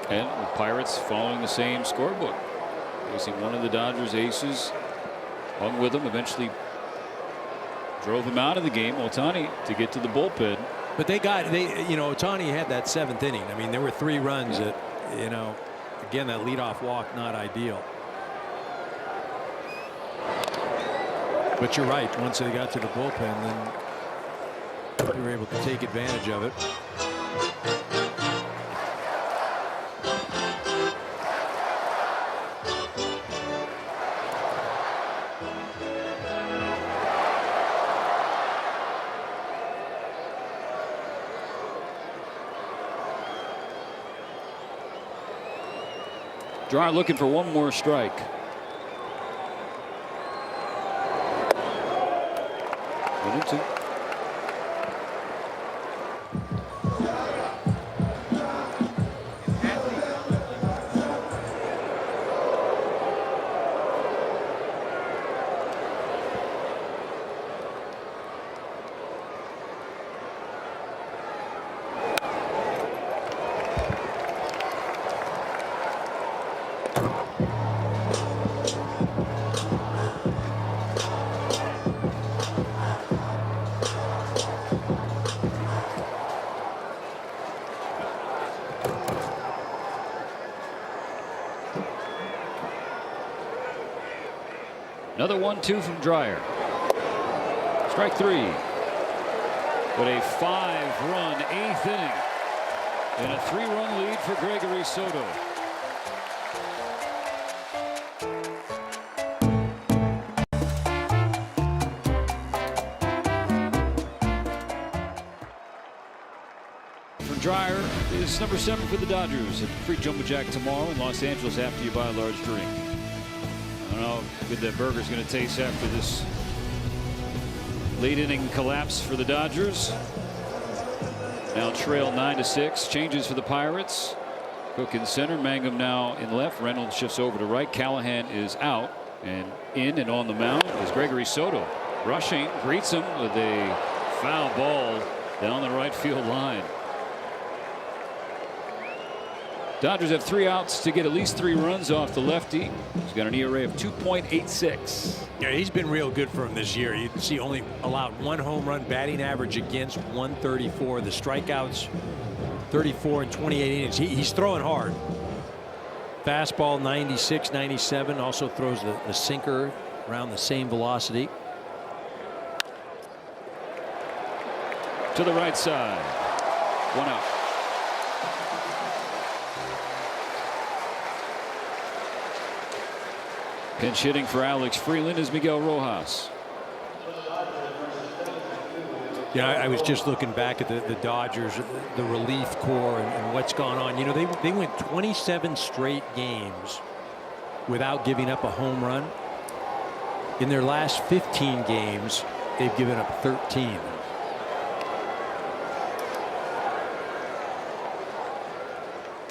S1: And the Pirates following the same scorebook. Facing one of the Dodgers aces, hung with him, eventually drove him out of the game, Ohtani, to get to the bullpen.
S4: But Ohtani had that 7th inning. I mean, there were 3 runs that, again, that leadoff walk, not ideal. But you're right. Once they got to the bullpen, then they were able to take advantage of it.
S1: Dreyer looking for one more strike. 1-2. Another 1-2 from Dreyer. Strike 3. But a 5-run 8th inning and a 3-run lead for Gregory Soto. For Dreyer is number 7 for the Dodgers. A free jumbo jack tomorrow in Los Angeles after you buy a large drink. I don't know how good that burger's going to taste after this late inning collapse for the Dodgers. Now trail 9-6. Changes for the Pirates. Cook in center, Mangum now in left. Reynolds shifts over to right. Callahan is out, and in and on the mound is Gregory Soto. Rushing, greets him with a foul ball down the right field line. Dodgers have 3 outs to get at least 3 runs off the lefty. He's got an ERA of 2.86.
S4: Yeah, he's been real good for him this year. You can see only allowed 1 home run, batting average against 134. The strikeouts 34 in 28 innings. He's throwing hard. Fastball 96, 97. Also throws the sinker around the same velocity.
S1: To the right side. 1 out. Pinch hitting for Alex Freeland is Miguel Rojas.
S4: Yeah, I was just looking back at the Dodgers, the relief corps, and what's gone on. You know, they went 27 straight games without giving up a home run. In their last 15 games, they've given up 13.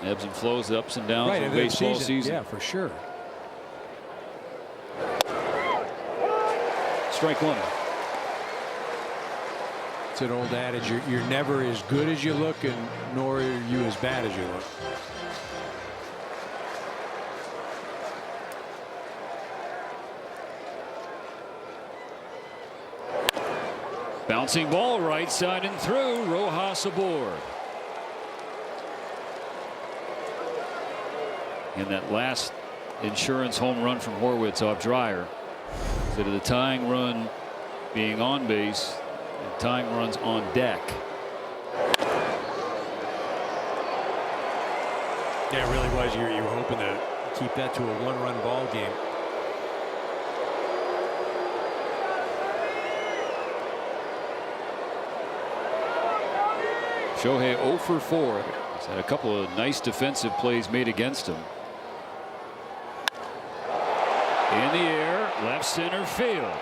S1: Ebbs and flows, ups and downs of baseball season.
S4: Yeah, for sure.
S1: Strike 1.
S4: It's an old adage, you're never as good as you look, and nor are you as bad as you look.
S1: Bouncing ball right side and through. Rojas aboard. And that last insurance home run from Horwitz off Dreyer. Instead of the tying run being on base, and tying runs on deck.
S4: Yeah, it really was. You were hoping to keep that to a 1-run ball game.
S1: Shohei 0 for 4. He's had a couple of nice defensive plays made against him. In the air, left center field.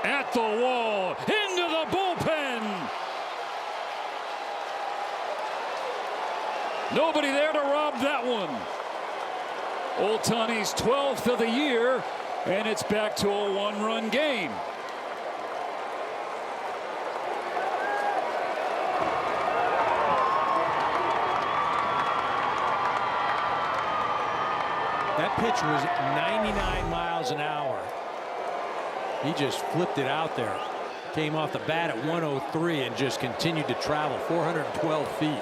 S1: At the wall, into the bullpen. Nobody there to rob that one. Ohtani's 12th of the year, and it's back to a one-run game.
S4: That pitch was 99 miles an hour. He just flipped it out there. Came off the bat at 103 and just continued to travel 412 feet.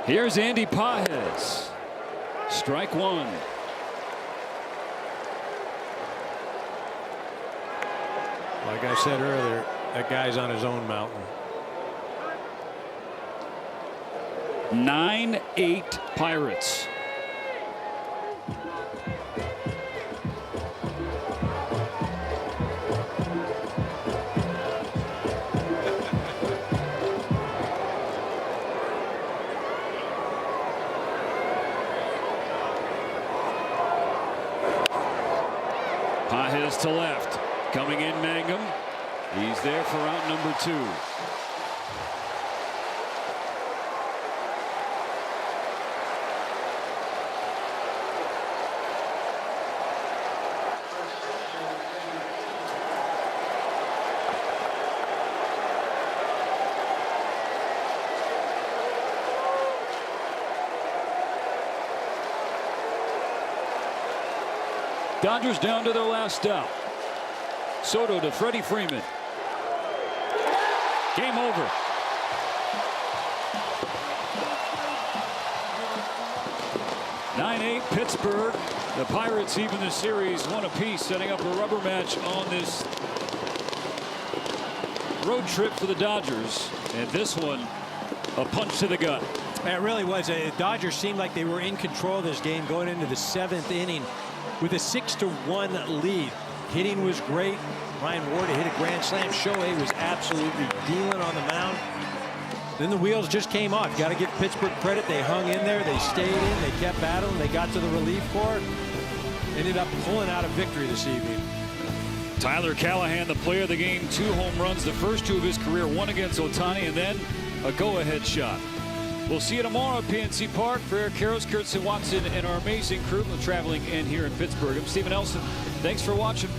S1: Here's Andy Pages. Strike one.
S4: Like I said earlier, that guy's on his own mountain.
S1: 9-8 Pirates. Pages to left. Coming in Mangum. He's there for out number 2. Dodgers down to their last out. Soto to Freddie Freeman. Game over. (9-8) Pittsburgh. The Pirates even the series one apiece, setting up a rubber match on this road trip for the Dodgers. And this one, a punch to the gut.
S4: It really was. The Dodgers seemed like they were in control of this game going into the 7th inning with a 6-1 lead. Hitting was great. Ryan Ward hit a grand slam. Shohei was absolutely dealing on the mound. Then the wheels just came off. Got to give Pittsburgh credit. They hung in there. They stayed in. They kept battling. They got to the relief corps. Ended up pulling out a victory this evening.
S1: Tyler Callahan, the player of the game, 2 home runs, the first 2 of his career, 1 against Ohtani, and then a go-ahead shot. We'll see you tomorrow at PNC Park. For Eric Karros, Kurtson Watson, and our amazing crew traveling in here in Pittsburgh. I'm Stephen Elson. Thanks for watching.